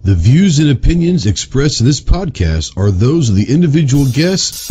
The views and opinions expressed in this podcast are those of the individual guests.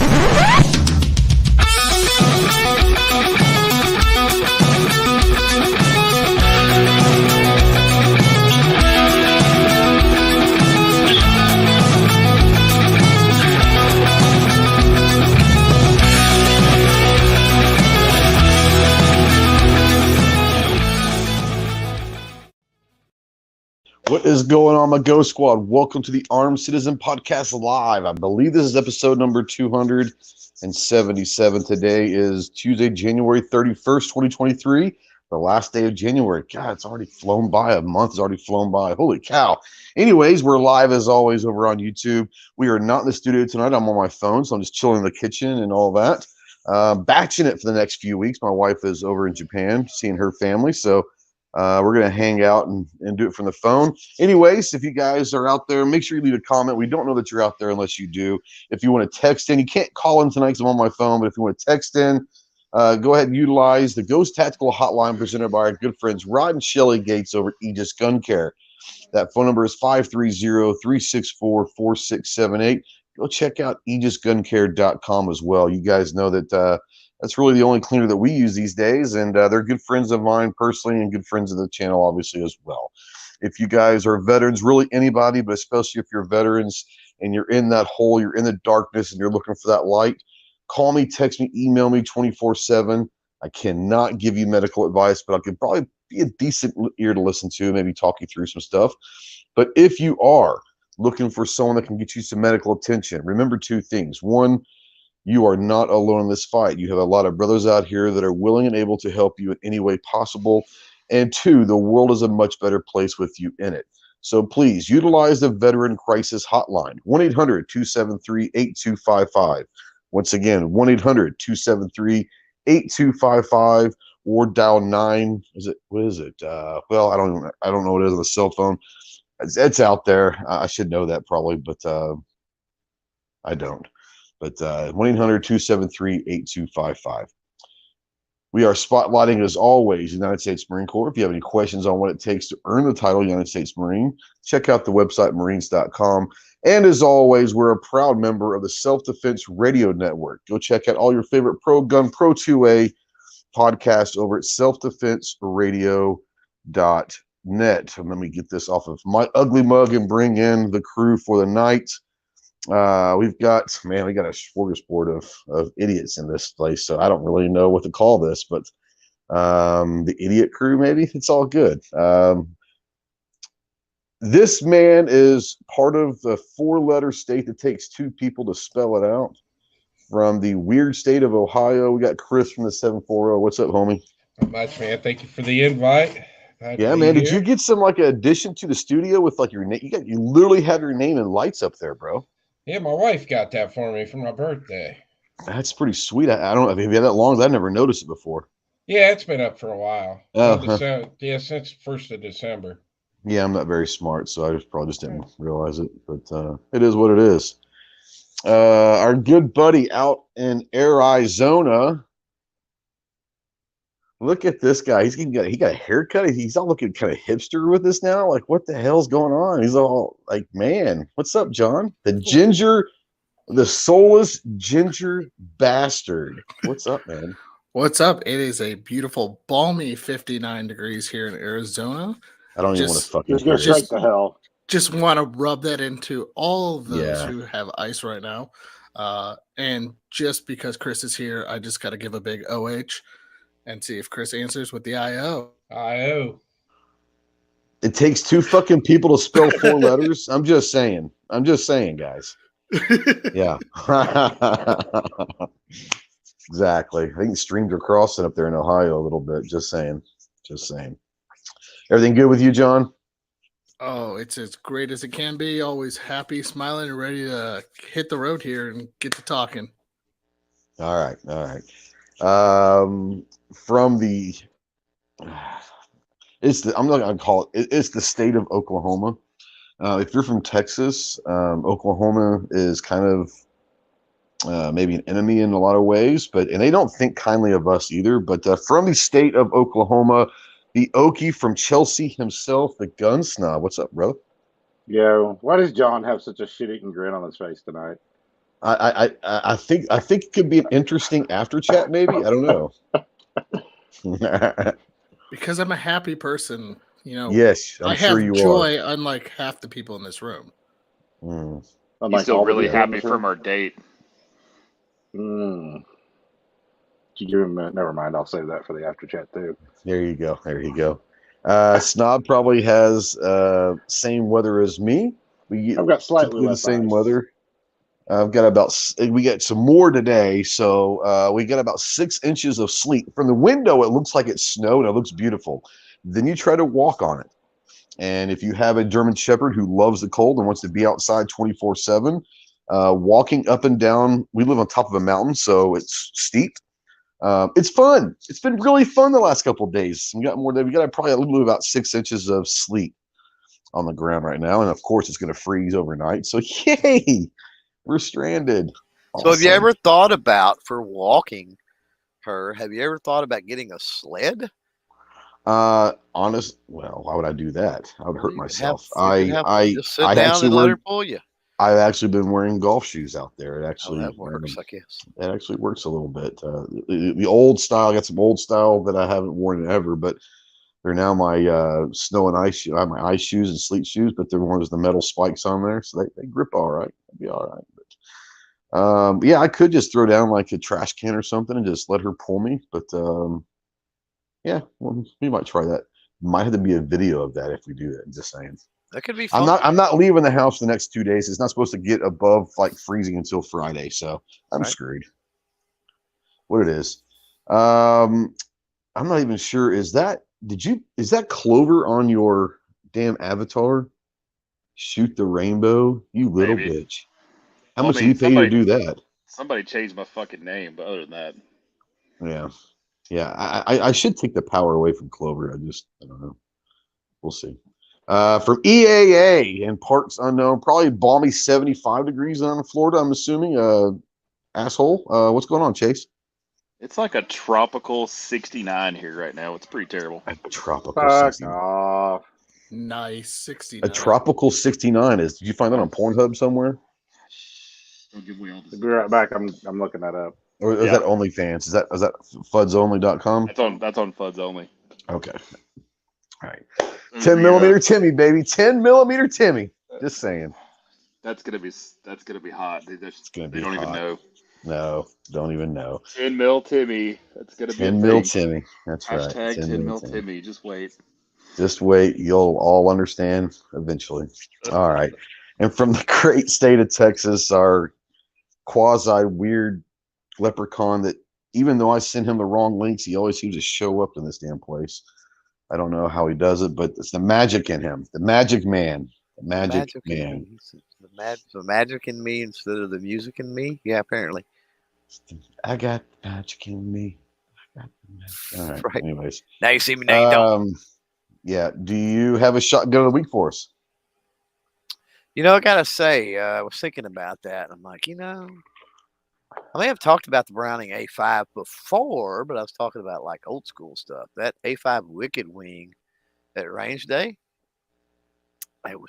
What is going on, my Ghost Squad? Welcome to the Armed Citizen Podcast Live. I believe this is episode number 277. Today is Tuesday, January 31st, 2023, the last day of January. God, it's already flown by. A month has already flown by. Holy cow. Anyways, we're live as always over on YouTube. We are not in the studio tonight. I'm on my phone, so I'm just chilling in the kitchen and all that. Batching it for the next few weeks. My wife is over in Japan, seeing her family, so we're going to hang out and do it from the phone. Anyways, if you guys are out there, make sure you leave a comment. We don't know that you're out there unless you do. If you want to text in, you can't call in tonight because I'm on my phone, but if you want to text in, go ahead and utilize the Ghost Tactical Hotline presented by our good friends Rod and Shelly Gates over at Aegis Gun Care. That phone number is 530-364-4678. Go check out aegisguncare.com as well. You guys know that that's really the only cleaner that we use these days, and they're good friends of mine personally and good friends of the channel, obviously, as well. If you guys are veterans, really anybody, but especially if you're veterans and you're in that hole, you're in the darkness, and you're looking for that light, call me, text me, email me 24/7. I cannot give you medical advice, but I could probably be a decent ear to listen to, maybe talk you through some stuff. But if you are looking for someone that can get you some medical attention, remember two things. One, you are not alone in this fight. You have a lot of brothers out here that are willing and able to help you in any way possible. And two, the world is a much better place with you in it. So please utilize the Veteran Crisis Hotline, 1-800-273-8255. Once again, 1-800-273-8255, or dial 9. What is it? Well, I don't know what it is on the cell phone. It's out there. I should know that probably, but I don't. But 1-800-273-8255. We are spotlighting, as always, United States Marine Corps. If you have any questions on what it takes to earn the title United States Marine, check out the website marines.com. And as always, we're a proud member of the Self-Defense Radio Network. Go check out all your favorite pro gun, pro 2A podcasts over at selfdefenseradio.net. And let me get this off of my ugly mug and bring in the crew for the night. We got a smorgasbord of idiots in this place, so I don't really know what to call this, but the idiot crew, maybe. It's all good. This man is part of the 4-letter state that takes 2 people to spell it out. From the weird state of Ohio, we got Chris from the 740. What's up, homie? Not much, man. Thank you for the invite. Yeah, man. Did you get some like addition to the studio with like your name? You literally have your name and lights up there, bro. Yeah, my wife got that for me for my birthday. That's pretty sweet. I don't know if you had that long. I never noticed it before. Yeah, it's been up for a while. Uh-huh. Yeah, since 1st of December. Yeah, I'm not very smart, so I probably just didn't realize it. But it is what it is. Our good buddy out in Arizona. Look at this guy. He got a haircut. He's all looking kind of hipster with this now. Like, what the hell's going on? He's all like, man, what's up, John? The soulless ginger bastard. What's up, man? What's up? It is a beautiful, balmy 59 degrees here in Arizona. I don't even want to fucking strike the hell. Just want to rub that into all of those who have ice right now. And just because Chris is here, I just got to give a big OH. And see if Chris answers with the IO. IO. It takes 2 fucking people to spell 4 letters. I'm just saying, guys. Yeah. Exactly. I think streams are crossing up there in Ohio a little bit. Just saying. Everything good with you, John? Oh, it's as great as it can be. Always happy, smiling, and ready to hit the road here and get to talking. All right. From the, I'm not gonna call it. It's the state of Oklahoma. If you're from Texas, Oklahoma is kind of maybe an enemy in a lot of ways, and they don't think kindly of us either. But from the state of Oklahoma, the Okie from Chelsea himself, the gun snob. What's up, brother? Yo, why does John have such a shit-eating grin on his face tonight? I think it could be an interesting after chat. Maybe, I don't know. Because I'm a happy person, Yes, I'm I sure have you joy, unlike half the people in this room. are. He's Unlike still all the really people in happy this from room. our date. Did you give him a, never mind, I'll save that for the after chat too. There you go. There you go. Snob probably has same weather as me. We I've got slightly typically the less same ice. weather. We got some more today, so we got about 6 inches of sleet. From the window, it looks like it snowed. It looks beautiful. Then you try to walk on it, and if you have a German Shepherd who loves the cold and wants to be outside 24/7, walking up and down. We live on top of a mountain, so it's steep. It's fun. It's been really fun the last couple of days. We got probably a little bit about 6 inches of sleet on the ground right now, and of course it's going to freeze overnight. So yay, we're stranded. So have you Awesome. ever thought about, for walking her, have you ever thought about getting a sled? Well, why would I do that? I would hurt myself. Just sit down and let her pull you. I've actually been wearing golf shoes out there. It actually that works, I guess. It actually works a little bit. The old style, I got some old style that I haven't worn in ever, but they're now my snow and ice shoes. I have my ice shoes and sleet shoes, but they're ones with the metal spikes on there, so they grip all right. They'll be all right. But yeah, I could just throw down like a trash can or something and just let her pull me. But yeah, well, we might try that. Might have to be a video of that if we do that. Just saying. That could be fun. I'm not leaving the house the next 2 days. It's not supposed to get above like freezing until Friday, so I'm screwed. What it is. I'm not even sure. Is that Clover on your damn avatar? Shoot the rainbow, you little bitch. How much did you pay to do that? Somebody changed my fucking name, but other than that. Yeah. I should take the power away from Clover. I don't know. We'll see. From EAA and parts unknown, probably balmy 75 degrees down in Florida, I'm assuming. Asshole. What's going on, Chase? It's like a tropical 69 here right now. It's pretty terrible. A tropical Fuck 69. off. Nice 69. A tropical 69 is. Did you find that on Pornhub somewhere? Don't give away all Be right back. I'm looking that up. Or is that OnlyFans? Is that fudsonly.com? That's on Fuds only. Okay. All right. 10 millimeter Timmy, baby. 10 millimeter Timmy. Just saying. That's gonna be hot. They don't hot. even know. No, don't even know. 10 mil Timmy. That's gonna be 10 mil Timmy. That's Hashtag right. 10 mil Timmy. Just wait. Just wait. You'll all understand eventually. All right. And from the great state of Texas, our quasi weird leprechaun that even though I send him the wrong links, he always seems to show up in this damn place. I don't know how he does it, but it's the magic in him. The magic man. The magic man. The magic in me instead of the music in me? Yeah, apparently. I got magic in me. All right. Right. Anyways. Now you see me, now you don't. Yeah. Do you have a shotgun of the week for us? I gotta say, I was thinking about that. I'm like, I may have talked about the Browning A5 before, but I was talking about like old school stuff. That A5 Wicked Wing at range day.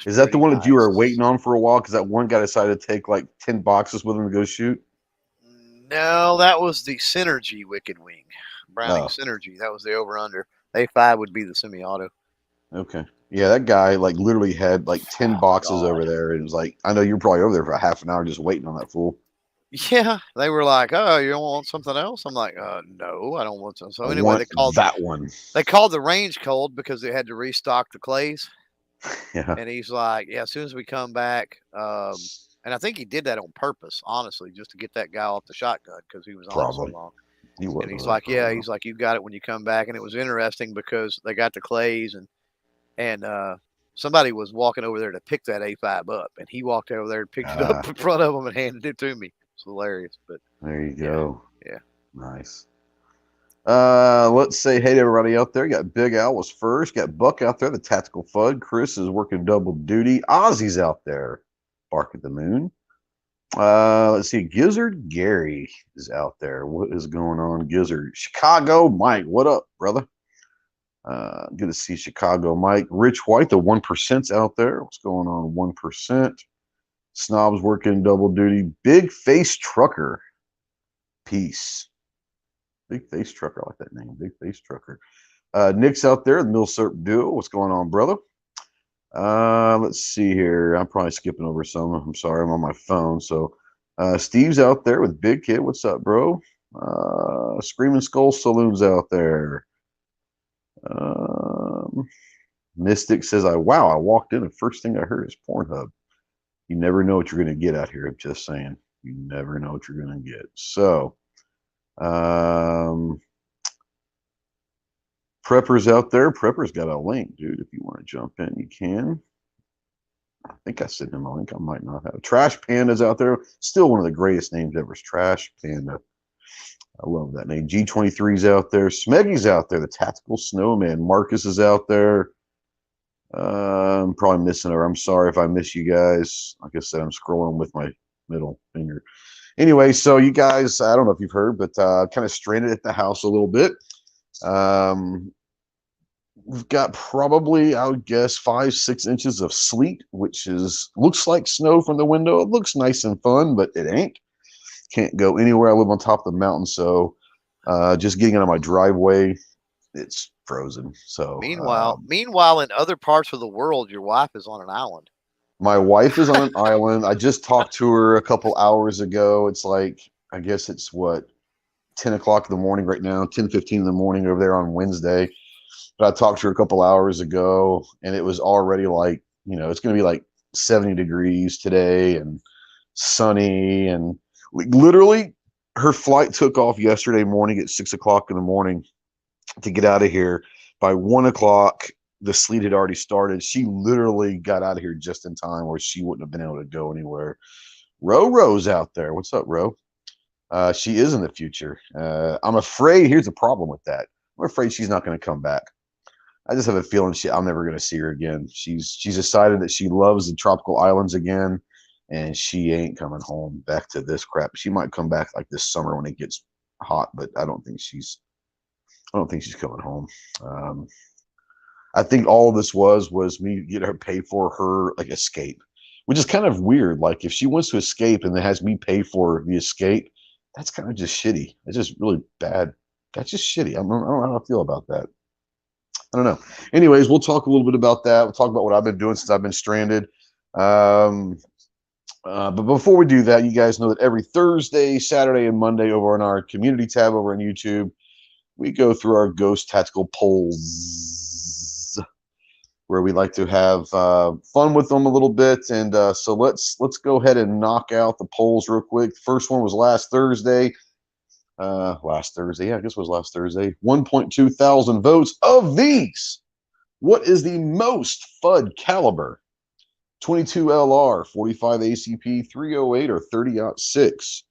Is that the one that you were waiting on for a while? Because that one guy decided to take like 10 boxes with him to go shoot? No, that was the Synergy Wicked Wing. Browning Synergy. That was the over-under. A5 would be the semi-auto. Okay. Yeah, that guy like literally had like 10 boxes over there. It was like, I know you're probably over there for a half an hour just waiting on that fool. Yeah, they were like, "Oh, you don't want something else?" I'm like, "No, I don't want something." So anyway, they called that one. They called the range cold because they had to restock the clays. Yeah. And he's like, "Yeah, as soon as we come back," and I think he did that on purpose, honestly, just to get that guy off the shotgun because he was on so long. And he's like, "Yeah," he's like, "You got it when you come back." And it was interesting because they got the clays and somebody was walking over there to pick that A5 up, and he walked over there and picked it up in front of him and handed it to me. It's hilarious, but there you go. Yeah. Nice. Let's say hey to everybody out there. Got Big Al was first. Got Buck out there, the tactical FUD. Chris is working double duty. Ozzy's out there. Bark at the Moon. Let's see. Gizzard Gary is out there. What is going on, Gizzard? Chicago Mike, what up, brother? Good to see Chicago Mike. Rich White, the 1%'s out there. What's going on, 1%? Snobs working double duty. Big Face Trucker. Peace. Big Face Trucker. I like that name. Big Face Trucker. Nick's out there, the Millsap Duo. What's going on, brother? Let's see here. I'm probably skipping over some. I'm sorry, I'm on my phone. So Steve's out there with Big Kid. What's up, bro? Screaming Skull Saloon's out there. Mystic says, I walked in and first thing I heard is Pornhub. You never know what you're going to get out here. I'm just saying. You never know what you're going to get. So, Prepper's out there. Prepper's got a link, dude. If you want to jump in, you can. I think I sent him a link. I might not have. Trash Panda's out there. Still one of the greatest names ever is Trash Panda. I love that name. G23's out there. Smeggy's out there. The Tactical Snowman. Marcus is out there. I'm probably missing her. I'm sorry if I miss you guys. Like I said, I'm scrolling with my middle finger. Anyway, so you guys, I don't know if you've heard, but kind of stranded at the house a little bit. We've got probably, I would guess, 5-6 inches of sleet, which looks like snow from the window. It looks nice and fun, but it ain't. Can't go anywhere. I live on top of the mountain, so just getting out of my driveway, it's frozen. So meanwhile, in other parts of the world, your wife is on an island. My wife is on an island. I just talked to her a couple hours ago. It's like, I guess it's what, 10 o'clock in the morning right now, 10:15 in the morning over there on Wednesday. But I talked to her a couple hours ago, and it was already like, it's going to be like 70 degrees today and sunny. And literally, her flight took off yesterday morning at 6 o'clock in the morning to get out of here. By 1 o'clock, the sleet had already started. She literally got out of here just in time where she wouldn't have been able to go anywhere. Ro's out there. What's up, Ro? She is in the future. I'm afraid, here's the problem with that. I'm afraid she's not going to come back. I just have a feeling I'm never going to see her again. She's decided that she loves the tropical islands again, and she ain't coming home back to this crap. She might come back like this summer when it gets hot, but I don't think she's coming home. I think all of this was me get her pay for her like escape, which is kind of weird. Like if she wants to escape and then has me pay for the escape, that's kind of just shitty. It's just really bad. That's just shitty. I don't know how I feel about that. I don't know. Anyways, we'll talk a little bit about that. We'll talk about what I've been doing since I've been stranded. But before we do that, you guys know that every Thursday, Saturday, and Monday over on our community tab over on YouTube, we go through our Ghost Tactical polls, where we like to have fun with them a little bit. And so let's go ahead and knock out the polls real quick. The first one was last Thursday. Yeah, I guess it was last Thursday. 1.2 thousand votes. Of these, what is the most FUD caliber? 22 LR, 45 ACP, 308, or 30-06?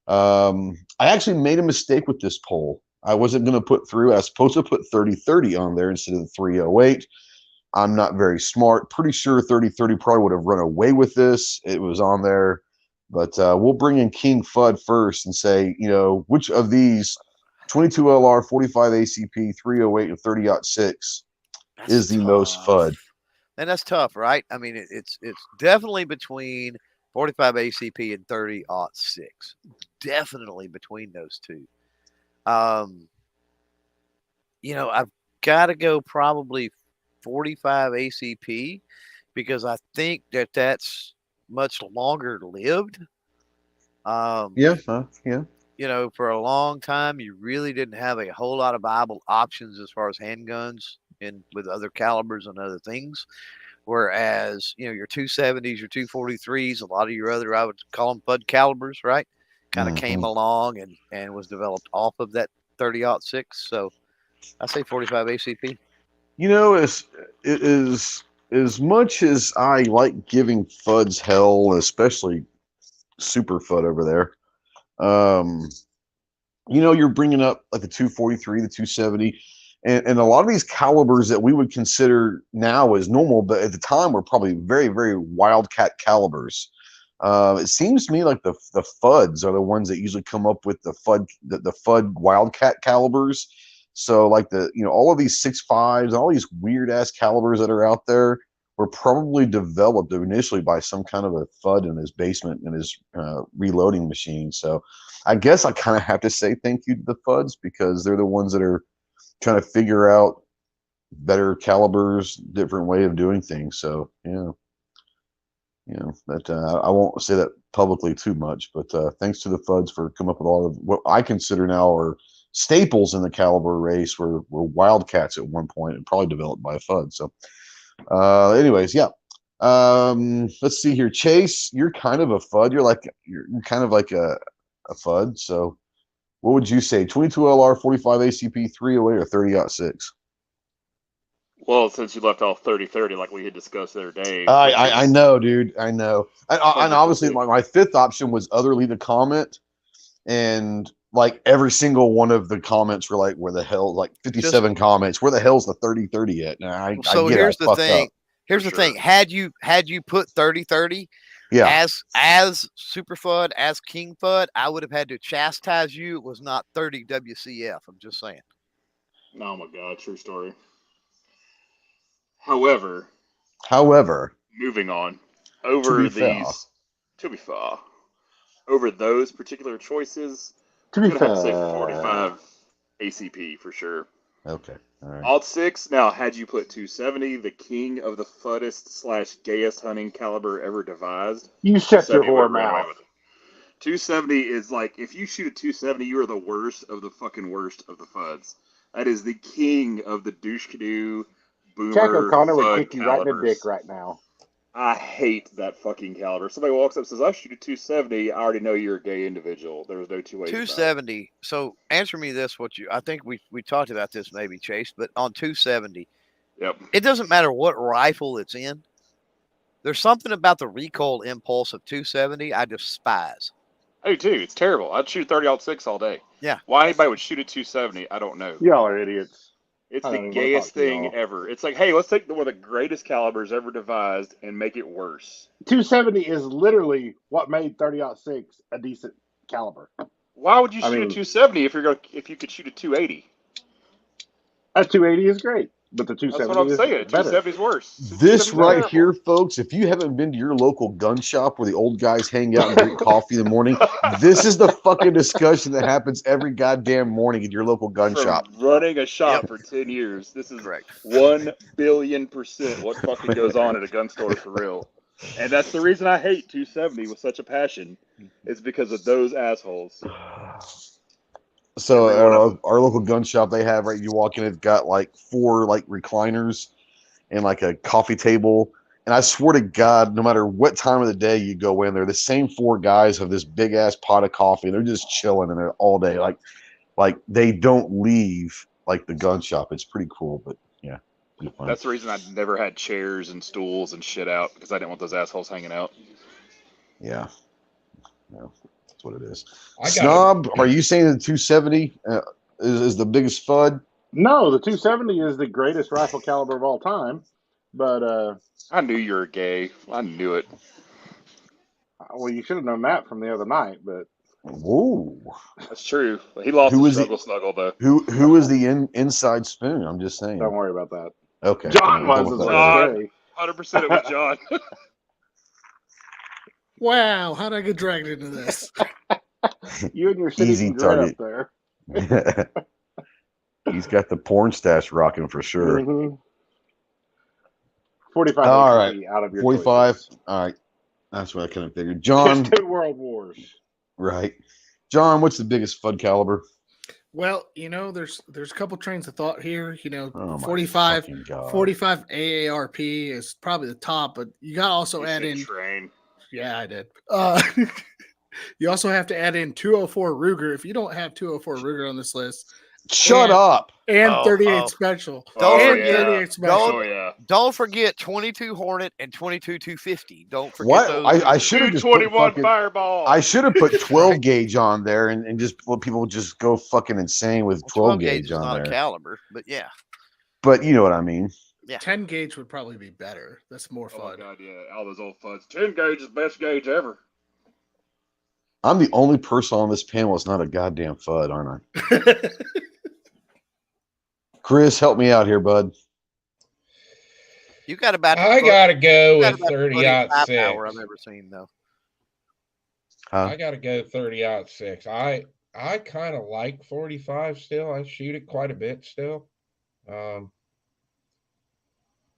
I actually made a mistake with this poll. I wasn't going to put through. I was supposed to put 3030 on there instead of the 308. I'm not very smart. Pretty sure 3030 probably would have run away with this. It was on there. But we'll bring in King FUD first and say, which of these 22 LR, 45 ACP, 308, and 30-06 is the most FUD? And that's tough, right? I mean, it's definitely between 45 ACP and 30-06. Definitely between those two. I've got to go probably 45 ACP because I think that's much longer lived. Yeah. For a long time, you really didn't have a whole lot of viable options as far as handguns and with other calibers and other things. Whereas, your 270s, your 243s, a lot of your other, I would call them FUD calibers, right? Kind of came along and was developed off of that 30-06. So I say 45 ACP. It is. As much as I like giving FUDs hell, especially Super FUD over there, you're bringing up like the 243, the 270, and a lot of these calibers that we would consider now as normal, but at the time were probably very, very wildcat calibers. It seems to me like the FUDs are the ones that usually come up with the FUD wildcat calibers. So like all of these 6.5s, all these weird ass calibers that are out there were probably developed initially by some kind of a FUD in his basement in his reloading machine. So I guess I kind of have to say thank you to the FUDs, because they're the ones that are trying to figure out better calibers, different way of doing things. So that I won't say that publicly too much, but thanks to the FUDs for coming up with all of what I consider now are staples in the caliber race, were wildcats at one point and probably developed by a FUD. So anyways, yeah. Let's see here. Chase, you're kind of a FUD. You're kind of like a FUD. So what would you say? 22 LR, 45 ACP, 308 or 30-06? Well, since you left off 30-30, like we had discussed the other day. I know, dude. I know. And obviously my fifth option was other leave a comment. And like every single one of the comments were like, where the hell, like 57 comments, where the hell's the 30-30 at? Now, here's the thing. Here's the thing. Had you put 30-30 as Super FUD, as King FUD, I would have had to chastise you. It was not 30 WCF. I'm just saying. Oh my God, true story. However, moving on over over those particular choices, I'm gonna have to say 45 ACP for sure. Okay, all right. Alt 6. Now, had you put 270, the king of the fuddest / gayest hunting caliber ever devised, you shut your whore mouth. 270 is like, if you shoot a 270, you are the worst of the fucking worst of the FUDs. That is the king of the douche canoe. Jack O'Connor would kick you right in the dick right now. I hate that fucking caliber. Somebody walks up and says, I shoot a 270. I already know you're a gay individual. There was no two ways 270. So answer me this, I think we talked about this maybe, Chase, but on 270, it doesn't matter what rifle it's in. There's something about the recoil impulse of 270 I despise. I do too. It's terrible. I'd shoot 30-06 all day. Yeah. Why anybody would shoot a 270, I don't know. Y'all are idiots. It's the gayest thing ever. It's like, hey, let's take one of the greatest calibers ever devised and make it worse. 270 is literally what made 30-06 a decent caliber. Why would you shoot a 270 if you could shoot a 280? A 280 is great, but the 270 That's what I'm saying. 270 is worse. This right here, folks, if you haven't been to your local gun shop where the old guys hang out and drink coffee in the morning, this is the fucking discussion that happens every goddamn morning at your local gun shop. Running a shop for 10 years. This is correct. 1 billion% what fucking goes on at a gun store for real. And that's the reason I hate 270 with such a passion, is because of those assholes. So our local gun shop, they have, right, you walk in, it's got like 4 like recliners and like a coffee table. And I swear to God, no matter what time of the day you go in there, the same 4 guys have this big ass pot of coffee. They're just chilling in there all day. Like they don't leave like the gun shop. It's pretty cool, but yeah. That's the reason I never had chairs and stools and shit out, because I didn't want those assholes hanging out. Yeah. No. That's what it is. Snob, are you saying the 270 is the biggest FUD? No, the 270 is the greatest rifle caliber of all time. But I knew you were gay. I knew it. Well, you should have known that from the other night. But whoa, that's true. He lost the snuggle though. Who was the inside spoon? I'm just saying. Don't worry about that. Okay, John was 100% it was John. Wow, how did I get dragged into this? You and your easy target up there. He's got the porn stash rocking for sure. Mm-hmm. 45. All right, out of your 45. choices. All right, that's what I kind of figured. John, 2 world wars. Right, John. What's the biggest FUD caliber? Well, there's a couple trains of thought here. 45 AARP is probably the top, but you got to also add in train. Yeah, I did. You also have to add in 204 Ruger. If you don't have 204 Ruger on this list, shut up. And 38 Special. Don't forget 22 Hornet and 22 250. Don't forget those. I should have just 21 Fireball. I should have put 12 gauge on there and just let people just go fucking insane with 12 gauge on there. there. Not a caliber, but yeah. But you know what I mean. Yeah. 10 gauge would probably be better. That's more fun. Oh my God, yeah. All those old FUDs. 10 gauge is the best gauge ever. I'm the only person on this panel that's not a goddamn FUD, aren't I? Chris, help me out here, bud. You got about. I gotta go with about 30-06. I've ever seen though. I gotta go 30-06. I kind of like 45 still. I shoot it quite a bit still. But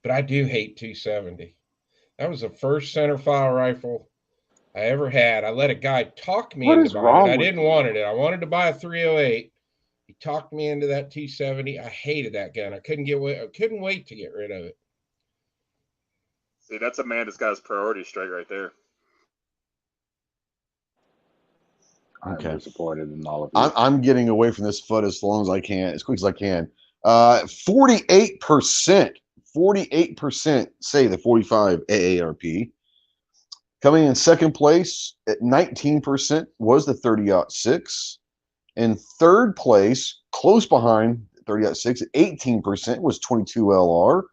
I do hate 270. That was the first centerfire rifle I ever had. I let a guy talk me into buying it. I didn't want it. I wanted to buy a 308. He talked me into that 270. I hated that gun. I couldn't wait to get rid of it. See, that's a man that's got his priorities straight right there. I'm disappointed in all of you. I'm getting away from this FUD as long as I can, as quick as I can. 48%. 48% say the 45 AARP. Coming in second place at 19% was the 30-06. In third place, close behind 30-06 at 18% was 22 LR.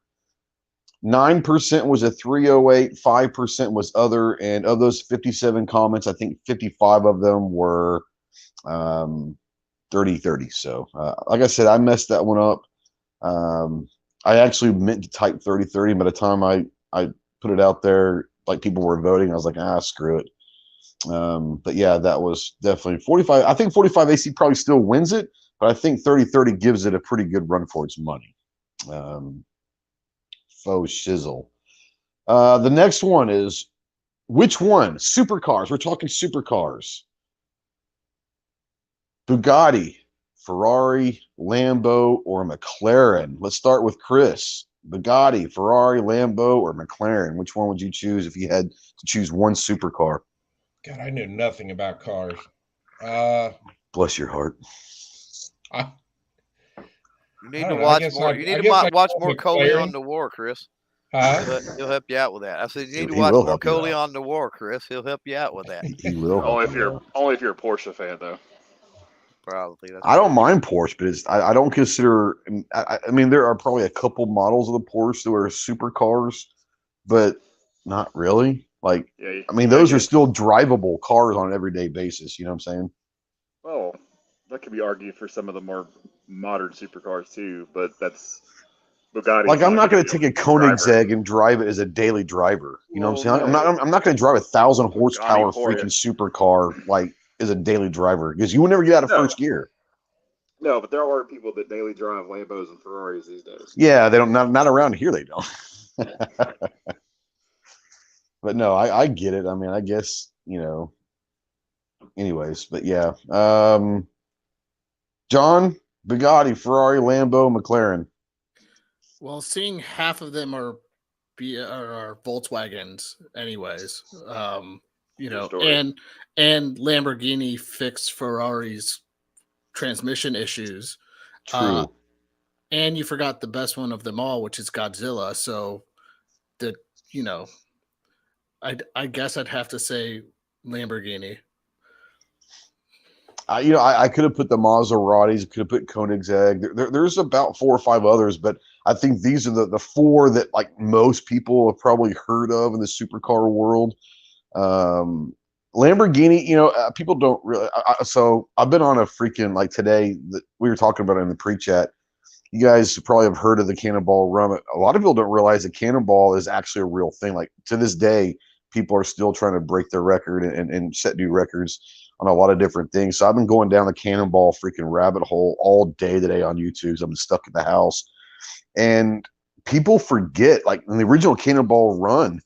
9% was a 308, 5% was other, and of those 57 comments, I think 55 of them were 30-30. So, like I said, I messed that one up. I actually meant to type 30-30. By the time I put it out there, like people were voting, I was like, screw it. But yeah, that was definitely 45. I think 45 AC probably still wins it, but I think 30-30 gives it a pretty good run for its money. Faux shizzle. The next one is which one? Supercars. We're talking supercars. Bugatti, Ferrari, Lambo, or McLaren? Let's start with Chris. Bugatti, Ferrari, Lambo, or McLaren? Which one would you choose if you had to choose one supercar? God, I knew nothing about cars. Bless your heart. You need to watch more. You need to watch more Coley on the War, Chris. He'll help you out with that. I said you need to watch more Coley on the War, Chris. He'll help you out with that. He will. Only if you're a Porsche fan, though. Probably. I don't mind Porsche, but I don't consider. I mean, there are probably a couple models of the Porsche that are supercars, but not really. Like, yeah, I mean, those are still drivable cars on an everyday basis. You know what I'm saying? Well, that could be argued for some of the more modern supercars too, but that's Bugatti. Like, I'm not going to take a Koenigsegg and drive it as a daily driver. You know what I'm saying? No. I'm not going to drive a 1,000 horsepower freaking supercar like as a daily driver because you will never get out of first gear. No, but there are people that daily drive Lambos and Ferraris these days. Yeah, they don't. Not around here. They don't. But no, I get it. I mean, I guess Anyways, but yeah. John, Bugatti, Ferrari, Lambo, McLaren. Well, seeing half of them are Volkswagens, anyways. And Lamborghini fixed Ferrari's transmission issues. True. And you forgot the best one of them all, which is Godzilla. So I guess I'd have to say Lamborghini. I could have put the Maseratis, could have put Koenigsegg. There's about 4 or 5 others, but I think these are the 4 that like most people have probably heard of in the supercar world. Lamborghini, people don't really. So I've been on a freaking like today that we were talking about in the pre-chat. You guys probably have heard of the Cannonball Run. A lot of people don't realize that Cannonball is actually a real thing. Like to this day, people are still trying to break their record and set new records on a lot of different things. So I've been going down the Cannonball freaking rabbit hole all day today on YouTube. So I'm stuck at the house. And people forget, like in the original Cannonball Run,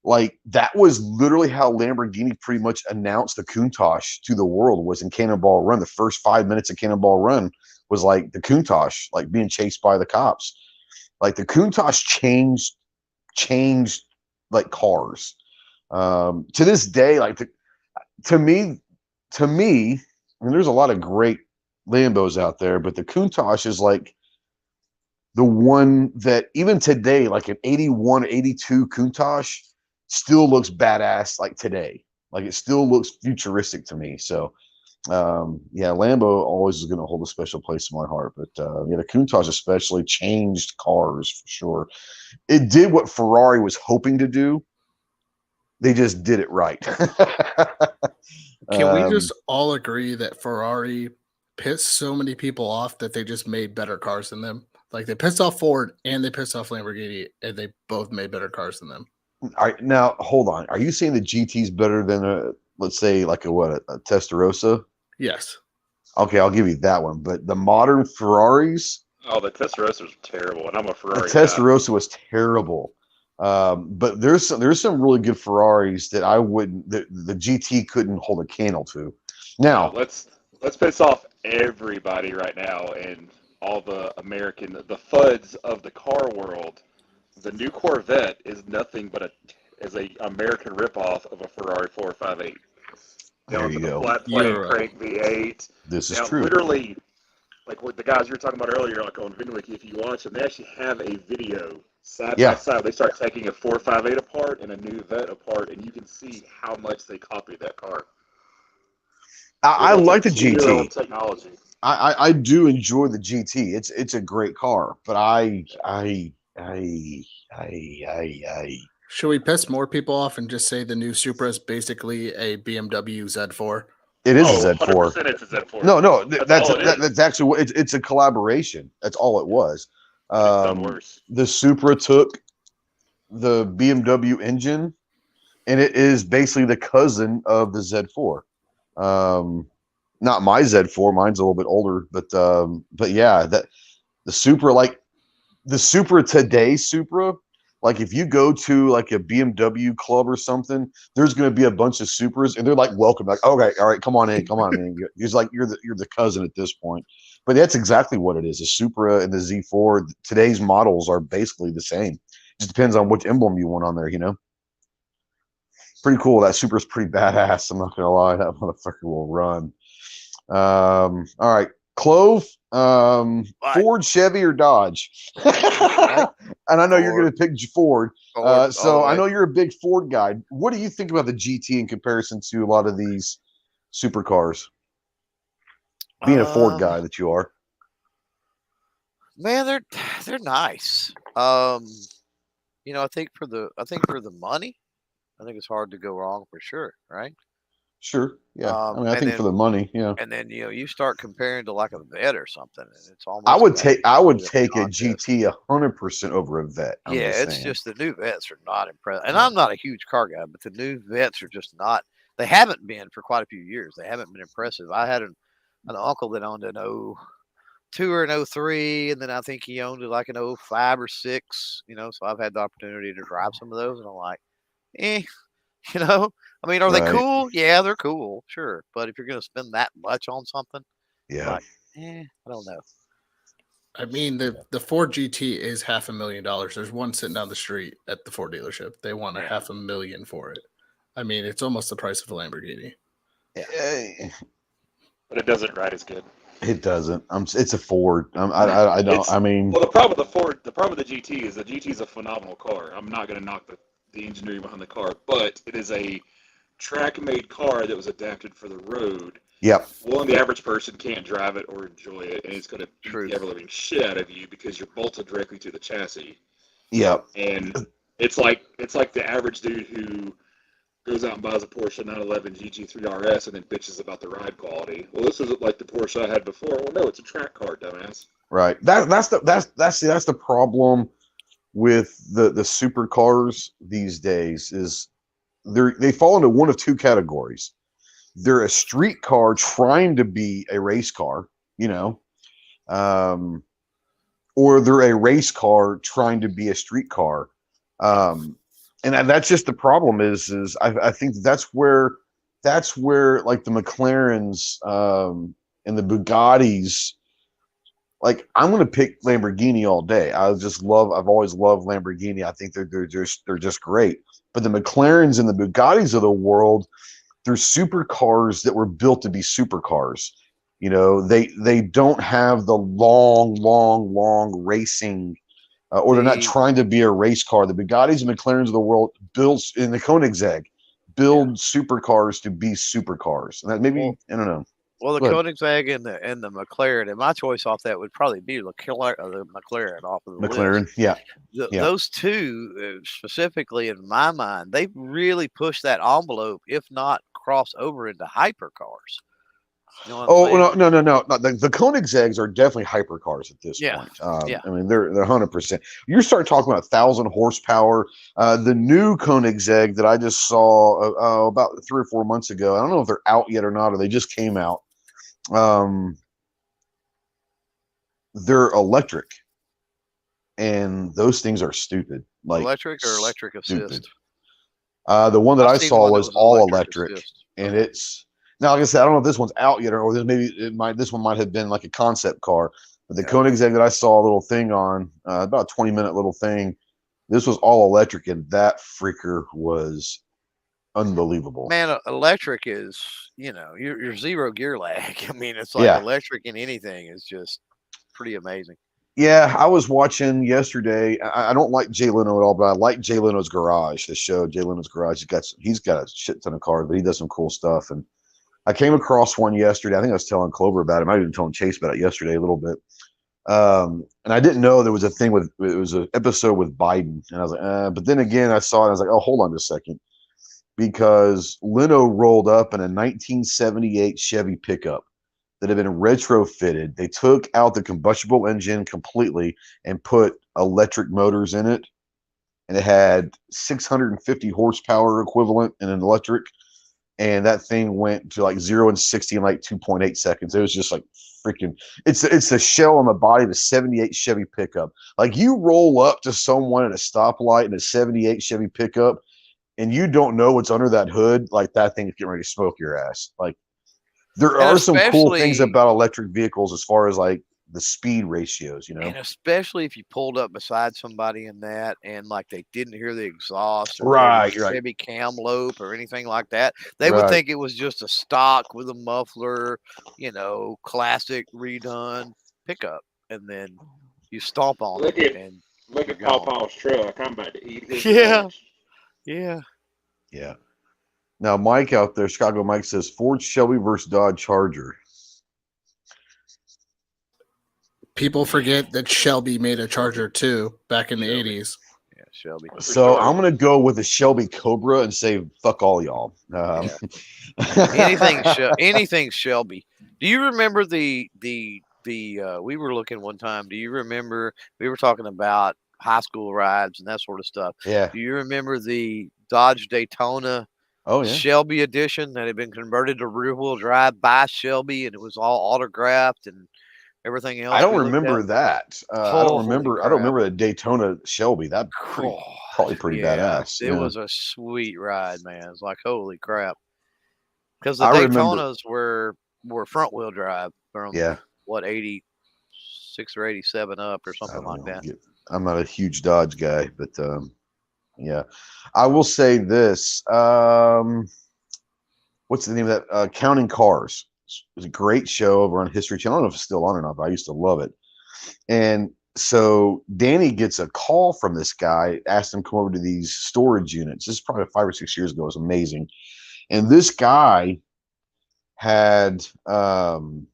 like that was literally how Lamborghini pretty much announced the Countach to the world was in Cannonball Run. The first 5 minutes of Cannonball Run was like the Countach, like being chased by the cops. Like the Countach changed like cars. To this day, like to me, and there's a lot of great Lambos out there, but the Countach is like the one that even today, like an 81, 82 Countach still looks badass like today. Like it still looks futuristic to me. So Lambo always is going to hold a special place in my heart. But the Countach especially changed cars for sure. It did what Ferrari was hoping to do. They just did it right. Can we just all agree that Ferrari pissed so many people off that they just made better cars than them. Like they pissed off Ford and they pissed off Lamborghini, and they both made better cars than them. All right, now hold on. Are you saying the GT is better than let's say like a Testarossa? Yes. Okay, I'll give you that one. But the modern Ferraris. Oh, the Testarossa was terrible, and I'm a Ferrari. The Testarossa was terrible. But there's some really good Ferraris that I wouldn't. The GT couldn't hold a candle to. Now let's piss off everybody right now and all the the FUDs of the car world. The new Corvette is nothing but a American ripoff of a Ferrari 458. There you go. Flat plane crank V8. This is true. Literally, like what the guys you were talking about earlier, like on VinWiki, if you watch them, they actually have a video side by side. They start taking a 458 apart and a new Vet apart, and you can see how much they copied that car. I like the GT technology. I do enjoy the GT. It's a great car, but Should we piss more people off and just say the new Supra is basically a BMW Z4? It is a Z4. It's a Z4. No, that's actually what it's a collaboration. That's all it was. The Supra took the BMW engine, and it is basically the cousin of the Z4. Not my Z4, mine's a little bit older, but yeah, that the Supra today, like if you go to like a BMW club or something, there's going to be a bunch of Supras, and they're like welcome, like okay, all right, come on in. It's like you're the cousin at this point. But that's exactly what it is. The Supra and the Z4, today's models are basically the same. Just depends on which emblem you want on there, Pretty cool. That Supra's pretty badass. I'm not gonna lie, that motherfucker will run. All right, Clove, Ford, Chevy, or Dodge? And I know you're going to pick Ford. So I know you're a big Ford guy. What do you think about the GT in comparison to a lot of these supercars? Being a Ford guy that you are, man, they're nice. I think for the money, I think it's hard to go wrong for sure, right? Sure, yeah. I think for the money, yeah. And then you start comparing to like a Vet or something, and it's almost. I would take a GT 100% over a Vet. It's just the new Vets are not impressive, and I'm not a huge car guy, but the new Vets are just not. They haven't been for quite a few years. They haven't been impressive. I had an uncle that owned an 02 or an 03, and then I think he owned like an 05 or 06. So I've had the opportunity to drive some of those, and I'm like, I mean, are they cool? Yeah, they're cool, sure. But if you're going to spend that much on something, I don't know. I mean, the Ford GT is $500,000. There's one sitting down the street at the Ford dealership. They want $500,000 for it. I mean, it's almost the price of a Lamborghini. Yeah. But it doesn't ride as good. It doesn't. It's a Ford. I don't. Well, the problem with the GT is the GT is a phenomenal car. I'm not going to knock the engineering behind the car, but it is a track-made car that was adapted for the road. Yep. One, the average person can't drive it or enjoy it, and it's going to beat the ever-living shit out of you because you're bolted directly to the chassis. Yep. And it's like the average dude who goes out and buys a Porsche 911 GT3 RS and then bitches about the ride quality. Well, this isn't like the Porsche I had before. Well, no, it's a track car, dumbass. Right. That's the problem with the supercars these days is they fall into one of two categories. They're a street car trying to be a race car, or they're a race car trying to be a street car. And that's just the problem is I think that's where like the McLarens and the Bugattis. Like I'm going to pick Lamborghini all day. I've always loved Lamborghini. I think they're just great. But the McLarens and the Bugattis of the world, they're supercars that were built to be supercars. They don't have the long racing, or they're not trying to be a race car. The Bugattis and McLarens of the world build in the Koenigsegg, supercars to be supercars. And that maybe I don't know. Well, the Koenigsegg and the McLaren, and my choice off that would probably be the McLaren off of the list. Yeah. Those two, specifically in my mind, they really push that envelope, if not cross over into hypercars. You know what I'm saying? No. The Koenigsegg's are definitely hypercars at this point. Yeah. I mean, they're 100%. You start talking about 1,000 horsepower. The new Koenigsegg that I just saw about 3 or 4 months ago. I don't know if they're out yet or not, or they just came out. They're electric, and those things are stupid. Like electric or electric assist? The one that I saw was all electric, and okay. it's now, like I said, I don't know if this one's out yet, or this one might have been like a concept car. But the Koenigsegg that I saw a little thing on, about a 20-minute little thing, this was all electric, and that freaker was unbelievable. Man, electric is, you're zero gear lag. I mean, it's like electric in anything is just pretty amazing. Yeah, I was watching yesterday. I don't like Jay Leno at all, but I like Jay Leno's Garage, the show. Jay Leno's Garage. He's got a shit ton of cars, but he does some cool stuff. And I came across one yesterday. I think I was telling Clover about it. I might have been telling Chase about it yesterday a little bit. And I didn't know there was a thing it was an episode with Biden. And I was like, but then again, I saw it. And I was like, oh, hold on a second. Because Leno rolled up in a 1978 Chevy pickup that had been retrofitted. They took out the combustible engine completely and put electric motors in it. And it had 650 horsepower equivalent in an electric. And that thing went to like 0 and 60 in like 2.8 seconds. It was just like freaking, it's the shell on the body of a 78 Chevy pickup. Like you roll up to someone at a stoplight in a 78 Chevy pickup and you don't know what's under that hood, like that thing is getting ready to smoke your ass. Like there are some cool things about electric vehicles as far as like the speed ratios, And especially if you pulled up beside somebody in that and like they didn't hear the exhaust or Chevy camlope or anything like that, they would think it was just a stock with a muffler, classic redone pickup. And then you stomp on it. Look at Pawpaw's truck. I'm about to eat his lunch. Yeah. Now, Mike out there, Chicago Mike says Ford Shelby versus Dodge Charger. People forget that Shelby made a Charger too back in the 80s. Yeah, Shelby. So I'm going to go with a Shelby Cobra and say, fuck all y'all. Anything Shelby. Do you remember the we were looking one time. Do you remember we were talking about high school rides and that sort of stuff? Yeah. Do you remember the Dodge Daytona Shelby edition that had been converted to rear wheel drive by Shelby and it was all autographed and everything else? I don't remember that. I don't remember the Daytona Shelby. That's probably pretty badass. It was a sweet ride, man. It's like, holy crap. Because the Daytonas were front wheel drive from 86 or 87 up or something like that. I'm not a huge Dodge guy, but I will say this. What's the name of that? Counting Cars. It was a great show over on History Channel. I don't know if it's still on or not, but I used to love it. And so Danny gets a call from this guy, asked him to come over to these storage units. This is probably 5 or 6 years ago. It was amazing. And this guy had been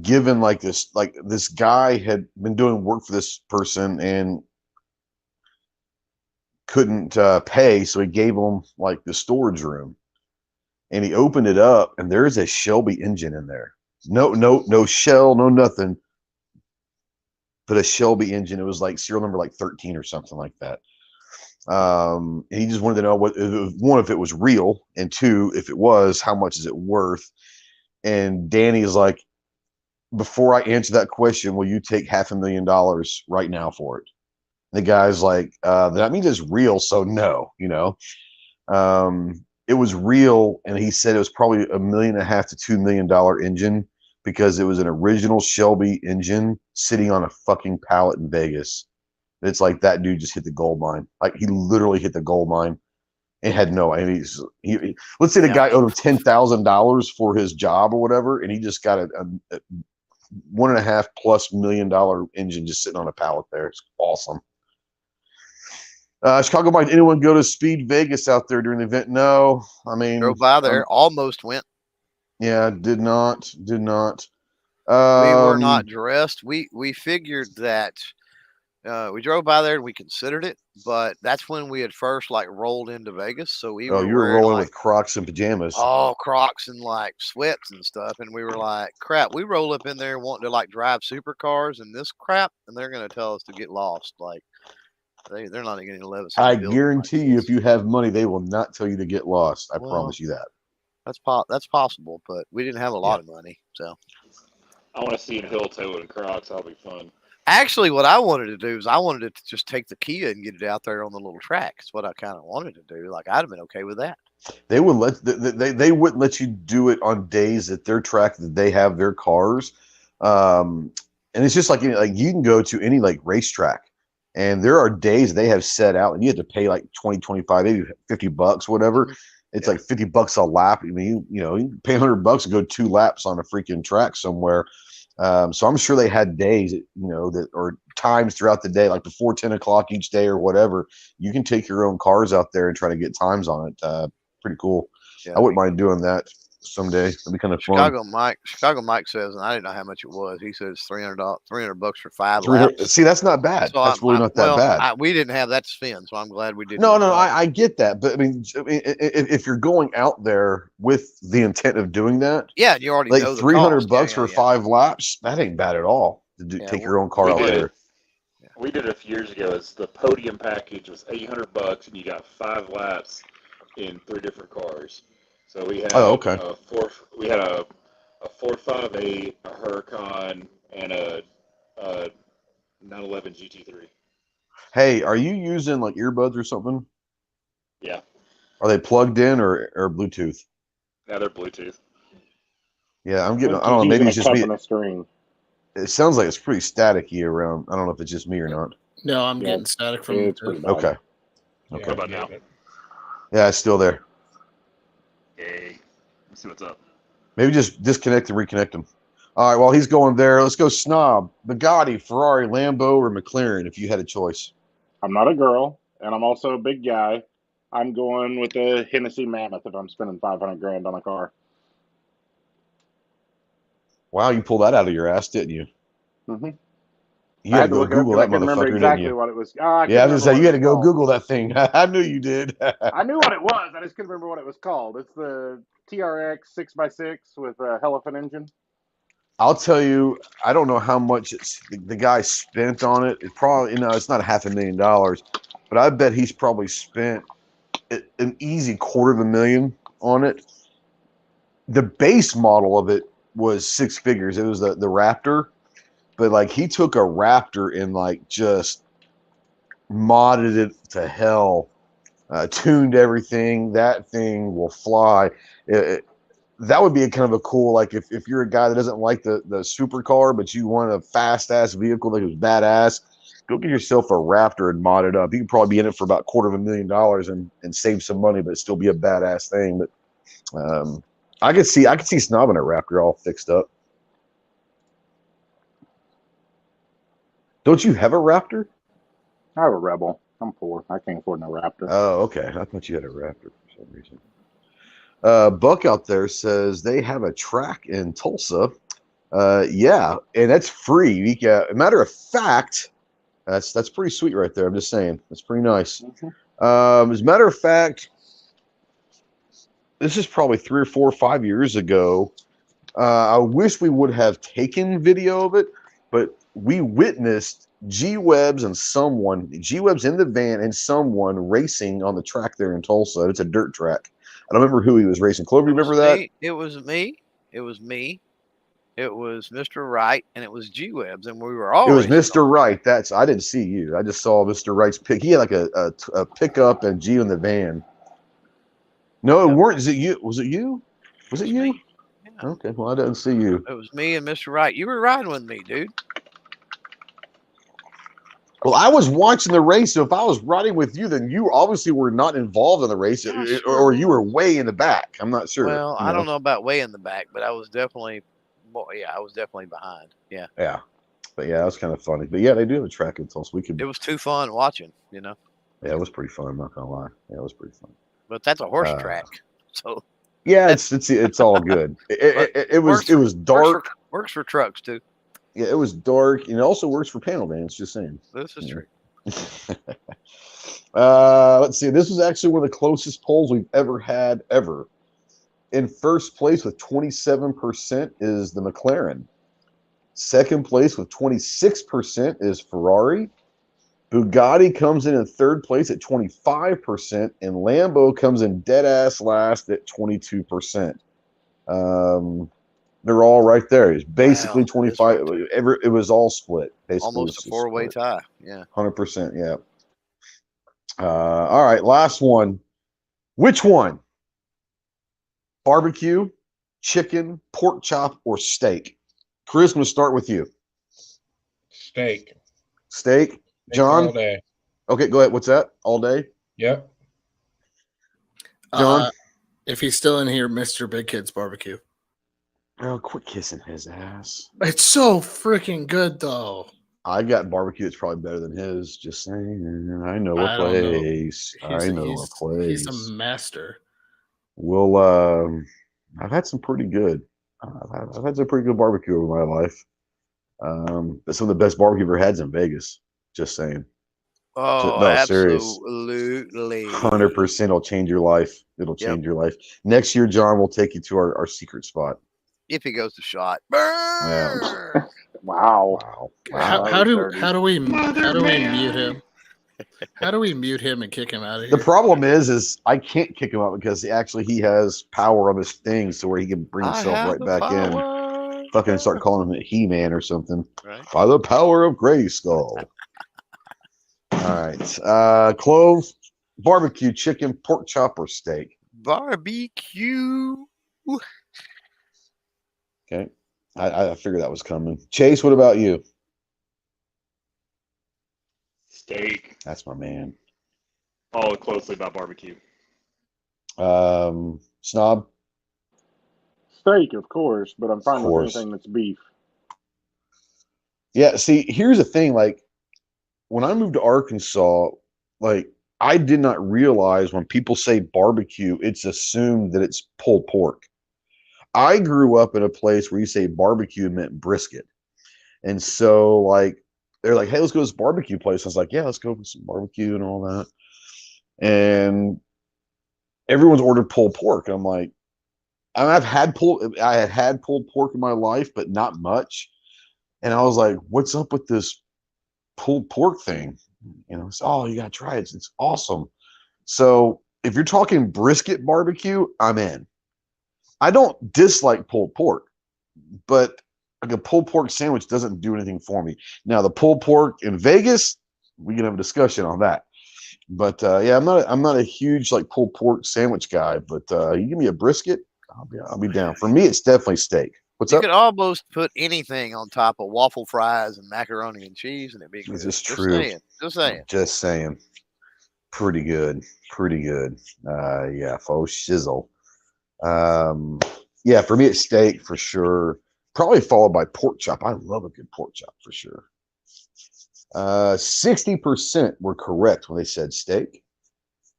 given this guy had been doing work for this person and couldn't pay, so he gave him like the storage room. And he opened it up, and there's a Shelby engine in there. No shell, no nothing, but a Shelby engine. It was like serial number like 13 or something like that. And he just wanted to know one, if it was real, and two, if it was, how much is it worth? And Danny is like, before I answer that question, will you take $500,000 right now for it? And the guy's like, that means it's real, so no, it was real, and he said it was probably $1.5 million to $2 million engine because it was an original Shelby engine sitting on a fucking pallet in Vegas. And it's like that dude just hit the gold mine. Like he literally hit the gold mine and had no. I mean, let's say the guy owed him $10,000 for his job or whatever, and he just got a $1.5+ million engine just sitting on a pallet there. It's awesome. Chicago Mike, anyone go to Speed Vegas out there during the event? No. I mean, drove by there, almost went. Yeah, did not. We were not dressed. We figured that we drove by there and we considered it, but that's when we had first like rolled into Vegas. So we you were were rolling like, with Crocs and pajamas. Oh, Crocs and like sweats and stuff. And we were like, crap, we roll up in there wanting to like drive supercars and this crap, and they're going to tell us to get lost. Like, they're not even going to let us. I guarantee you, if you have money, they will not tell you to get lost. I promise you that. That's possible, but we didn't have a lot of money, so. I want to see a hill toe and Crocs. That'll be fun. Actually, what I wanted to do is I wanted to just take the Kia and get it out there on the little track. That's what I kind of wanted to do. Like, I'd have been okay with that. They would they wouldn't let you do it on days at their track that they have their cars, and it's just like you can go to any like racetrack, and there are days they have set out, and you have to pay like 20, 25, maybe $50, whatever. It's like $50 a lap. I mean, you can pay $100 and go 2 laps on a freaking track somewhere. So I'm sure they had days, that or times throughout the day, like before 10 o'clock each day or whatever. You can take your own cars out there and try to get times on it. Pretty cool. Yeah, I wouldn't mind doing that someday. It'd be kind of fun. Chicago Mike says, and I didn't know how much it was. He says $300 for 5 laps. See, that's not bad. So that's really not that bad. We didn't have that to spend, so I'm glad we didn't. No, I get that, but I mean, if you're going out there with the intent of doing that, yeah, you already know the $300 for 5 laps. That ain't bad at all. Take your own car out there. We did it a few years ago. It's the podium package was $800, and you got 5 laps in 3 different cars. So we had we had a 458, a Huracan, and a 911 GT3. Hey, are you using like earbuds or something? Yeah. Are they plugged in or Bluetooth? Yeah, they're Bluetooth. Yeah, I'm getting. I don't know. Maybe it's just me. Screen. It sounds like it's pretty staticky around. I don't know if it's just me or not. No, I'm getting static from it. Okay. What about now? Yeah, it's still there. Hey, let's see what's up. Maybe just disconnect and reconnect them. All right, while he's going there, let's go snob. Bugatti, Ferrari, Lambo, or McLaren if you had a choice. I'm not a girl, and I'm also a big guy. I'm going with the Hennessy Mammoth if I'm spending $500,000 on a car. Wow, you pulled that out of your ass, didn't you? Mm-hmm. You had to go Google that motherfucker, exactly didn't you? what it was. I was going to say, you had to go Google that thing. I knew you did. I knew what it was. I just couldn't remember what it was called. It's the TRX 6x6 with a Elephant engine. I'll tell you, I don't know how much the guy spent on it. It probably, it's not $500,000, but I bet he's probably spent an easy $250,000 on it. The base model of it was 6 figures. It was the Raptor. But like he took a Raptor and like just modded it to hell, tuned everything. That thing will fly. That would be a kind of a cool, like if you're a guy that doesn't like the supercar, but you want a fast ass vehicle that was badass, go get yourself a Raptor and mod it up. You could probably be in it for about $250,000 and save some money, but still be a badass thing. But I could see snobbing a Raptor all fixed up. Don't you have a Raptor? I have a Rebel. I'm poor. I can't afford no Raptor. Oh, okay. I thought you had a Raptor for some reason. Buck out there says they have a track in Tulsa. Yeah, and that's free. Matter of fact, that's pretty sweet right there. I'm just saying. That's pretty nice. Mm-hmm. As a matter of fact, this is probably 3 or 4 or 5 years ago. I wish we would have taken video of it, but we witnessed G-Webs in the van and someone racing on the track there in Tulsa. It's a dirt track. I don't remember who he was racing. Clover, you remember that? It was me. It was Mr. Wright, and it was G-Webs, and we were all. It was Mr. Wright. I didn't see you. I just saw Mr. Wright's pick. He had like a pickup and G in the van. No, it weren't. Is it you? Was it you? Was it you? Yeah. Okay, well, I didn't see you. It was me and Mr. Wright. You were riding with me, dude. Well, I was watching the race, so if I was riding with you, then you obviously were not involved in the race, or you were way in the back. I'm not sure. Well, I don't know about way in the back, but I was definitely, I was definitely behind. Yeah. Yeah. But yeah, that was kind of funny. But yeah, they do have a track in Tulsa. It was too fun watching, Yeah, it was pretty fun. I'm not gonna lie. Yeah, it was pretty fun. But that's a horse track, so. Yeah, it's all good. It was dark. Works for trucks too. Yeah, it was dark, and it also works for panel bands. Just saying. This is true. Let's see. This was actually one of the closest polls we've ever had ever. In first place with 27% is the McLaren. Second place with 26% is Ferrari. Bugatti comes in third place at 25%, and Lambo comes in dead ass last at 22%. They're all right there. It's basically 25. Right, it was all split. Basically, almost a four-way tie. Yeah, 100%. Yeah. All right, last one. Which one? Barbecue, chicken, pork chop, or steak? Chris, I'm going to start with you. Steak. Steak. John? All day. Okay, go ahead. What's that? All day? Yep. John? If he's still in here, Mr. Big Kid's barbecue. Oh, quit kissing his ass. It's so freaking good, though. I got barbecue that's probably better than his. Just saying. I know a place. I know a place. He's a master. Well, I've had some pretty good. I've had some pretty good barbecue over my life. Some of the best barbecue I've ever had is in Vegas. Just saying. Oh, no, absolutely. 100%. It'll change your life. It'll change your life. Next year, John, we'll take you to our secret spot. If he goes to shot. Yeah. Wow. How do we mute him? How do we mute him and kick him out of here? The problem is I can't kick him out because he has power on his thing, so where he can bring himself right back in. Fucking start calling him He-Man or something. Right. By the power of Grayskull. All right. Clove, barbecue, chicken, pork chop, or steak? Barbecue. Okay. I figured that was coming. Chase, what about you? Steak. That's my man. Follow closely about barbecue. Snob? Steak, of course, but I'm fine with anything that's beef. Yeah, see, here's the thing. Like, when I moved to Arkansas, like, I did not realize when people say barbecue, it's assumed that it's pulled pork. I grew up in a place where you say barbecue meant brisket. And so, like, they're like, hey, let's go to this barbecue place. I was like, yeah, let's go for some barbecue and all that. And everyone's ordered pulled pork. And I'm like, I had had pulled pork in my life, but not much. And I was like, what's up with this pulled pork thing? You know, it's, oh, you got to try it. It's awesome. So if you're talking brisket barbecue, I'm in. I don't dislike pulled pork, but like a pulled pork sandwich doesn't do anything for me. Now, the pulled pork in Vegas, we can have a discussion on that. But yeah, I'm not a huge like pulled pork sandwich guy. But you give me a brisket, I'll be down. For me, it's definitely steak. What's up? You could almost put anything on top of waffle fries and macaroni and cheese, and it'd be good. This is true. Just saying. Pretty good. Yeah, faux shizzle. Yeah, for me, it's steak for sure. Probably followed by pork chop. I love a good pork chop for sure. 60% were correct when they said steak.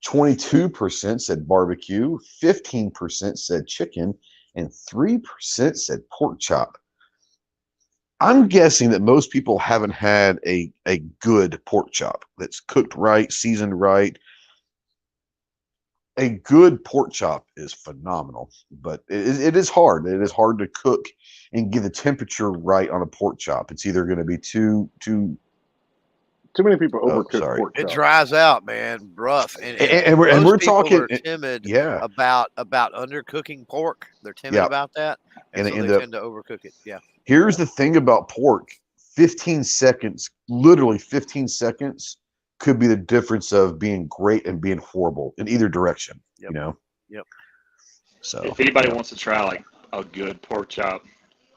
22% said barbecue. 15% said chicken. And 3% said pork chop. I'm guessing that most people haven't had a good pork chop that's cooked right, seasoned right. A good pork chop is phenomenal, but it is hard. It is hard to cook and get the temperature right on a pork chop. It's either going to be too many people overcook pork chop. It dries out, man, rough. And we're talking are timid yeah. about undercooking pork. They're timid about that, and so they tend to overcook it. Yeah. Here's the thing about pork: 15 seconds, literally 15 seconds, could be the difference of being great and being horrible in either direction. Yep. You know. Yep. So if anybody wants to try like a good pork chop,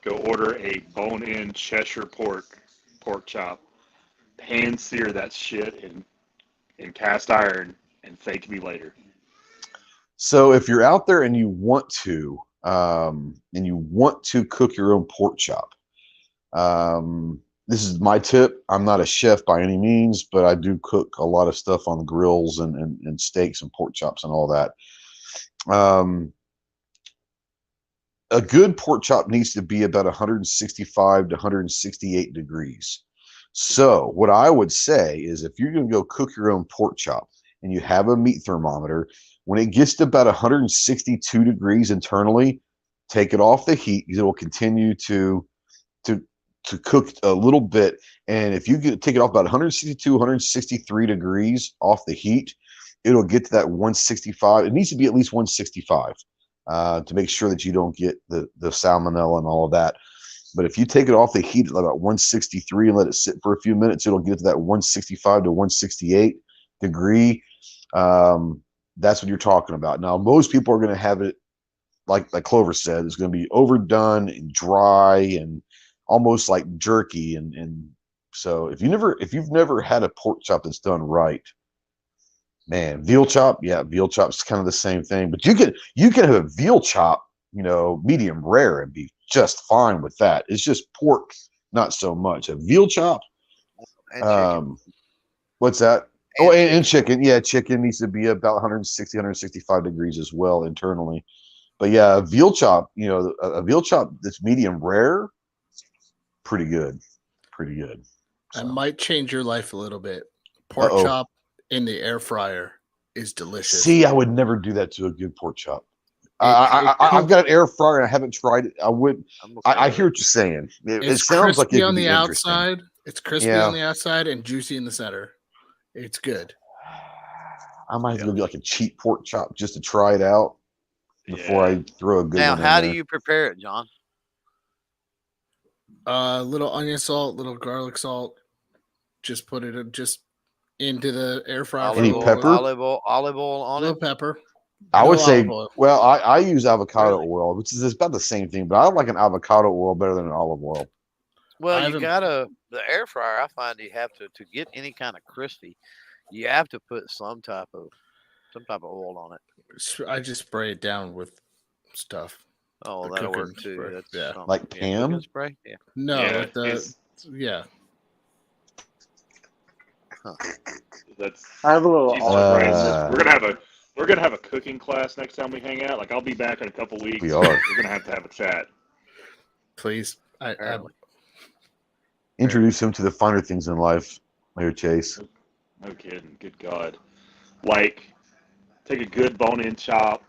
go order a bone-in Cheshire pork chop. Pan sear that shit in cast iron and thank me later. So if you're out there and you want to cook your own pork chop, this is my tip. I'm not a chef by any means, but I do cook a lot of stuff on grills and steaks and pork chops and all that. a good pork chop needs to be about 165 to 168 degrees. So what I would say is if you're going to go cook your own pork chop and you have a meat thermometer, when it gets to about 162 degrees internally, take it off the heat because it will continue to cook a little bit. And if you take it off about 162, 163 degrees off the heat, it'll get to that 165. It needs to be at least 165 to make sure that you don't get the salmonella and all of that. But if you take it off the heat at about 163 and let it sit for a few minutes, it'll get to that 165 to 168 degree. That's what you're talking about. Now, most people are going to have it, like Clover said, it's going to be overdone and dry and almost like jerky. And so if you've never had a pork chop that's done right, man, veal chop, veal chop's kind of the same thing. But you can have a veal chop, medium rare and be just fine with that. It's just pork, not so much. A veal chop. And what's that? And chicken. Yeah, chicken needs to be about 160, 165 degrees as well internally. But yeah, a veal chop, a veal chop that's medium rare, pretty good. Pretty good. So. I might change your life a little bit. Pork chop in the air fryer is delicious. See, I would never do that to a good pork chop. I've got an air fryer and I haven't tried it. I hear what you're saying. It sounds like it on the outside. It's crispy on the outside and juicy in the center. It's good. I might have to do like a cheap pork chop just to try it out before I throw a good one. Now, how do you prepare it, John? Little onion salt, little garlic salt. Just put it into the air fryer. Any pepper? Olive oil on it. Pepper. I would say, well, I use avocado oil, which is about the same thing, but I like an avocado oil better than an olive oil. Well, the air fryer, I find you have to get any kind of crispy, you have to put some type of oil on it. I just spray it down with stuff. Oh, that'll work too. That's like Pam spray. Yeah. No, Huh. I have a little. We're gonna have a cooking class next time we hang out. Like I'll be back in a couple weeks. We are. We're gonna have to have a chat. Please, introduce him to the finer things in life, Mayor Chase. No kidding. Good God. Like, take a good bone-in chop,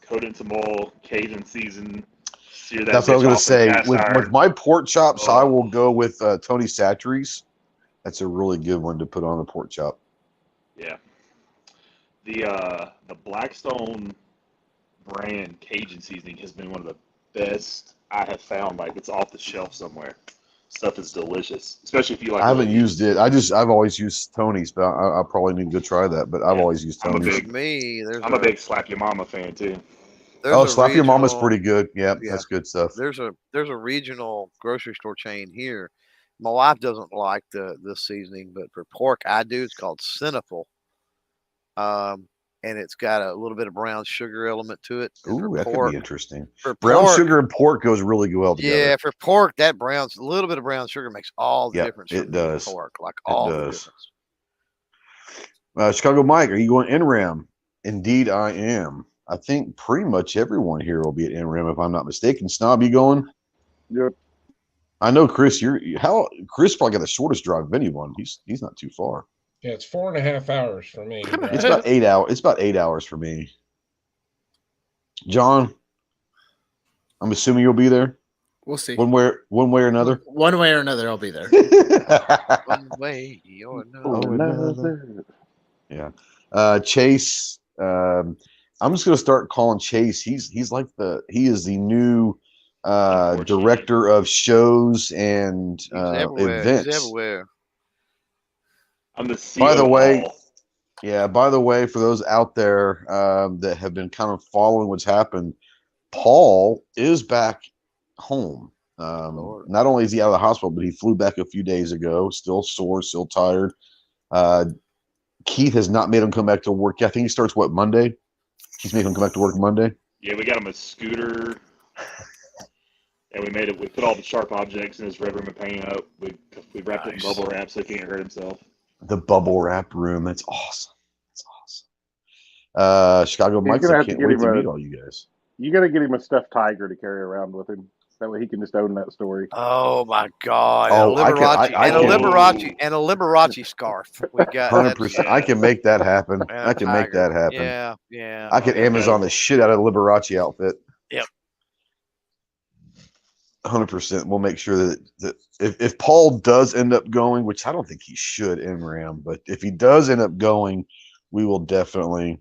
coat it in some oil, Cajun season. That's what I was going to say. With my pork chops, I will go with Tony Chachere's. That's a really good one to put on a pork chop. Yeah. The Blackstone brand Cajun seasoning has been one of the best I have found. Like, it's off the shelf somewhere. Stuff is delicious, especially if you like. I haven't used it. I've always used Tony's, but I probably need to go try that. But I've always used Tony's. I'm a big Slap Your Mama fan too. Slap Your Mama's pretty good. Yeah, that's good stuff. There's a regional grocery store chain here. My wife doesn't like this seasoning, but for pork I do. It's called Cineful. And it's got a little bit of brown sugar element to it. Ooh, that could be interesting. Brown sugar and pork goes really well together. Yeah, for pork, a little bit of brown sugar makes all the difference. It does. Pork, like all the difference. Chicago Mike, are you going NRAM? Indeed, I am. I think pretty much everyone here will be at NRAM, if I'm not mistaken. Snob, you going? Yep. I know, Chris. Chris probably got the shortest drive of anyone. He's not too far. Yeah, it's 4.5 hours for me. It's about 8 hours. It's about 8 hours for me. John, I'm assuming you'll be there. We'll see. One way or another. One way or another, I'll be there. One way or another. Yeah. Chase. I'm just gonna start calling Chase. He is the new director of shows and events. He's everywhere. I'm the CEO. By the way, for those out there that have been kind of following what's happened, Paul is back home. Not only is he out of the hospital, but he flew back a few days ago, still sore, still tired. Keith has not made him come back to work. I think he starts, Monday? He's making him come back to work Monday? Yeah, we got him a scooter. And we put all the sharp objects in his red room and painted up. We wrapped it in bubble wrap so he can't hurt himself. The bubble wrap room. That's awesome. Chicago Mike's, I can't wait to meet all you guys. You got to get him a stuffed tiger to carry around with him. That way he can just own that story. Oh my God! Oh, a I Liberace scarf. We got 100%. I can make that happen. I can make that happen. Yeah, yeah. I could Amazon the shit out of a Liberace outfit. Yep. 100%. We'll make sure that if Paul does end up going, which I don't think he should in Ram, but if he does end up going, we will definitely.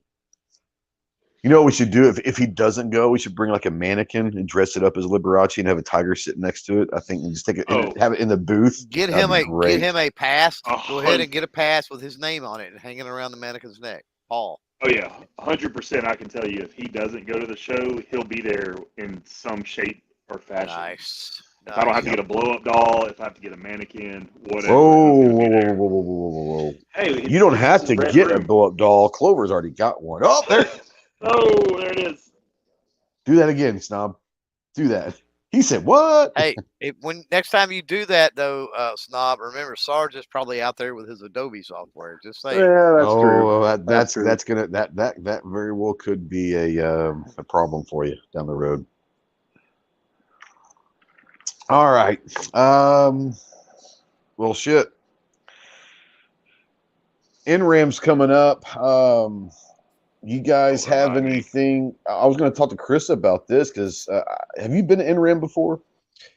You know what we should do if he doesn't go? We should bring like a mannequin and dress it up as Liberace and have a tiger sitting next to it. I think and just take it, have it in the booth. Get him a pass. Go ahead and get a pass with his name on it and hanging around the mannequin's neck. Paul. Oh yeah, 100%. I can tell you, if he doesn't go to the show, he'll be there in some shape or fashion. Nice. If I don't have to get a blow-up doll, if I have to get a mannequin, whatever. Whoa. Hey, you don't have to get a blow-up doll. Clover's already got one. Oh, there. Oh, there it is. Do that again, Snob. Do that. He said, what? Hey, when next time you do that, though, Snob, remember Sarge is probably out there with his Adobe software. Just saying. Yeah, that's true. That's gonna that very well could be a problem for you down the road. All right. Well, shit. NRAM's coming up. You guys have anything? I was going to talk to Chris about this because have you been to NRAM before?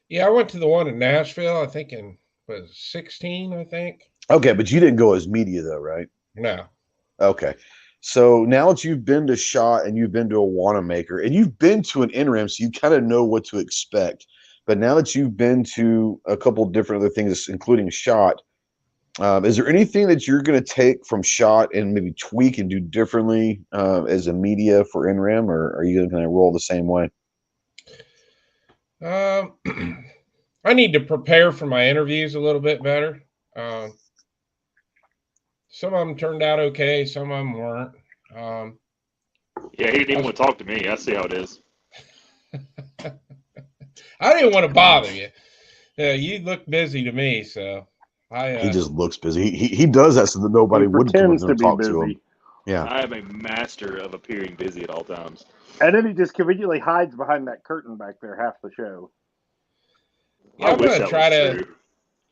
Yeah, I went to the one in Nashville. I think was 16. I think. Okay, but you didn't go as media though, right? No. Okay. So now that you've been to SHOT and you've been to a Wanamaker and you've been to an NRAM, so you kind of know what to expect. But now that you've been to a couple of different other things, including SHOT, is there anything that you're going to take from SHOT and maybe tweak and do differently as a media for NRAM, or are you going to roll the same way? I need to prepare for my interviews a little bit better. Some of them turned out okay. Some of them weren't. Yeah, he didn't even want to talk to me. I see how it is. I didn't want to bother you. Yeah, you look busy to me, so he just looks busy. He does that so that nobody would pretends to be talk busy. To him. Yeah, I am a master of appearing busy at all times. And then he just conveniently hides behind that curtain back there half the show. Yeah, I'm going to try to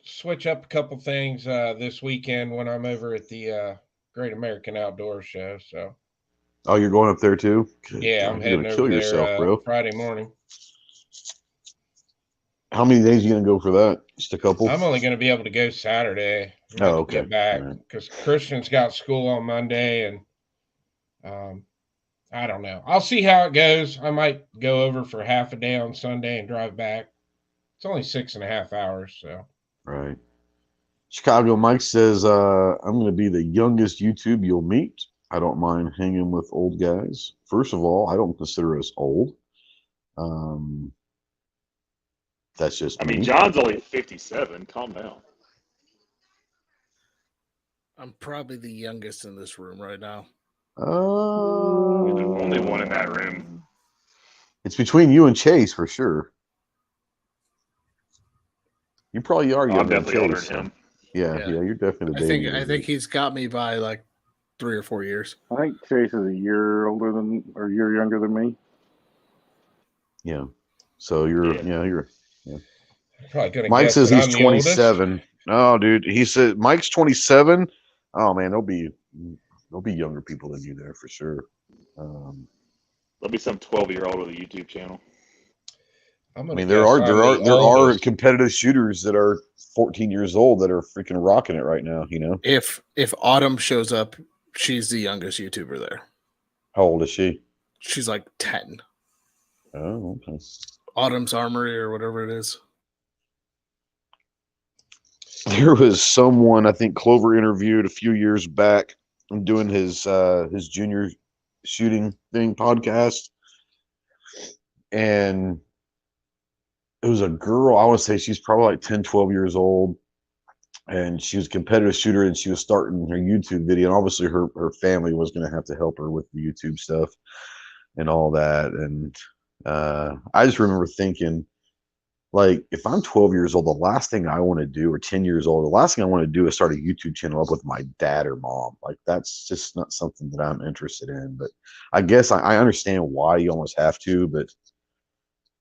switch up a couple things this weekend when I'm over at the Great American Outdoor Show. So. Oh, you're going up there too? Yeah, I'm heading over there yourself, bro. Friday morning. How many days are you going to go for that? Just a couple? I'm only going to be able to go Saturday. Okay. Get back because Christian's got school on Monday, and I don't know. I'll see how it goes. I might go over for half a day on Sunday and drive back. It's only 6.5 hours, so. Right. Chicago Mike says, I'm going to be the youngest YouTube you'll meet. I don't mind hanging with old guys. First of all, I don't consider us old. That's just me. John's only 57. Calm down. I'm probably the youngest in this room right now. You're the only one in that room. It's between you and Chase for sure. You probably are younger than Chase. Him. Yeah, you're definitely. I think he's got me by like 3 or 4 years. I think Chase is a year older than or a year younger than me. Yeah. So you're. Mike says he's 27. Oh, dude, he said Mike's 27. Oh man, there'll be younger people than you there for sure. There'll be some 12-year-old with a YouTube channel. I mean, there are competitive shooters that are 14 years old that are freaking rocking it right now. You know, if Autumn shows up, she's the youngest YouTuber there. How old is she? She's like 10. Oh, okay. Autumn's Armory or whatever it is. There was someone I think Clover interviewed a few years back doing his junior shooting thing podcast, and it was a girl. I want to say she's probably like 10, 12 years old, and she was a competitive shooter, and she was starting her YouTube video, and obviously her family was going to have to help her with the YouTube stuff and all that, and I just remember thinking, like if I'm 12 years old, the last thing I want to do, or 10 years old, the last thing I want to do is start a YouTube channel up with my dad or mom. Like that's just not something that I'm interested in. But I guess I understand why you almost have to, but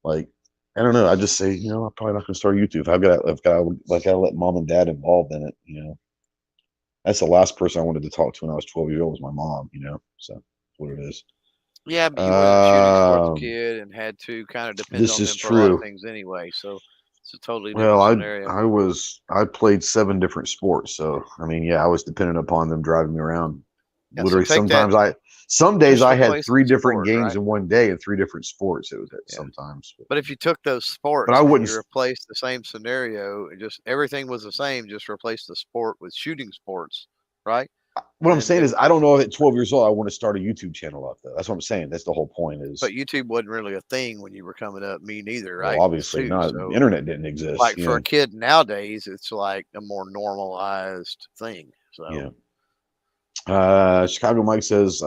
like I don't know. I just say, I'm probably not gonna start YouTube. I've got to let mom and dad involved in it. That's the last person I wanted to talk to when I was 12 years old was my mom, so that's what it is. Yeah, but you were a shooting sports kid and had to kind of depend on them for a lot of things anyway. So it's a totally different scenario. I played 7 different sports. So, I mean, yeah, I was dependent upon them driving me around. Yeah, literally, some days I had 3 different games in one day in 3 different sports. It was sometimes. But if you took those sports but I wouldn't, and you replaced the same scenario, just everything was the same, just replace the sport with shooting sports, right? What I'm saying is, I don't know if at 12 years old I want to start a YouTube channel up though. That's what I'm saying. That's the whole point. But YouTube wasn't really a thing when you were coming up. Me neither, right? Well, obviously not. So, the internet didn't exist. Like for a kid nowadays, it's like a more normalized thing. So yeah. Chicago Mike says,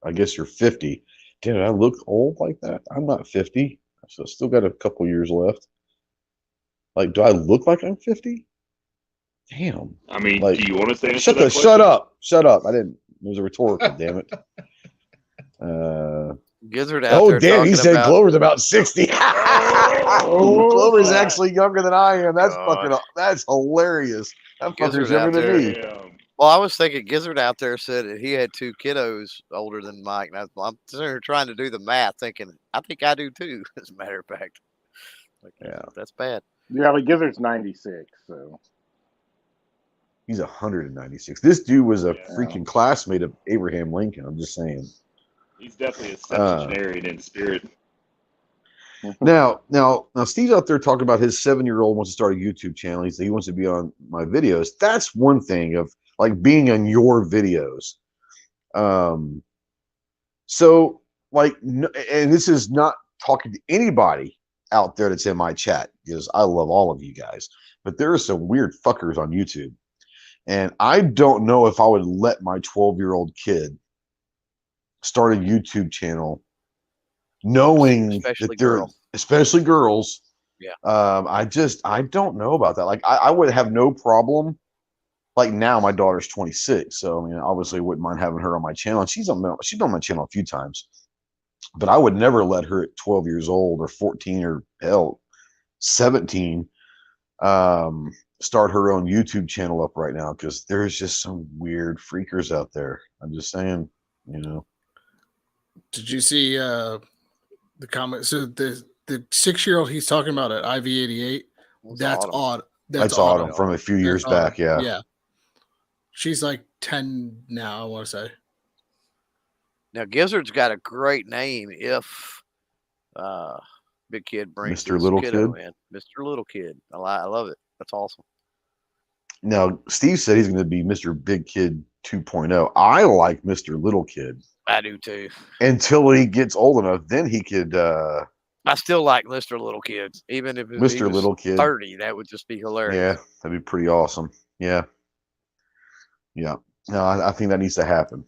I guess you're 50. Did I look old like that? I'm not 50. So I still got a couple years left. Like, do I look like I'm 50? Damn. I mean, do you want to say shut up. I didn't. It was a rhetorical, damn it. Gizzard out there. Damn, he said Glover's about 60. Glover's actually younger than I am. That's hilarious. That fucker's younger than me. Well, I was thinking Gizzard out there said that he had 2 kiddos older than Mike. And I'm trying to do the math, thinking, I think I do too, as a matter of fact. That's bad. Yeah, but Gizzard's 96, so. He's 196. This dude was a freaking classmate of Abraham Lincoln. I'm just saying. He's definitely a septuagenarian in spirit. Now, Steve's out there talking about his 7-year-old wants to start a YouTube channel. He wants to be on my videos. That's one thing of like being on your videos. So like, and this is not talking to anybody out there that's in my chat because I love all of you guys, but there are some weird fuckers on YouTube. And I don't know if I would let my 12-year-old kid start a YouTube channel knowing that they're especially girls. Yeah. I don't know about that. Like I would have no problem. Like now my daughter's 26. So I mean, obviously wouldn't mind having her on my channel. And she's on my channel a few times, but I would never let her at 12 years old or 14 or hell 17, start her own YouTube channel up right now. Cause there's just some weird freakers out there. I'm just saying, Did you see the comment? So the 6-year-old he's talking about at IV88, that's Autumn. That's Autumn from a few years back. Yeah. Yeah. She's like 10 now, I want to say. Now Gizzard's got a great name if Big Kid brings Mr. Little Kid in. Mr. Little Kid. I love it. That's awesome. Now Steve said he's going to be Mr. Big Kid 2.0. I like Mr. Little Kid. I do too. Until he gets old enough, then he could. I still like Mr. Little Kid, even if Mr. Little Kid 30. That would just be hilarious. Yeah, that'd be pretty awesome. Yeah. No, I think that needs to happen.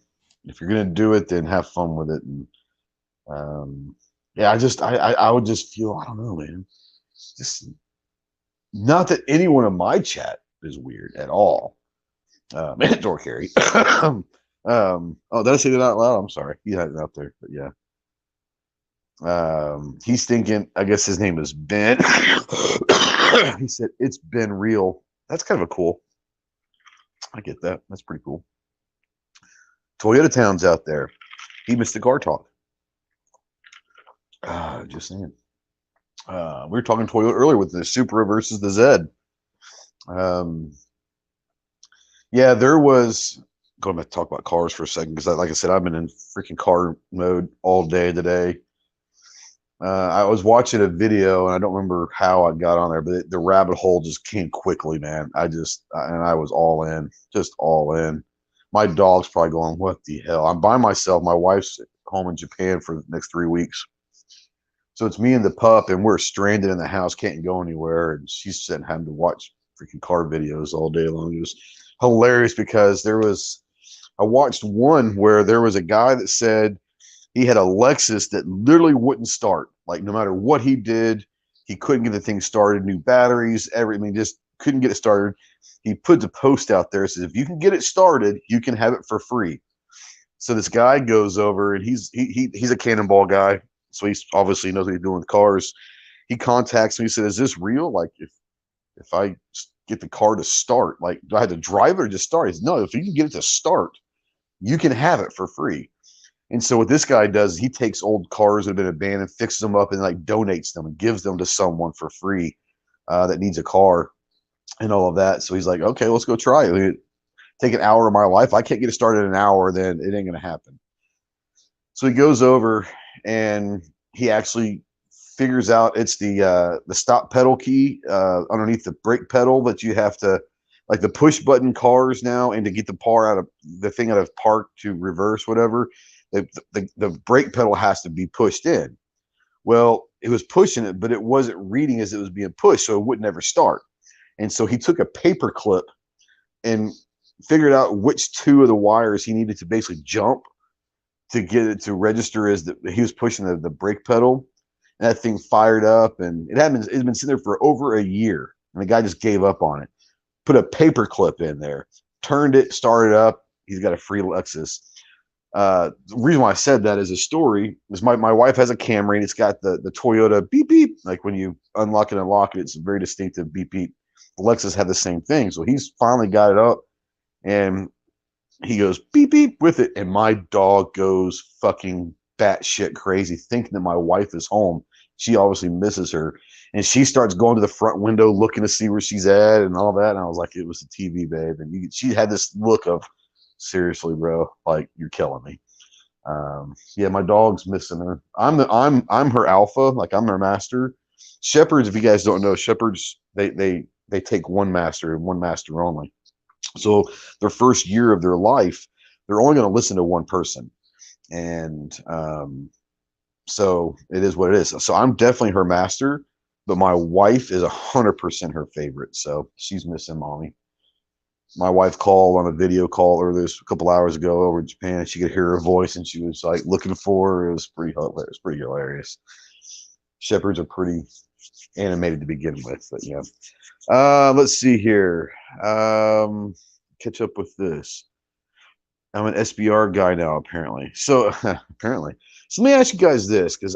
If you're gonna do it, then have fun with it. And I would just feel, I don't know, man. Just not that anyone in my chat is weird at all. Door carry. Did I say that out loud? I'm sorry. You had it out there, but yeah. He's thinking, I guess his name is Ben. He said, it's been real. That's kind of a cool. I get that. That's pretty cool. Toyota Town's out there. He missed the car talk. Just saying. We were talking Toyota earlier with the Supra versus the Zed. Yeah, there was. Going to talk about cars for a second because, like I said, I've been in freaking car mode all day today. I was watching a video and I don't remember how I got on there, but the rabbit hole just came quickly, man. I was all in, just all in. My dog's probably going, what the hell? I'm by myself. My wife's home in Japan for the next 3 weeks. So it's me and the pup, and we're stranded in the house, can't go anywhere. And she's sitting having to watch freaking car videos all day long. It was hilarious because I watched one where there was a guy that said he had a Lexus that literally wouldn't start. Like no matter what he did, He couldn't get the thing started, new batteries, everything, just couldn't get it started. He put a post out there, says, if you can get it started, you can have it for free. So this guy goes over, and he's a Cannonball guy, so he obviously knows what he's doing with cars. He contacts me, he said, is this real? Like, if I get the car to start, like, do I have to drive it or just start? He said, no, if you can get it to start, you can have it for free. And so what this guy does, he takes old cars that have been abandoned, fixes them up, and like donates them and gives them to someone for free that needs a car and all of that. So he's like, okay, let's go try it. Take an hour of my life. I can't get it started in an hour, then it ain't going to happen. So he goes over and he actually figures out it's the stop pedal key underneath the brake pedal that you have to, like the push button cars now, and to get the thing out of park to reverse whatever, the brake pedal has to be pushed in. Well, it was pushing it, but it wasn't reading as it was being pushed, so it would never start. And so he took a paper clip and figured out which two of the wires he needed to basically jump to get it to register as he was pushing the brake pedal. And that thing fired up, and it's been sitting there for over a year, and the guy just gave up on it. Put a paper clip in there, turned it, started up. He's got a free Lexus. The reason why I said that as a story is my wife has a Camry, and it's got the Toyota beep beep. Like when you unlock and unlock it, it's a very distinctive beep beep. The Lexus had the same thing. So he's finally got it up, and he goes beep beep with it, and my dog goes fucking batshit crazy, thinking that my wife is home. She obviously misses her, and she starts going to the front window looking to see where she's at and all that. And I was like, it was the TV, babe. And she had this look of, seriously, bro, like, you're killing me. Yeah, my dog's missing her. I'm her alpha, like I'm her master. Shepherds, if you guys don't know, shepherds they take one master and one master only. So their first year of their life, they're only going to listen to one person. And so it is what it is. So I'm definitely her master, but my wife is 100% her favorite. So she's missing mommy. My wife called on a video call earlier a couple hours ago over in Japan. She could hear her voice, and she was like looking for her. It was pretty hilarious. Pretty hilarious. Shepherds are pretty animated to begin with, but yeah. Let's see here. Catch up with this. I'm an SBR guy now, apparently. So apparently. So let me ask you guys this, because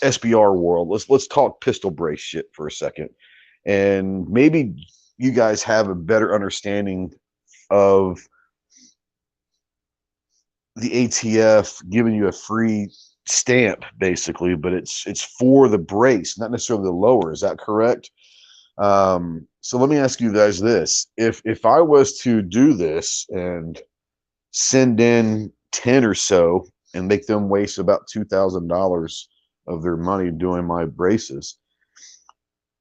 SBR world. Let's talk pistol brace shit for a second, and maybe you guys have a better understanding of the ATF giving you a free stamp, basically, but it's for the brace, not necessarily the lower. Is that correct? So let me ask you guys this: if I was to do this and send in 10 or so and make them waste about $2,000 of their money doing my braces,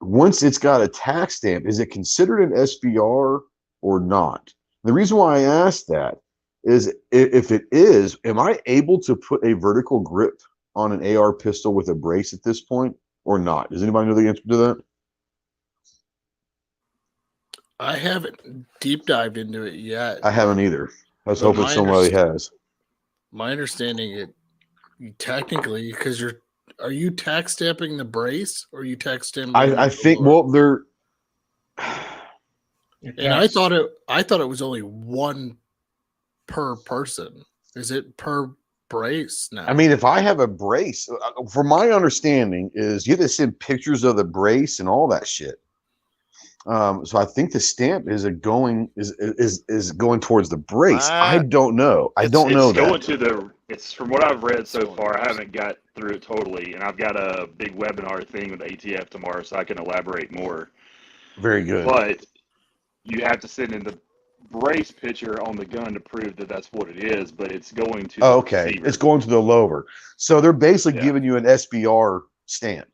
once it's got a tax stamp, is it considered an SBR or not? The reason why I asked that is if it is, am I able to put a vertical grip on an AR pistol with a brace at this point or not? Does anybody know the answer to that? I haven't deep dived into it yet. I haven't either. I was hoping somebody has. My understanding, it technically, because are you tax stamping the brace or are you tax stamping? I think they're. And I thought it was only one per person. Is it per brace now? I mean, if I have a brace, from my understanding, is you have to send pictures of the brace and all that shit. So I think the stamp is going towards the brace. I don't know. It's from what I've read so far. I haven't got through it totally, and I've got a big webinar thing with ATF tomorrow, so I can elaborate more. Very good. But you have to send in the brace picture on the gun to prove that that's what it is. But it's going to. Oh, okay, receiver. It's going to the lower. So they're basically giving you an SBR stamp.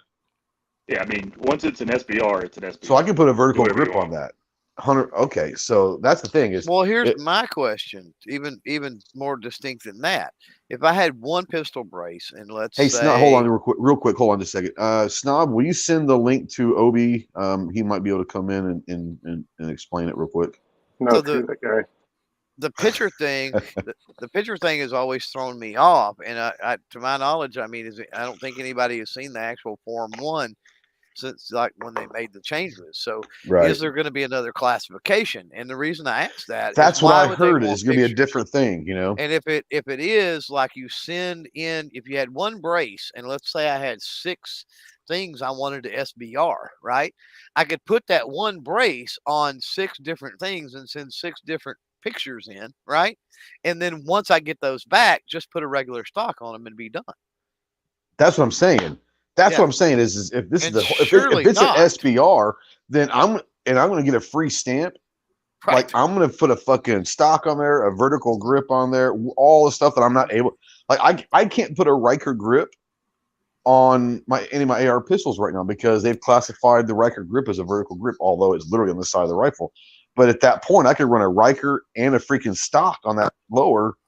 Yeah, I mean, once it's an SBR, it's an SBR. So I can put a vertical grip on that. 100. Okay, so that's the thing is. Well, here's my question, even more distinct than that. If I had one pistol brace, and let's say, Snob, hold on real quick. Hold on just a second. Snob, will you send the link to Obi? He might be able to come in and explain it real quick. No, so that guy. the picture thing, the picture thing has always thrown me off. And I to my knowledge, I mean, I don't think anybody has seen the actual Form 1 since like when they made the changes. So is there going to be another classification? And the reason I asked that that's is what why I would they heard want is going to be a pictures? different thing, you know. And if it is like you send in, if you had one brace, and let's say I had 6 things I wanted to SBR, right? I could put that one brace on 6 different things and send 6 different pictures in, right? And then once I get those back, just put a regular stock on them and be done. That's what I'm saying. That's what I'm saying is if this And is if it's not. an SBR, then I'm going to get a free stamp. Right. Like I'm going to put a fucking stock on there, a vertical grip on there, all the stuff that I'm not able. Like I can't put a Riker grip on any of my AR pistols right now because they've classified the Riker grip as a vertical grip, although it's literally on the side of the rifle. But at that point, I could run a Riker and a freaking stock on that lower,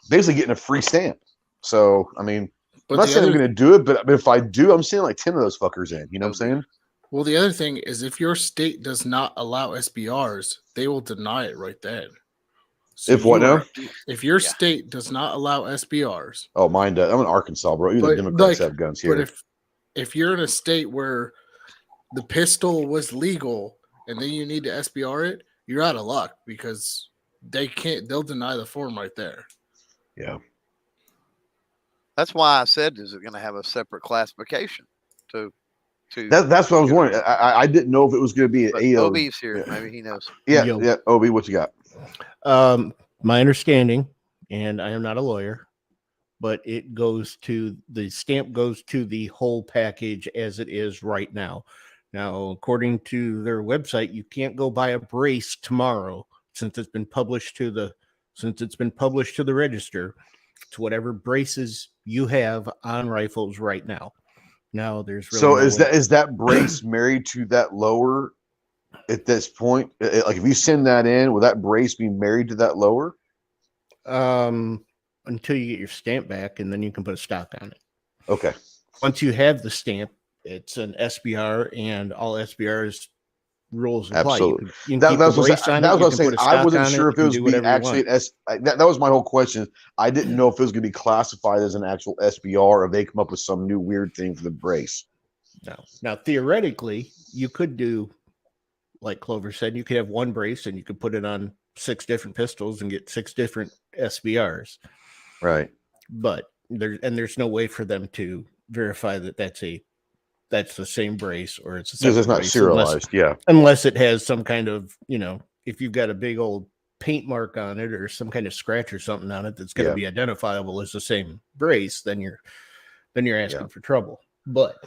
basically getting a free stamp. So I mean. I'm not saying I'm going to do it, but if I do, I'm seeing like 10 of those fuckers in. You know what I'm saying? Well, the other thing is if your state does not allow SBRs, they will deny it right then. So if what now? If your state does not allow SBRs. Oh, mine does. I'm in Arkansas, bro. Even the Democrats have guns here. But if you're in a state where the pistol was legal and then you need to SBR it, you're out of luck because they'll deny the form right there. Yeah. That's why I said, is it going to have a separate classification? That's what I was wondering. I didn't know if it was going to be an AO. OB's here. Maybe he knows. Yeah. OB, what you got? My understanding, and I am not a lawyer, but the stamp goes to the whole package as it is right now. Now, according to their website, you can't go buy a brace tomorrow since it's been published to the register to whatever braces you have on rifles right now. Now there's really is that brace married to that lower at this point? Like if you send that in, will that brace be married to that lower? Until you get your stamp back, and then you can put a stock on it. Okay. Once you have the stamp, it's an SBR, and all SBRs rules apply. Absolutely. That was what I was saying. I wasn't sure if it was actually that was my whole question. I didn't know if it was going to be classified as an actual SBR or if they come up with some new weird thing for the brace. No. Now, theoretically, you could do, like Clover said, you could have one brace and you could put it on 6 different pistols and get 6 different SBRs. Right. But there's no way for them to verify that that's the same brace or it's because it's not serialized, unless it has some kind of, if you've got a big old paint mark on it or some kind of scratch or something on it that's going to be identifiable as the same brace, then you're asking for trouble. But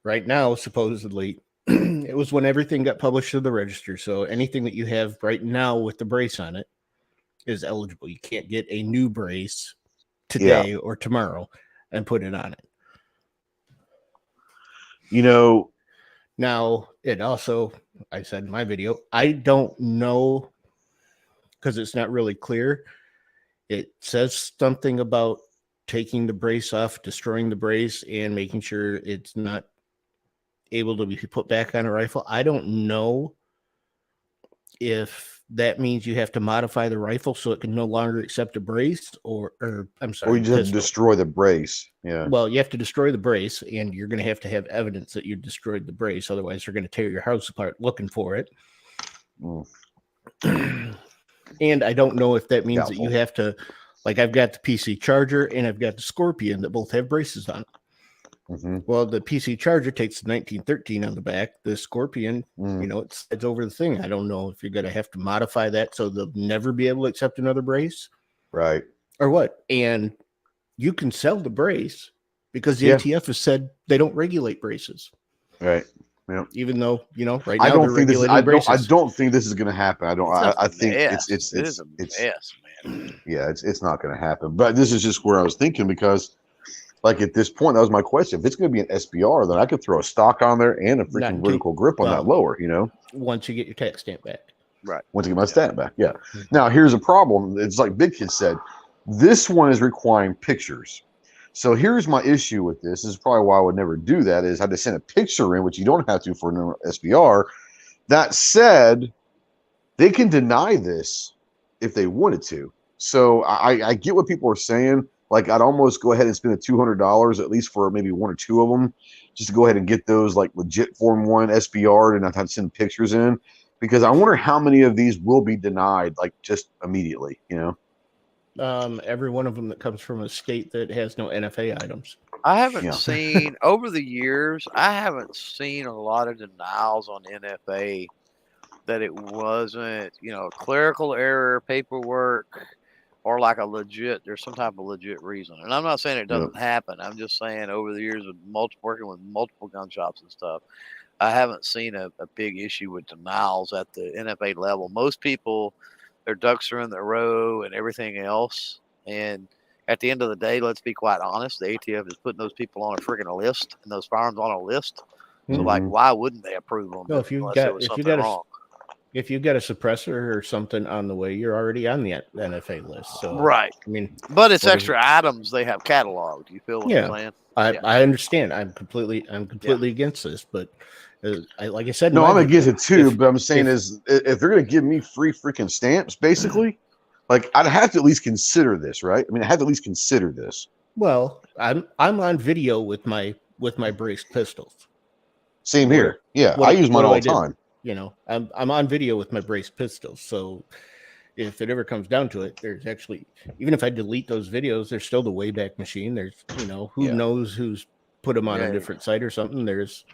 right now, supposedly, it was when everything got published to the register. So anything that you have right now with the brace on it is eligible. You can't get a new brace today or tomorrow and put it on it. Now it also, I said in my video, I don't know because it's not really clear. It says something about taking the brace off, destroying the brace, and making sure it's not able to be put back on a rifle. I don't know if that means you have to modify the rifle so it can no longer accept a brace, or I'm sorry, or you just have to destroy the brace. Yeah. Well, you have to destroy the brace, and you're going to have evidence that you destroyed the brace. Otherwise, they're going to tear your house apart looking for it. And I don't know if that means that you have to, like, I've got the PC Charger and I've got the Scorpion that both have braces on. Mm-hmm. Well, the PC Charger takes the 1913 on the back. The Scorpion, it's over the thing. I don't know if you're going to have to modify that so they'll never be able to accept another brace. Right. Or what? And you can sell the brace because the ATF has said they don't regulate braces. Right. Yeah. Even though, right now they're regulating braces. I don't think this is going to happen. I think it's a mess, man. Yeah, it's not going to happen. But this is just where I was thinking because, like, at this point, that was my question. If it's going to be an SBR, then I could throw a stock on there and a freaking vertical grip on that lower, Once you get your tax stamp back. Right. Once I get my stamp back, yeah. Now, here's a problem. It's like Big Kid said. This one is requiring pictures. So here's my issue with this. This is probably why I would never do that, is I had to send a picture in, which you don't have to for an SBR. That said, they can deny this if they wanted to. So I get what people are saying. Like, I'd almost go ahead and spend the $200 at least for maybe one or two of them, just to go ahead and get those like legit Form 1 SBR, and I've had to send pictures in, because I wonder how many of these will be denied like just immediately, you know? Every one of them that comes from a state that has no NFA items. I haven't seen over the years. I haven't seen a lot of denials on NFA that it wasn't, clerical error, paperwork, or like there's some type of legit reason. And I'm not saying it doesn't happen. I'm just saying over the years with working with multiple gun shops and stuff, I haven't seen a big issue with denials at the NFA level. Most people, their ducks are in their row and everything else. And at the end of the day, let's be quite honest, the ATF is putting those people on a freaking list and those firearms on a list. So, why wouldn't they approve them? No, if you've got a suppressor or something on the way, you're already on the NFA list. So right. I mean, but it's extra items they have cataloged. You feel what I'm saying? I understand. I'm completely against this, but like I said, no, I'm against it too. But I'm saying if they're going to give me free freaking stamps, basically, like, I'd have to at least consider this, right? I mean, I have to at least consider this. Well, I'm on video with my braced pistols. Same here. Yeah, I use mine all the time. I'm on video with my braced pistols. So if it ever comes down to it, there's actually, even if I delete those videos, there's still the Wayback Machine. There's, who knows who's put them on a different site or something. There's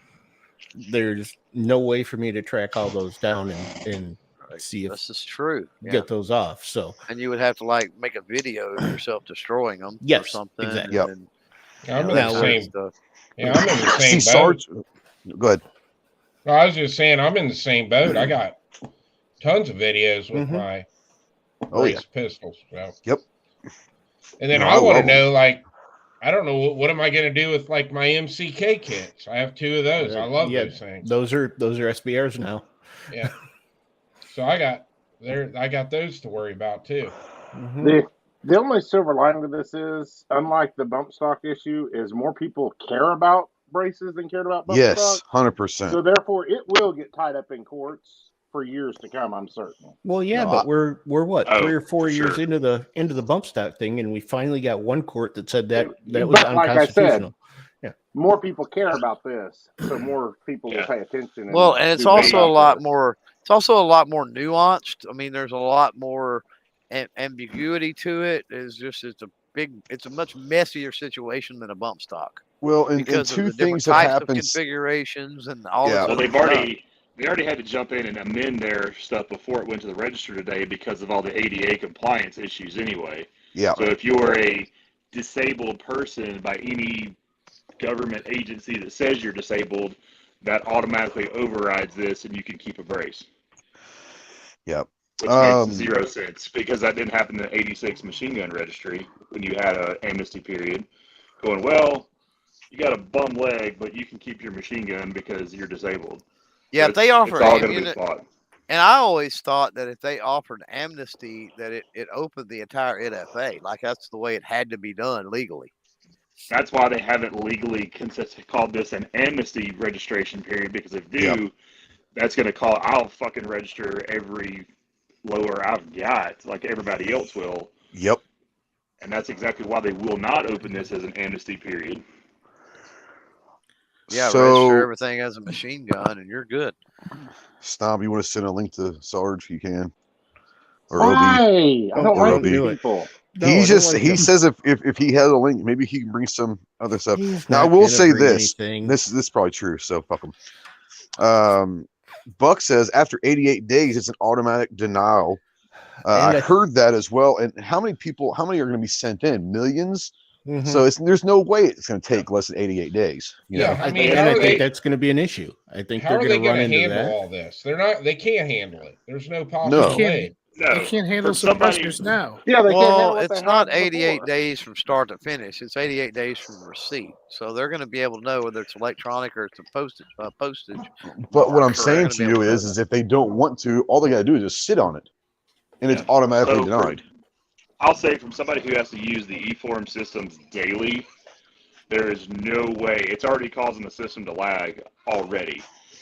no way for me to track all those down and see if this is true. Get those off. So, and you would have to like make a video of yourself destroying them or something. Exactly. I'm in the same. Yeah, I'm in the same boat. Go ahead. No, I was just saying, I'm in the same boat. I got tons of videos with my pistols. So. Yep. And then I want to know, like, I don't know, what am I going to do with like my MCK kits? I have 2 of those. I love those things. Those are SBRs now. Yeah. So I got those to worry about too. The only silver lining to this is, unlike the bump stock issue, is more people care about braces than cared about bump stock. Yes, 100%. So therefore, it will get tied up in courts for years to come. I'm certain. Well, yeah, but we're what 3 or 4 years into the bump stock thing, and we finally got one court that said that was unconstitutional. Like I said, more people care about this, so more people will pay attention. And it's also a lot more. It's also a lot more nuanced. I mean, there's a lot more ambiguity to it. It's a much messier situation than a bump stock. Well, and two things have happened. Configurations and all. Yeah, well, they already had to jump in and amend their stuff before it went to the register today because of all the ADA compliance issues anyway. Yeah. So if you're a disabled person by any government agency that says you're disabled, that automatically overrides this, and you can keep a brace. Yep. Which makes 0 sense, because that didn't happen in the 86 machine gun registry when you had an amnesty period. Going, well, you got a bum leg, but you can keep your machine gun because you're disabled. Yeah, if they offer it's all going to be fought. And I always thought that if they offered amnesty, that it opened the entire NFA. Like, that's the way it had to be done legally. That's why they haven't legally called this an amnesty registration period, because if that's going to I'll fucking register every lower I've got, like everybody else will. Yep. And that's exactly why they will not open this as an amnesty period. Yeah, register everything as a machine gun, and you're good. Snob, you want to send a link to Sarge if you can? Or why? I don't like people. No, he says if he has a link, maybe he can bring some other stuff. Now I will say this. This is probably true, so fuck him. Buck says after 88 days it's an automatic denial. I heard that as well. And how many are going to be sent in? Millions. So there's no way it's going to take less than 88 days. I think that's going to be an issue. I think they're going to run into handle all this. They can't handle it. There's no possible way. They can't handle suppressors now. Yeah, it's not 88 days from start to finish. It's 88 days from receipt. So they're going to be able to know whether it's electronic or it's a postage. But what I'm saying to you is if they don't want to, all they got to do is just sit on it, and it's automatically denied. I'll say, from somebody who has to use the e-form systems daily, there is no way. It's already causing the system to lag already.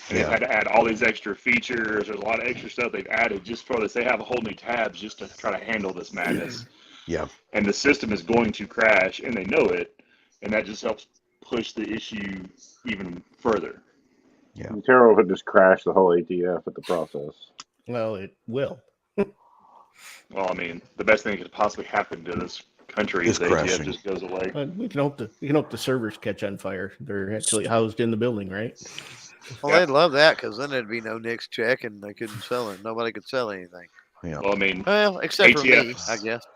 And they've had to add all these extra features. There's a lot of extra stuff they've added just for this. They have a whole new tabs just to try to handle this madness. Yeah. And the system is going to crash, and they know it. And that just helps push the issue even further. Yeah. Terrell would just crash the whole ATF at the process. Well, it will. Well, I mean, the best thing that could possibly happen to this country is the ATF just goes away. We can hope the servers catch on fire. They're actually housed in the building, right? Well, they'd love that because then there'd be no Nick's check and they couldn't sell it. Nobody could sell anything. Yeah. Well, I mean, except for me, I guess.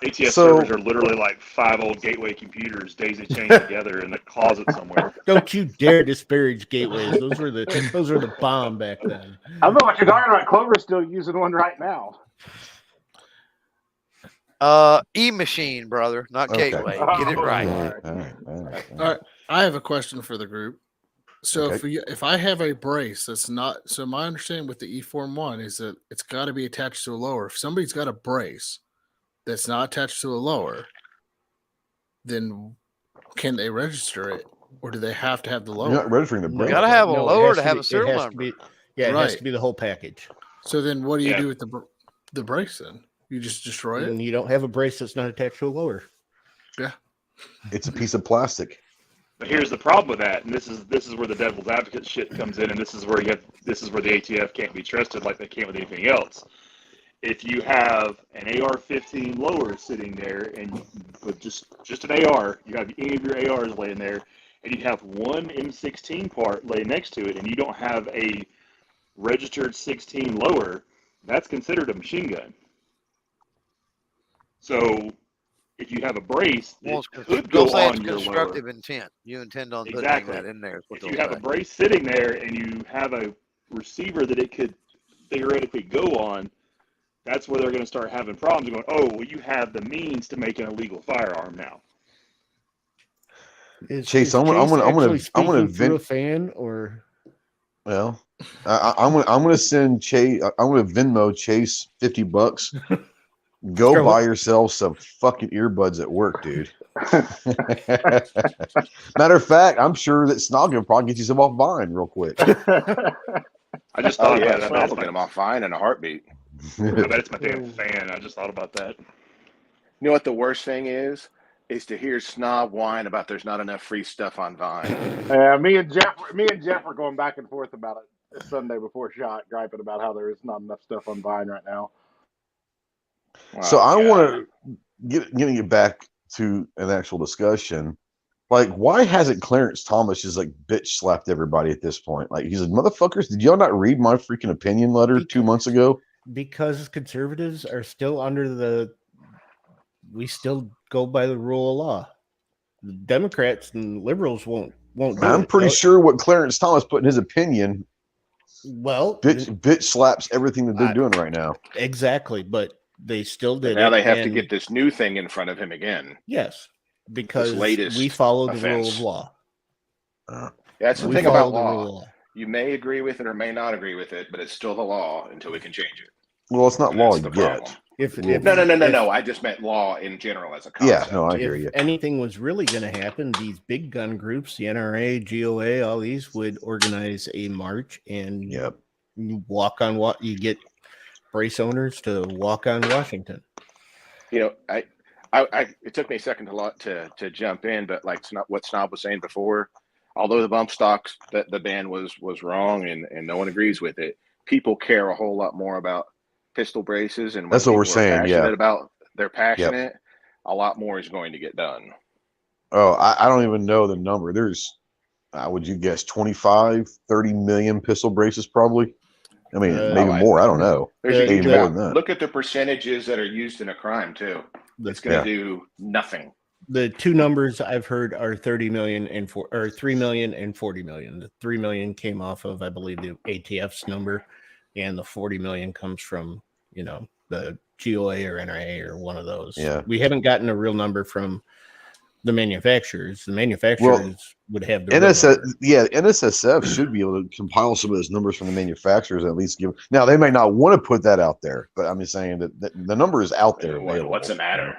ATF servers are literally like 5 old Gateway computers daisy chained together in the closet somewhere. Don't you dare disparage gateways. Those were the bomb back then. I don't know what you're talking about. Clover's still using one right now. E-machine, brother, not gateway. Get it right. All right. I have a question for the group. So if I have a brace that's not, so my understanding with the eForm 1 is that it's got to be attached to a lower. If somebody's got a brace that's not attached to a lower, then can they register it, or do they have to have the lower? You're not registering the brace. You got to have a lower to have a serial number. It has to be the whole package. So then what do you do with the brace then? You just destroy it? And you don't have a brace that's not attached to a lower. Yeah. It's a piece of plastic. But here's the problem with that, and this is where the devil's advocate shit comes in, and this is where the ATF can't be trusted like they can't with anything else. If you have an AR-15 lower sitting there, and with just an AR, you have any of your ARs laying there, and you have one M16 part laying next to it, and you don't have a registered 16 lower, that's considered a machine gun. So if you have a brace, it could go on your constructive lower. Intent. You intend on putting that in there. If you have a brace sitting there and you have a receiver that it could theoretically go on, that's where they're going to start having problems. Going, oh, well, you have the means to make an illegal firearm now. Chase, I'm gonna through a fan or. Well, I'm gonna send Chase. I'm gonna Venmo Chase $50. Go buy yourself some fucking earbuds at work, dude. Matter of fact, I'm sure that Snog can probably get you some off Vine real quick. I just thought about it. I'll get them off Vine in a heartbeat. I bet it's my damn fan. I just thought about that. You know what the worst thing is to hear Snob whine about there's not enough free stuff on Vine. Me and Jeff were going back and forth about it Sunday before shot, griping about how there is not enough stuff on Vine right now. So I want to getting it back to an actual discussion. Like, why hasn't Clarence Thomas just like bitch slapped everybody at this point? Like, he's like, motherfuckers, did y'all not read my freaking opinion letter 2 months ago? Because conservatives are still under we still go by the rule of law. The Democrats and liberals won't do I'm pretty sure what Clarence Thomas put in his opinion. Well, bitch slaps everything that they're doing right now. Exactly, but they still did. Now they have to get this new thing in front of him again. Yes, because we follow the rule of law. That's the thing about law. You may agree with it or may not agree with it, but it's still the law until we can change it. Well, it's not law yet. No. I just meant law in general as a concept. Yeah, no, I hear you. If anything was really going to happen, these big gun groups, the NRA, GOA, all these would organize a march and you walk on what you get brace owners to walk on Washington. You know, I it took me a second to jump in, but like what Snob was saying before, although the bump stocks that the ban was wrong and no one agrees with it, people care a whole lot more about pistol braces, and that's what we're saying. They're passionate. A lot more is going to get done. Oh, I don't even know the number. There's, would you guess 25, 30 million pistol braces probably? I mean, maybe more. I don't know. Maybe more than that. Look at the percentages that are used in a crime too. It's going to do nothing. The two numbers I've heard are 30 million and 3 million and 40 million. The 3 million came off of, I believe, the ATF's number, and the 40 million comes from, the GOA or NRA or one of those. Yeah. We haven't gotten a real number from the manufacturers. The manufacturers would have the NSSF should be able to compile some of those numbers from the manufacturers, at least give. Now they may not want to put that out there, but I'm just saying that the number is out there. What's it matter?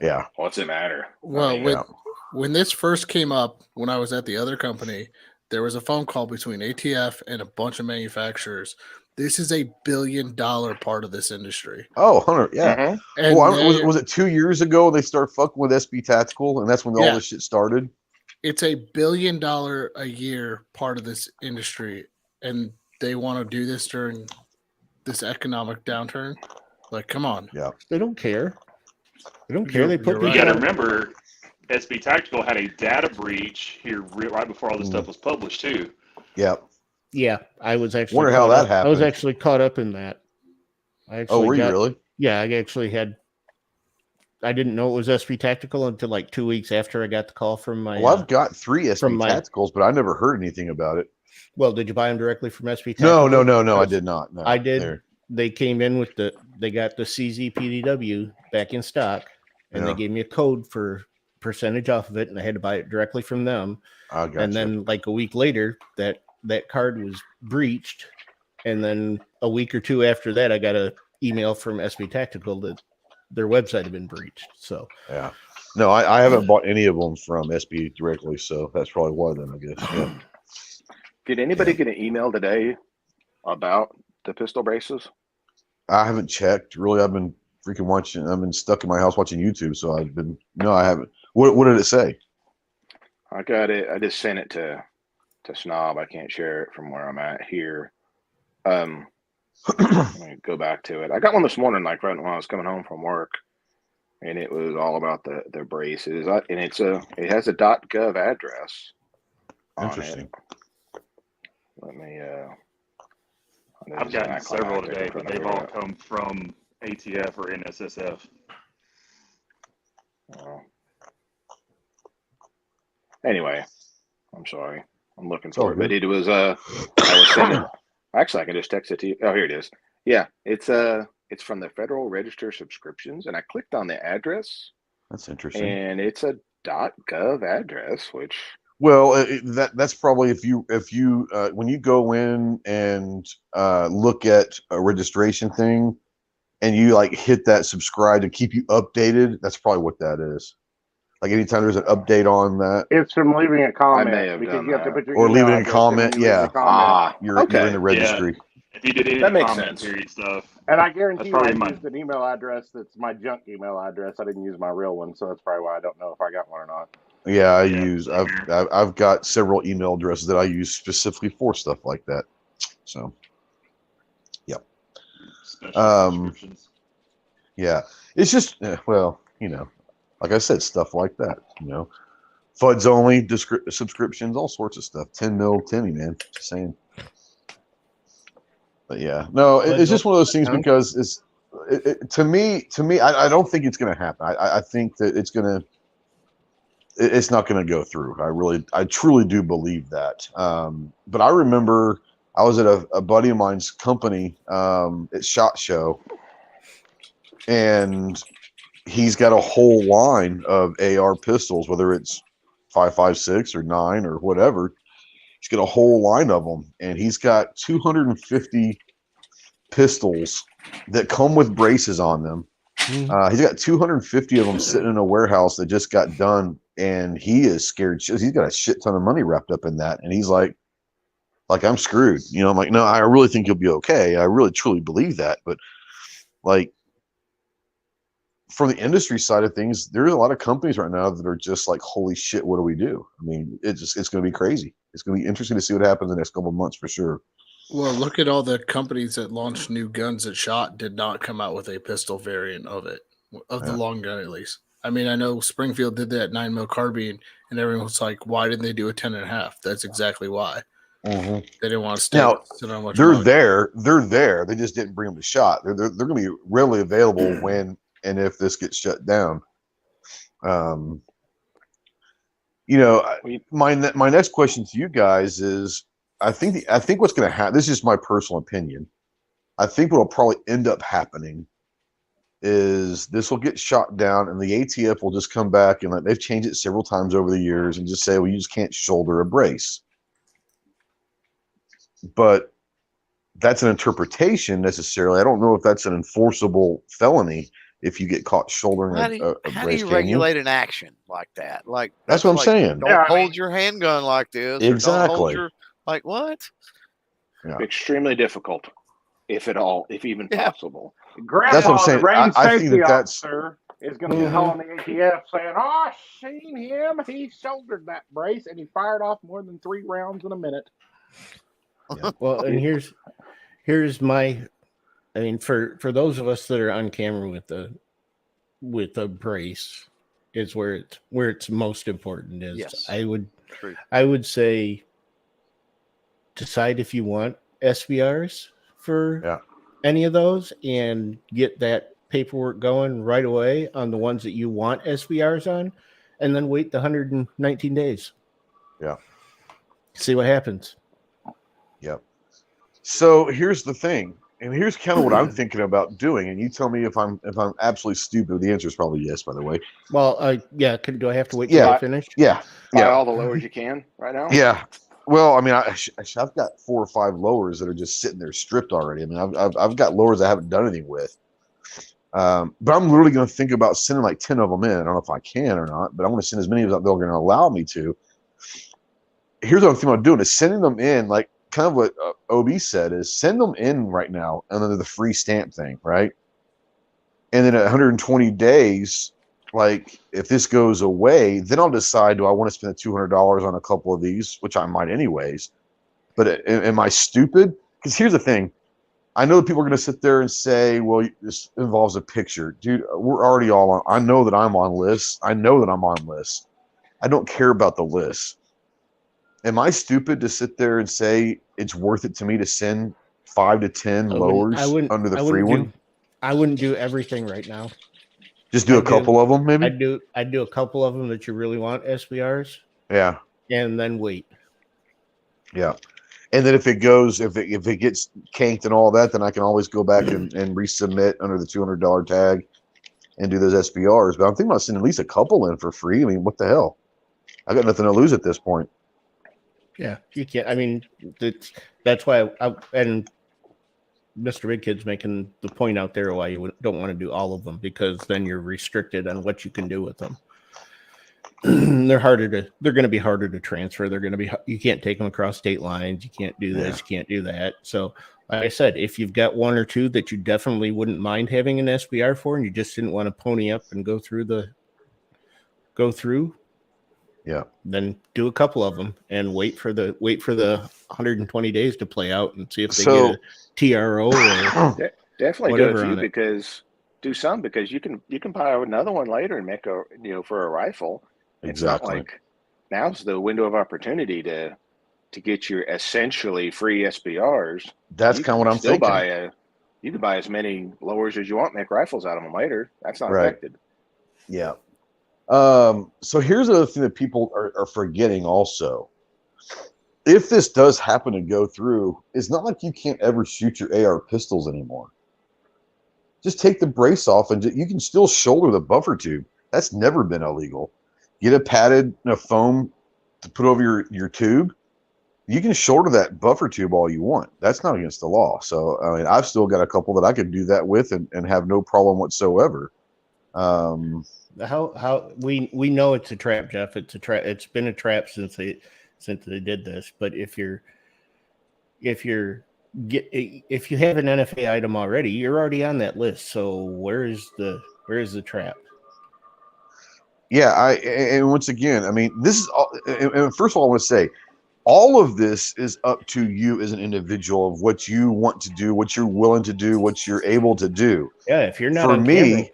Yeah. What's it matter? Well, when this first came up, when I was at the other company, There was a phone call between ATF and a bunch of manufacturers. This is $1 billion part of this industry. Oh, Hunter, yeah. Mm-hmm. Well, was it 2 years ago they started fucking with SB Tactical, and that's when all this shit started? It's $1 billion a year part of this industry, and they want to do this during this economic downturn. Like, come on. Yeah. They don't care. They don't care. They put You got to remember, SB Tactical had a data breach here right before all this stuff was published too. Yeah. Yeah, I was actually wonder how that happened. I was actually caught up in that. Were you really? Yeah, I actually had. I didn't know it was SB Tactical until like 2 weeks after I got the call from my. Well, I've got 3 SB Tacticals, but I never heard anything about it. Well, did you buy them directly from SB Tactical? No, I did not. No, I did. They came in with they got the CZPDW back in stock, and they gave me a code for percentage off of it, and I had to buy it directly from them. And then like a week later, that card was breached, and then a week or two after that, I got an email from SB Tactical that their website had been breached. So yeah, no, I haven't bought any of them from SB directly, so that's probably why then, I guess. Yeah. Did anybody get an email today about the pistol braces? I haven't checked. Really, I've been freaking watching. I've been stuck in my house watching YouTube, so I haven't. What did it say? I got it. I just sent it to Snob. I can't share it from where I'm at here. Let me go back to it. I got one this morning, like right when I was coming home from work, and it was all about the braces. And it has a .gov address on Interesting. it. Let me. I've gotten several today, but they've all come from ATF or NSSF. Anyway, I'm sorry. I'm looking for it, but it was I was sending. Actually, I can just text it to you. Oh, here it is. Yeah, it's from the Federal Register subscriptions, and I clicked on the address. That's interesting. And it's a .gov address, which. Well, that's probably if you when you go in and look at a registration thing, and you like hit that subscribe to keep you updated. That's probably what that is. Like anytime there's an update on that, it's from leaving a comment. I may have because done you have to that. put your or leaving a address comment. in, You're in the registry. Yeah. If you did any that makes comment sense. period stuff, and I guarantee you, I used an email address that's my junk email address. I didn't use my real one, so that's probably why I don't know if I got one or not. Yeah, I've got several email addresses that I use specifically for stuff like that. So, yeah. Yeah, it's just well, like I said, stuff like that. FUDs only subscriptions, all sorts of stuff. 10 mil, Timmy, man. Just saying. But yeah, no, it's just one of those things because to me, I don't think it's going to happen. I think that it's not going to go through. I truly do believe that. But I remember I was at a buddy of mine's company at SHOT Show, and he's got a whole line of AR pistols, whether it's 5.56 or 9 or whatever. He's got a whole line of them, and he's got 250 pistols that come with braces on them. He's got 250 of them sitting in a warehouse that just got done, and he is scared. He's got a shit ton of money wrapped up in that, and he's like I'm screwed. I'm like, no, I really think you'll be okay. I really truly believe that, but like from the industry side of things, there's a lot of companies right now that are just like, holy shit, what do we do? I mean, it's going to be crazy. It's going to be interesting to see what happens in the next couple of months for sure. Well, look at all the companies that launched new guns that SHOT did not come out with a pistol variant of it, of the long gun at least. I mean, I know Springfield did that 9mm carbine, and everyone was like, why didn't they do a 10.5? That's exactly why. Mm-hmm. They didn't want to stay. Now, they're there. They just didn't bring them to SHOT. They're going to be readily available when and if this gets shut down. My next question to you guys is, I think what's going to happen, this is just my personal opinion, I think what will probably end up happening is this will get shot down, and the ATF will just come back, and they've changed it several times over the years, and just say, well, you just can't shoulder a brace. But that's an interpretation necessarily. I don't know if that's an enforceable felony. if you get caught shouldering a how do brace. you regulate an action like that? Like that's what I'm saying. Don't hold your handgun like this. Exactly. Or don't hold your what? Yeah. Extremely difficult, if at all, if even possible. Grandpa, that's what I'm saying. the range I safety think officer is going to be calling the ATF saying, "Oh, I seen him. He shouldered that brace and he fired off more than 3 rounds in a minute." Yeah. Well, and here's my, I mean, for those of us that are on camera with a brace, is where it's most important. Is yes. I would say decide if you want SBRs for any of those and get that paperwork going right away on the ones that you want SBRs on, and then wait the 119 days. Yeah. See what happens. Yep. So here's the thing, and here's kind of what I'm thinking about doing, and you tell me if I'm absolutely stupid. The answer is probably yes, by the way. Well, yeah. Do I have to wait till I finish? Yeah. Buy all the lowers you can right now. Yeah. Well, I mean, I've got 4 or 5 lowers that are just sitting there stripped already. I mean, I've got lowers I haven't done anything with. But I'm literally going to think about sending like 10 of them in. I don't know if I can or not, but I'm going to send as many as they're going to allow me to. Here's what I'm thinking about doing: is sending them in, like kind of what OB said, is send them in right now under the free stamp thing, right? And then at 120 days, like if this goes away, then I'll decide, do I want to spend the $200 on a couple of these, which I might anyways. But am I stupid? Because here's the thing. I know that people are going to sit there and say, well, this involves a picture. Dude, we're already all on. I know that I'm on lists. I know that I'm on lists. I don't care about the lists. Am I stupid to sit there and say it's worth it to me to send 5 to 10 lowers under the free one? I wouldn't do everything right now. Just do a couple of them, maybe? I'd do a couple of them that you really want SBRs. Yeah. And then wait. Yeah. And then if it gets canked and all that, then I can always go back and resubmit under the $200 tag and do those SBRs. But I'm thinking about sending at least a couple in for free. I mean, what the hell? I got nothing to lose at this point. Yeah, you can't. I mean, that's why and Mr. Big Kid's making the point out there why you don't want to do all of them, because then you're restricted on what you can do with them. They're going to be harder to transfer. You can't take them across state lines. You can't do this. You can't do that. So like I said, if you've got 1 or 2 that you definitely wouldn't mind having an SBR for, and you just didn't want to pony up and go through, then do a couple of them and wait for the 120 days to play out and see if they get a TRO or definitely do a few, because you can buy another one later and make for a rifle. It's not like now's the window of opportunity to get your essentially free SBRs. That's kind of what I'm thinking. You can buy as many lowers as you want, make rifles out of them later. That's not affected. Yeah. So here's the other thing that people are forgetting also. If this does happen to go through, it's not like you can't ever shoot your AR pistols anymore. Just take the brace off and you can still shoulder the buffer tube. That's never been illegal. Get a padded foam to put over your tube. You can shoulder that buffer tube all you want. That's not against the law. So, I mean, I've still got a couple that I could do that with and have no problem whatsoever. How we know it's a trap, Jeff. It's a trap. It's been a trap since they did this. But if you have an NFA item already, you're already on that list. So where is the trap? Yeah, and once again, I mean, this is all, and first of all, I want to say, all of this is up to you as an individual of what you want to do, what you're willing to do, what you're able to do. Yeah, if you're not for on me, camera.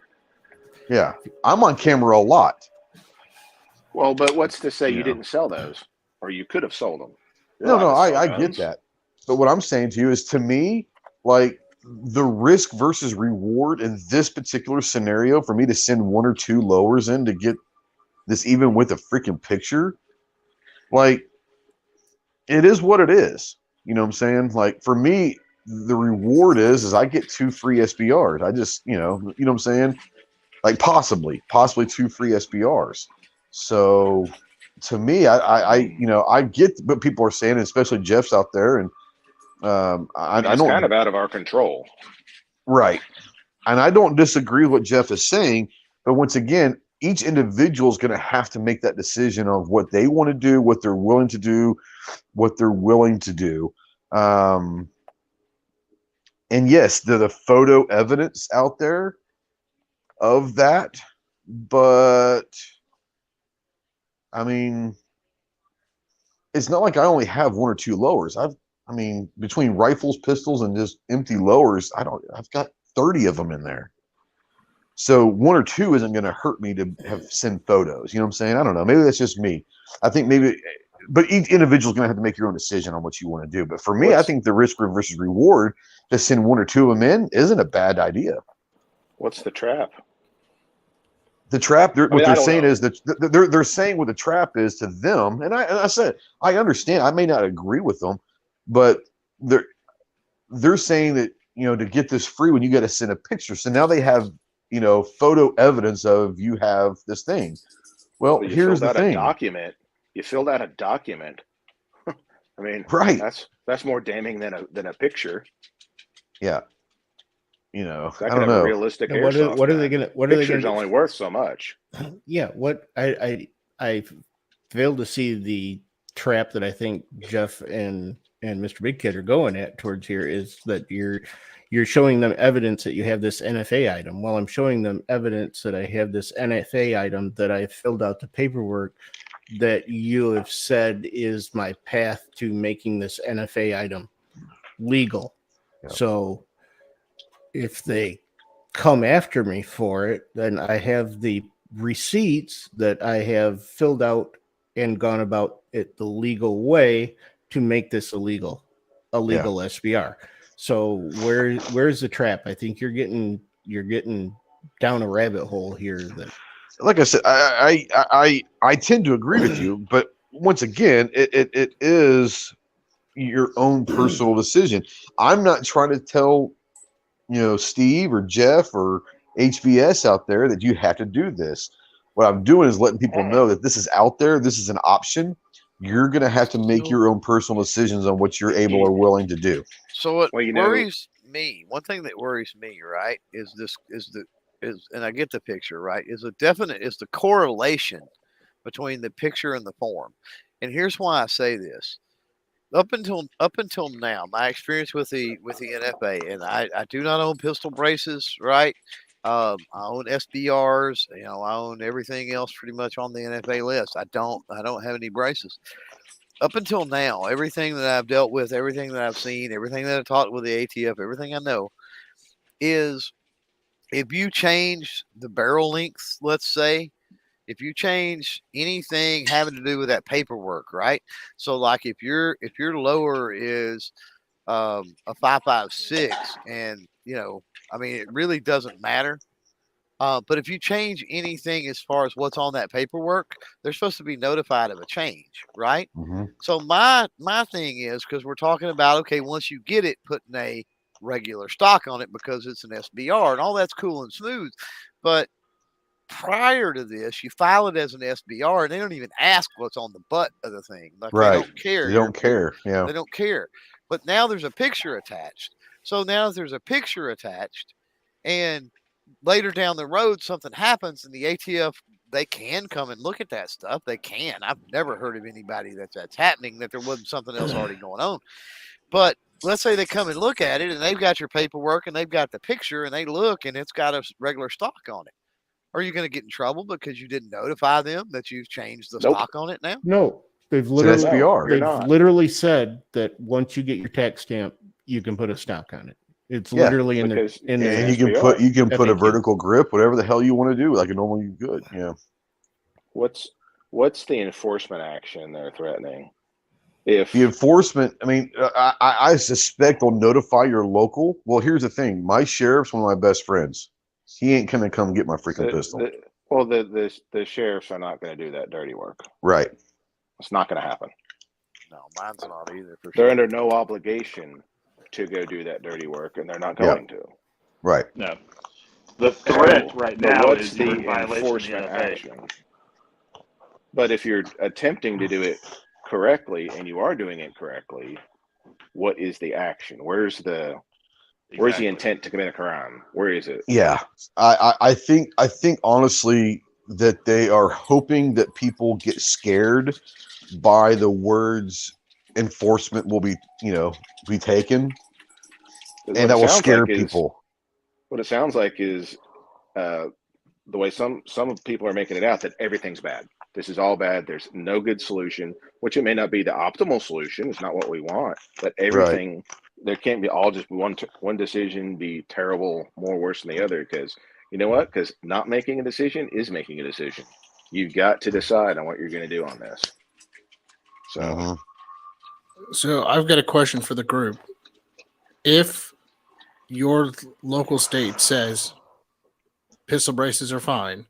Yeah, I'm on camera a lot. Well, but what's to say you didn't sell those, or you could have sold them? No, I get that. But what I'm saying to you is, to me, like the risk versus reward in this particular scenario, for me to send 1 or 2 lowers in to get this, even with a freaking picture, like it is what it is. You know what I'm saying? Like for me, the reward is I get 2 free SBRs. I just, you know what I'm saying? Like possibly 2 free SBRs. So to me, I get what people are saying, especially Jeff's out there, and I it's don't. kind of out of our control, right? and I don't disagree with what Jeff is saying, but once again, each individual is going to have to make that decision of what they want to do, what they're willing to do, what they're willing to do. And yes, there's the photo evidence out there of that, but I mean, it's not like I only have one or two lowers. I mean, between rifles, pistols, and just empty lowers, I've got 30 of them in there. So one or two isn't going to hurt me to send photos. You know what I'm saying? I don't know. Maybe that's just me. I think maybe, but each individual is going to have to make your own decision on what you want to do. But for me, I think the risk versus reward to send one or two of them in isn't a bad idea. What's the trap? The trap, what they're saying is that they're saying what the trap is to them. And I said, I understand. I may not agree with them, but they're saying that, you know, to get this free when you got to send a picture. So now they have, you know, photo evidence of you have this thing. Well, here's the thing. You filled out a document. I mean, right. That's more damning than a picture. Yeah. You know, I don't know. Realistic airsoft. What are they gonna? What are they gonna? Only worth so much. Yeah. What I failed to see the trap that I think Jeff and Mr. Big Kid are going at towards here is that you're showing them evidence that you have this NFA item. While I'm showing them evidence that I have this NFA item that I filled out the paperwork that you have said is my path to making this NFA item legal. Yeah. So if they come after me for it, then I have the receipts that I have filled out and gone about it the legal way to make this a legal SBR. So where's the trap? I think you're getting down a rabbit hole here. That, like I said, I tend to agree with you, but once again, it is your own personal decision. I'm not trying to tell, you know, Steve or Jeff or HBS out there that you have to do this. What I'm doing is letting people know that this is out there. This is an option. You're going to have to make your own personal decisions on what you're able or willing to do. So what worries me, one thing that worries me, right, is and I get the picture, right, is the correlation between the picture and the form. And here's why I say this. Up until now, my experience with the NFA, and I do not own pistol braces, right? I own SBRs, you know, I own everything else pretty much on the NFA list. I don't have any braces. Up until now, everything that I've dealt with, everything that I've seen, everything that I've talked with the ATF, everything I know is if you change the barrel length, let's say, if you change anything having to do with that paperwork, right? So like if your lower is a 5.56, and you know, I mean, it really doesn't matter. But if you change anything as far as what's on that paperwork, they're supposed to be notified of a change, right? Mm-hmm. So my thing is, because we're talking about, okay, once you get it, putting a regular stock on it because it's an SBR and all that's cool and smooth, but prior to this, you file it as an SBR and they don't even ask what's on the butt of the thing. Like, right. They don't care. They don't care. Yeah. They don't care. But now there's a picture attached. So now there's a picture attached, and later down the road, something happens and the ATF, they can come and look at that stuff. They can. I've never heard of anybody that's happening, that there wasn't something else already going on. But let's say they come and look at it and they've got your paperwork and they've got the picture and they look and it's got a regular stock on it. Are you going to get in trouble because you didn't notify them that you've changed the stock on it now? No, they've literally said that once you get your tax stamp, you can put a stock on it. It's literally in there. And you can put a vertical grip, whatever the hell you want to do, like a normal you could. Yeah. What's the enforcement action they're threatening? If the enforcement, I mean, I suspect they'll notify your local. Well, here's the thing: my sheriff's one of my best friends. He ain't gonna come get my freaking pistol. The sheriffs are not going to do that dirty work. Right. It's not going to happen. No, mine's not either. For they're sure. under no obligation to go do that dirty work, and they're not going to. Right. No. The threat right now is the enforcement action. But if you're attempting to do it correctly and you are doing it correctly, what is the action? Where's the Where's the intent to commit a crime? Where is it? Yeah, I think honestly that they are hoping that people get scared by the words enforcement will be taken, and that will scare people. What it sounds like is the way some people are making it out, that everything's bad. This is all bad. There's no good solution, which it may not be the optimal solution. It's not what we want, but everything, there can't be all just one decision be terrible, more worse than the other. Because you know what? Because not making a decision is making a decision. You've got to decide on what you're going to do on this. So I've got a question for the group. If your local state says pistol braces are fine,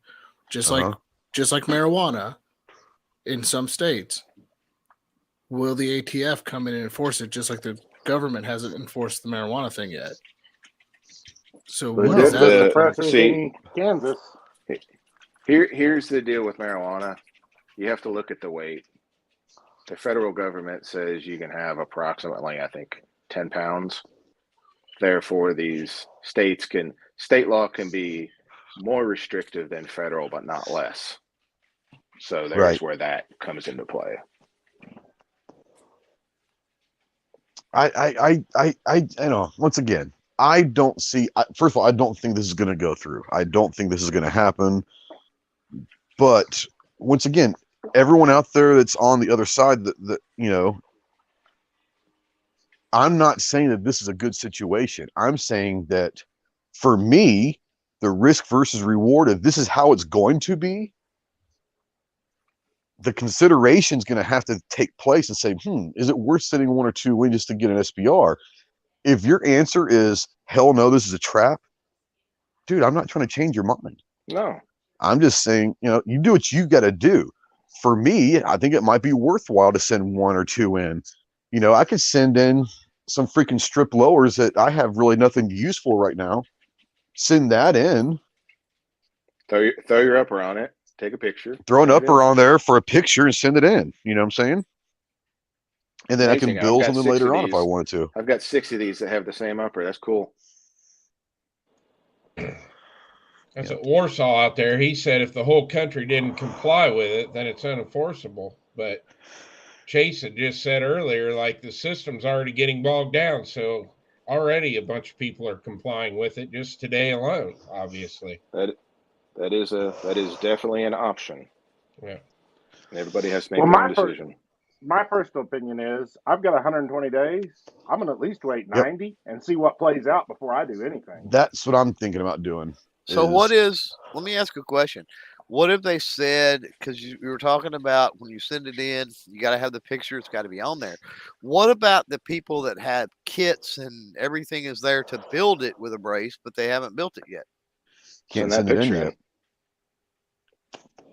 just like marijuana in some states, will the ATF come in and enforce it just like the government hasn't enforced the marijuana thing yet? So what is that? See, Kansas. Here's the deal with marijuana. You have to look at the weight. The federal government says you can have approximately, I think, 10 pounds. Therefore, these state law can be more restrictive than federal, but not less. So there's where that comes into play. I know. Once again, I don't see. First of all, I don't think this is going to go through. I don't think this is going to happen. But once again, everyone out there that's on the other side, that I'm not saying that this is a good situation. I'm saying that for me, the risk versus reward, if this is how it's going to be, the consideration is going to have to take place and say, is it worth sending 1 or 2 in just to get an SBR? If your answer is, hell no, this is a trap, dude, I'm not trying to change your mind. No. I'm just saying, you do what you got to do. For me, I think it might be worthwhile to send 1 or 2 in. I could send in some freaking strip lowers that I have really nothing to use for right now. Send that in. Throw your upper on it. Take a picture. Throw an upper on there for a picture and send it in. You know what I'm saying? And then I can build something later on if I wanted to. I've got 6 of these that have the same upper. That's cool. That's what Warsaw out there. He said if the whole country didn't comply with it, then it's unenforceable. But Chase had just said earlier, like the system's already getting bogged down. So already a bunch of people are complying with it just today alone, obviously. That is definitely an option. Yeah. And everybody has to make their own decision. My personal opinion is I've got 120 days. I'm going to at least wait 90 and see what plays out before I do anything. That's what I'm thinking about doing. So let me ask a question. What if they said, because you were talking about when you send it in, you got to have the picture, it's got to be on there. What about the people that have kits and everything is there to build it with a brace, but they haven't built it yet? Can't send it in yet.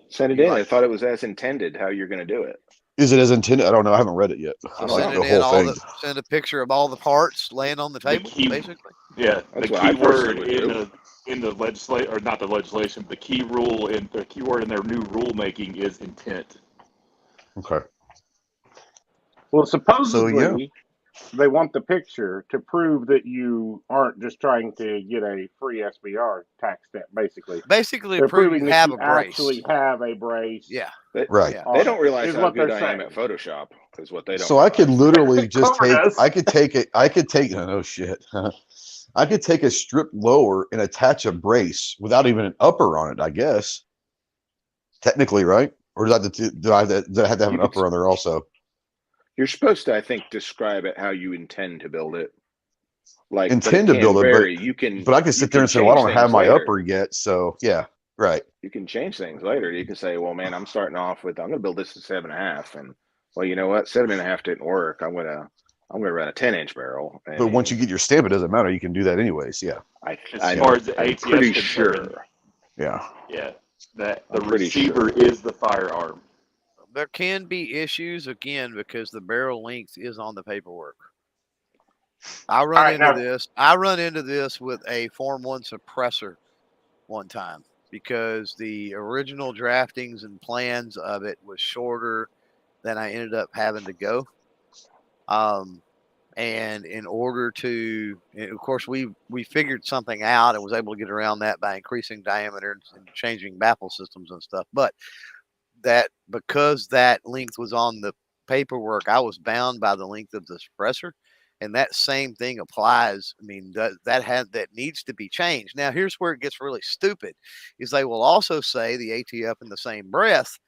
Send it in. I thought it was as intended how you're going to do it. Is it as intended? I don't know. I haven't read it yet. Send a picture of all the parts laying on the table, basically. Yeah, the key word in the legislation, or not the legislation, the key rule in the key word in their new rulemaking is intent. Okay. Well, supposedly they want the picture to prove that you aren't just trying to get a free SBR tax stamp, basically. Basically, proving that you actually have a brace. Yeah. Right. They don't realize how good I am at Photoshop, is what they don't. So realize. I could literally just I could take I could take a strip lower and attach a brace without even an upper on it, I guess. Technically, right? Or do I have to have an upper on there also? You're supposed to, I think, describe it how you intend to build it. Like intend to build it, but I can sit there and say, well, I don't have my upper yet, so yeah, right. You can change things later. You can say, well, man, I'm starting off with, I'm going to build this at 7.5, and well, you know what, 7.5 didn't work. I'm gonna run a 10-inch barrel. But once you get your stamp, it doesn't matter. You can do that anyways. Yeah. As far as the I'm pretty sure. Yeah. Yeah. That the receiver is the firearm. There can be issues again because the barrel length is on the paperwork. I run into this with a Form 1 suppressor one time because the original draftings and plans of it was shorter than I ended up having to go. And in order to, and of course, we figured something out and was able to get around that by increasing diameter and changing baffle systems and stuff. But that because that length was on the paperwork, I was bound by the length of the suppressor. And that same thing applies. I mean, that needs to be changed. Now, here's where it gets really stupid, is they will also say, the ATF in the same breath,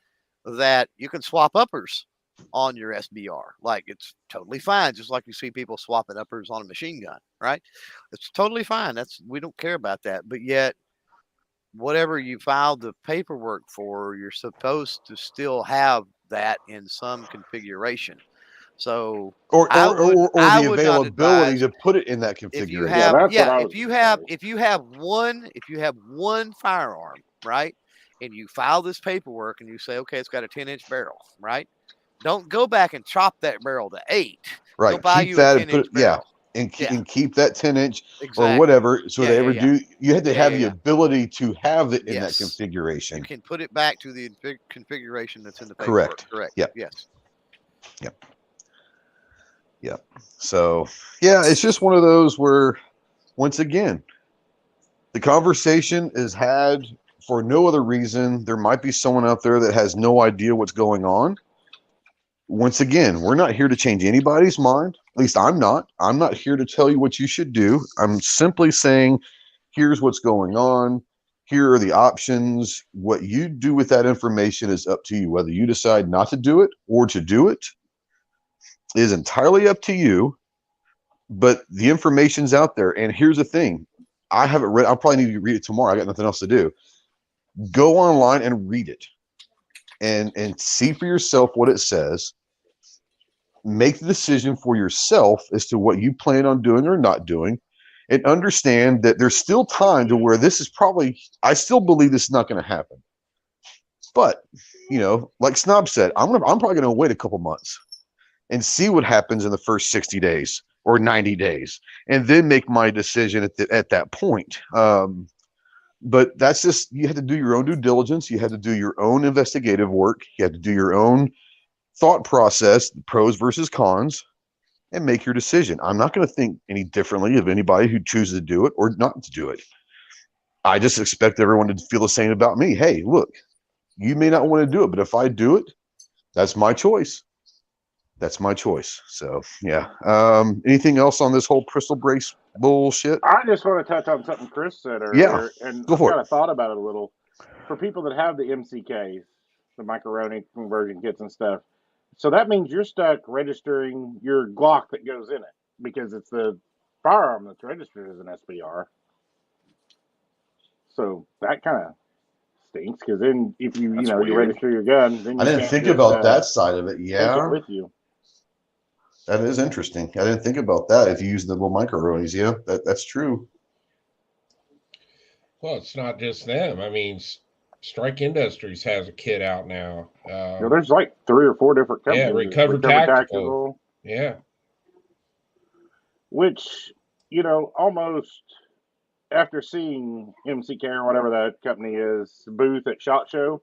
that you can swap uppers on your SBR. Like, it's totally fine. Just like you see people swapping uppers on a machine gun, right? It's totally fine. We don't care about that. But yet, whatever you filed the paperwork for, you're supposed to still have that in some configuration. So or the availability to put it in that configuration. If you have one firearm, right, and you file this paperwork and you say, okay, it's got a 10-inch barrel, right? Don't go back and chop that barrel to 8. Right. Keep that and put and keep that 10-inch or whatever. So they ever do, you had to have the ability to have it in that configuration. You can put it back to the configuration that's in the paperwork. Correct. Yep. Yes. Yep. Yep. So it's just one of those where, once again, the conversation is had for no other reason. There might be someone out there that has no idea what's going on. Once again, we're not here to change anybody's mind. At least I'm not. I'm not here to tell you what you should do. I'm simply saying, here's what's going on. Here are the options. What you do with that information is up to you. Whether you decide not to do it or to do it is entirely up to you. But the information's out there. And here's the thing. I haven't read. I'll probably need to read it tomorrow. I got nothing else to do. Go online and read it. And see for yourself what it says. Make the decision for yourself as to what you plan on doing or not doing, and understand that there's still time to where this is probably, I still believe this is not going to happen. But, like Snob said, I'm probably going to wait a couple months and see what happens in the first 60 days or 90 days, and then make my decision at that point. But that's just, you have to do your own due diligence. You have to do your own investigative work. You have to do your own thought process, pros versus cons, and make your decision. I'm not going to think any differently of anybody who chooses to do it or not to do it. I just expect everyone to feel the same about me. Hey, look, you may not want to do it, but if I do it, that's my choice. That's my choice. So, yeah. Anything else on this whole pistol brace bullshit? I just want to touch on something Chris said earlier, and I kind of thought about it a little. For people that have the MCKs, the macaroni conversion kits and stuff, so that means you're stuck registering your Glock that goes in it, because it's the firearm that's registered as an SBR. So that kind of stinks, because then if you you register your gun, then you I didn't think about that side of it. Yeah, take it with you. That is interesting. I didn't think about that. If you use the little micro-ronies, that's true. Well, it's not just them. I mean, Strike Industries has a kit out now. There's like 3 or 4 different companies. Yeah, Recover Tactical. Yeah. Which, almost after seeing MCK or whatever that company is, booth at SHOT Show,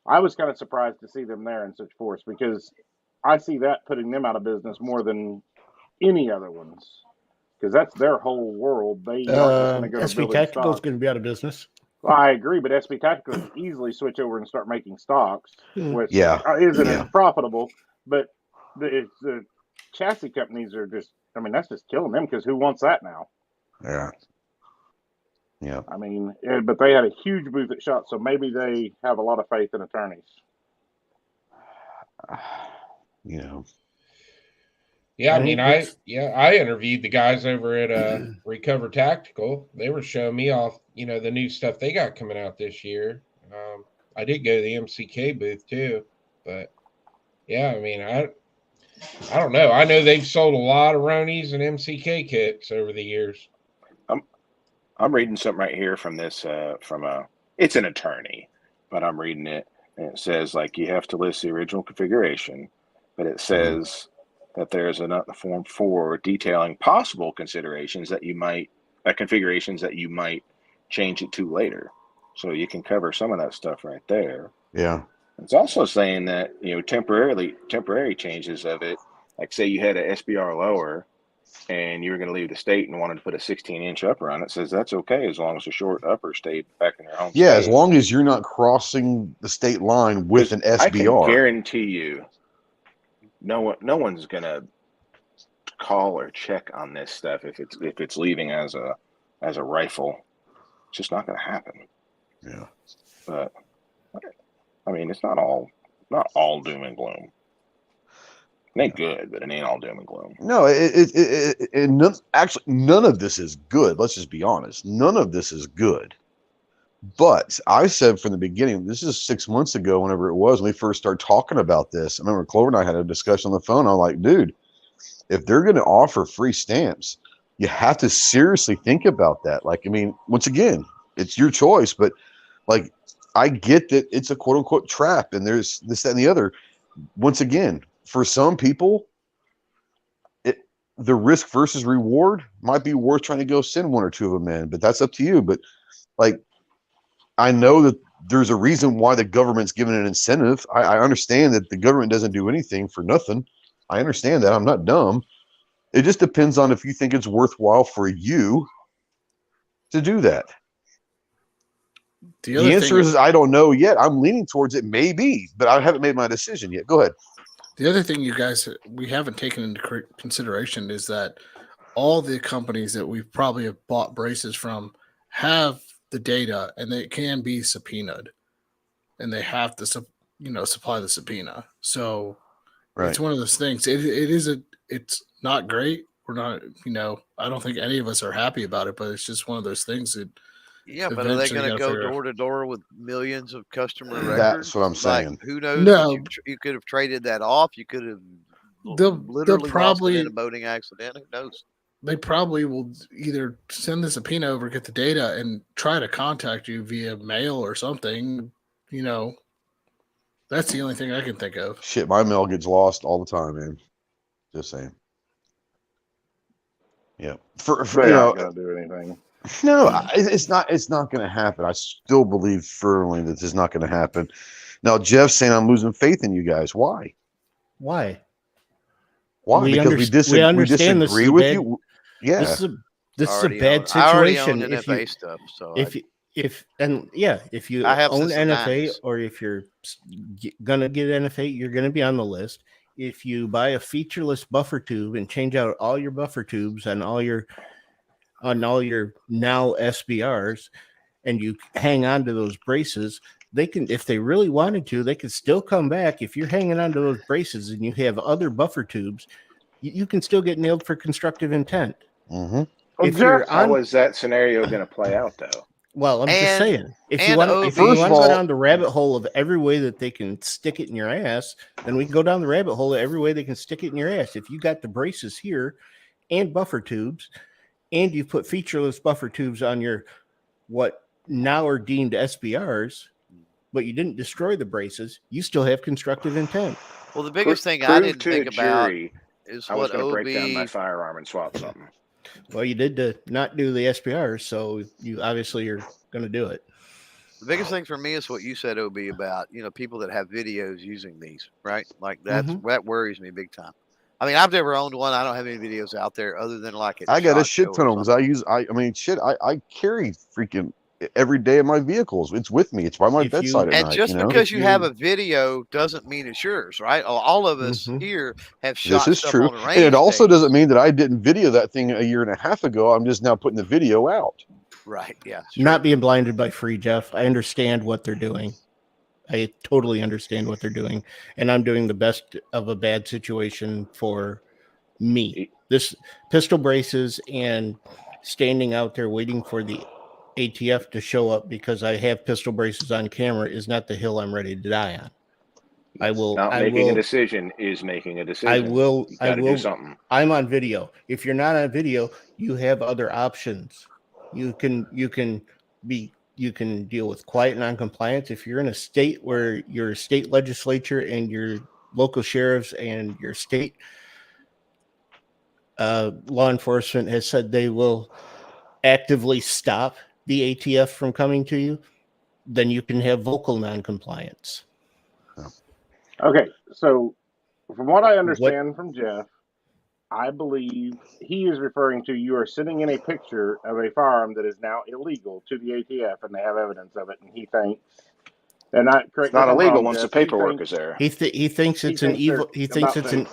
I was kind of surprised to see them there in such force, because I see that putting them out of business more than any other ones, because that's their whole world. They aren't going to go to SB Tactical is going to be out of business. Well, I agree, but SB Tactical can easily switch over and start making stocks, which isn't as profitable. But the chassis companies are just, that's just killing them, because who wants that now? Yeah. Yeah. I mean, but they had a huge booth at SHOT, so maybe they have a lot of faith in attorneys. Yeah, I interviewed the guys over at Recover Tactical. They were showing me off, the new stuff they got coming out this year. I did go to the MCK booth too, but yeah, I don't know. I know they've sold a lot of Ronies and MCK kits over the years. I'm reading something right here from this it's an attorney, but I'm reading it, and it says, like, you have to list the original configuration, but it says that there's a Form 4 detailing possible configurations that you might change it to later. So you can cover some of that stuff right there. Yeah. It's also saying that, temporary changes of it, like say you had a SBR lower and you were going to leave the state and wanted to put a 16-inch upper on it, says that's okay as long as the short upper stayed back in your home state. Yeah, as long as you're not crossing the state line with an SBR. I can guarantee you, no one's going to call or check on this stuff if it's leaving as a rifle. It's just not going to happen. Yeah. But I mean, it's not all doom and gloom. It ain't good, but it ain't all doom and gloom. No, actually, none of this is good. Let's just be honest. None of this is good. But I said from the beginning, this is 6 months ago, whenever it was, when we first started talking about this. I remember Clover and I had a discussion on the phone. I'm like, dude, if they're going to offer free stamps, you have to seriously think about that. Like, I mean, once again, it's your choice, but like, I get that it's a quote unquote trap and there's this, that, and the other. Once again, for some people, the risk versus reward might be worth trying to go send one or two of them in, but that's up to you. But like, I know that there's a reason why the government's giving an incentive. I understand that the government doesn't do anything for nothing. I understand that. I'm not dumb. It just depends on if you think it's worthwhile for you to do that. The answer is I don't know yet. I'm leaning towards it, maybe, but I haven't made my decision yet. Go ahead. The other thing, you guys, we haven't taken into consideration is that all the companies that we probably have bought braces from have the data, and they can be subpoenaed, and they have to, supply the subpoena. So It's one of those things. It's not great. We're not, I don't think any of us are happy about it, but it's just one of those things that. Yeah, but are they going to go door to door with millions of customer records? That's what I'm saying. Like, who knows? No, you could have traded that off. You could have they'll probably lost it in a boating accident. Who knows? They probably will either send the subpoena over, get the data, and try to contact you via mail or something. That's the only thing I can think of. Shit, my mail gets lost all the time, man. Just saying. Yeah, for they aren't gonna do anything. No, it's not. It's not going to happen. I still believe firmly that this is not going to happen. Now, Jeff's saying I'm losing faith in you guys. Why? Why? Because we disagree with you. Yeah, this is a bad situation. I already own NFA stuff, so if you I have own NFA, 69s. or if you're gonna get NFA, you're gonna be on the list. If you buy a featureless buffer tube and change out all your buffer tubes and all your now SBRs, and you hang on to those braces, they can, if they really wanted to, they could still come back. If you're hanging on to those braces and you have other buffer tubes, you can still get nailed for constructive intent. Mm-hmm. How is that scenario going to play out, though? Well, I'm just saying, if you want to go down the rabbit hole of every way that they can stick it in your ass, then we can go down the rabbit hole of every way they can stick it in your ass. If you got the braces here and buffer tubes, and you put featureless buffer tubes on your what now are deemed SBRs, but you didn't destroy the braces, you still have constructive intent. Well, the biggest thing I didn't think about is I was what going to OB break down my firearm and swap something. Well, you did to not do the SBRs, so you obviously are going to do it. The biggest thing for me is what you said, OB, about people that have videos using these, right? Like that worries me big time. I mean, I've never owned one. I don't have any videos out there other than like I got a shit ton of them because I carry freaking every day in my vehicles. It's with me. It's by my bedside at night. And just because you have a video doesn't mean it's yours, right? All of us here have shot this is stuff true. on a range. And it also doesn't mean that I didn't video that thing a year and a half ago. I'm just now putting the video out. Right. Yeah. Not being blinded by free, Jeff. I understand what they're doing. I totally understand what they're doing, and I'm doing the best of a bad situation for me. This pistol braces and standing out there waiting for the ATF to show up because I have pistol braces on camera is not the hill I'm ready to die on. Making a decision is making a decision. I will do something. I'm on video. If you're not on video, you have other options. You can deal with quiet non-compliance. If you're in a state where your state legislature and your local sheriffs and your state law enforcement has said they will actively stop the ATF from coming to you, then you can have vocal non-compliance. Okay, so from what I understand from Jeff, I believe he is referring to you are sending in a picture of a firearm that is now illegal to the ATF, and they have evidence of it, and he thinks they're not correct. It's not if I'm illegal wrong, once the Jeff, paperwork is there. He thinks it's an evil. He thinks it's an.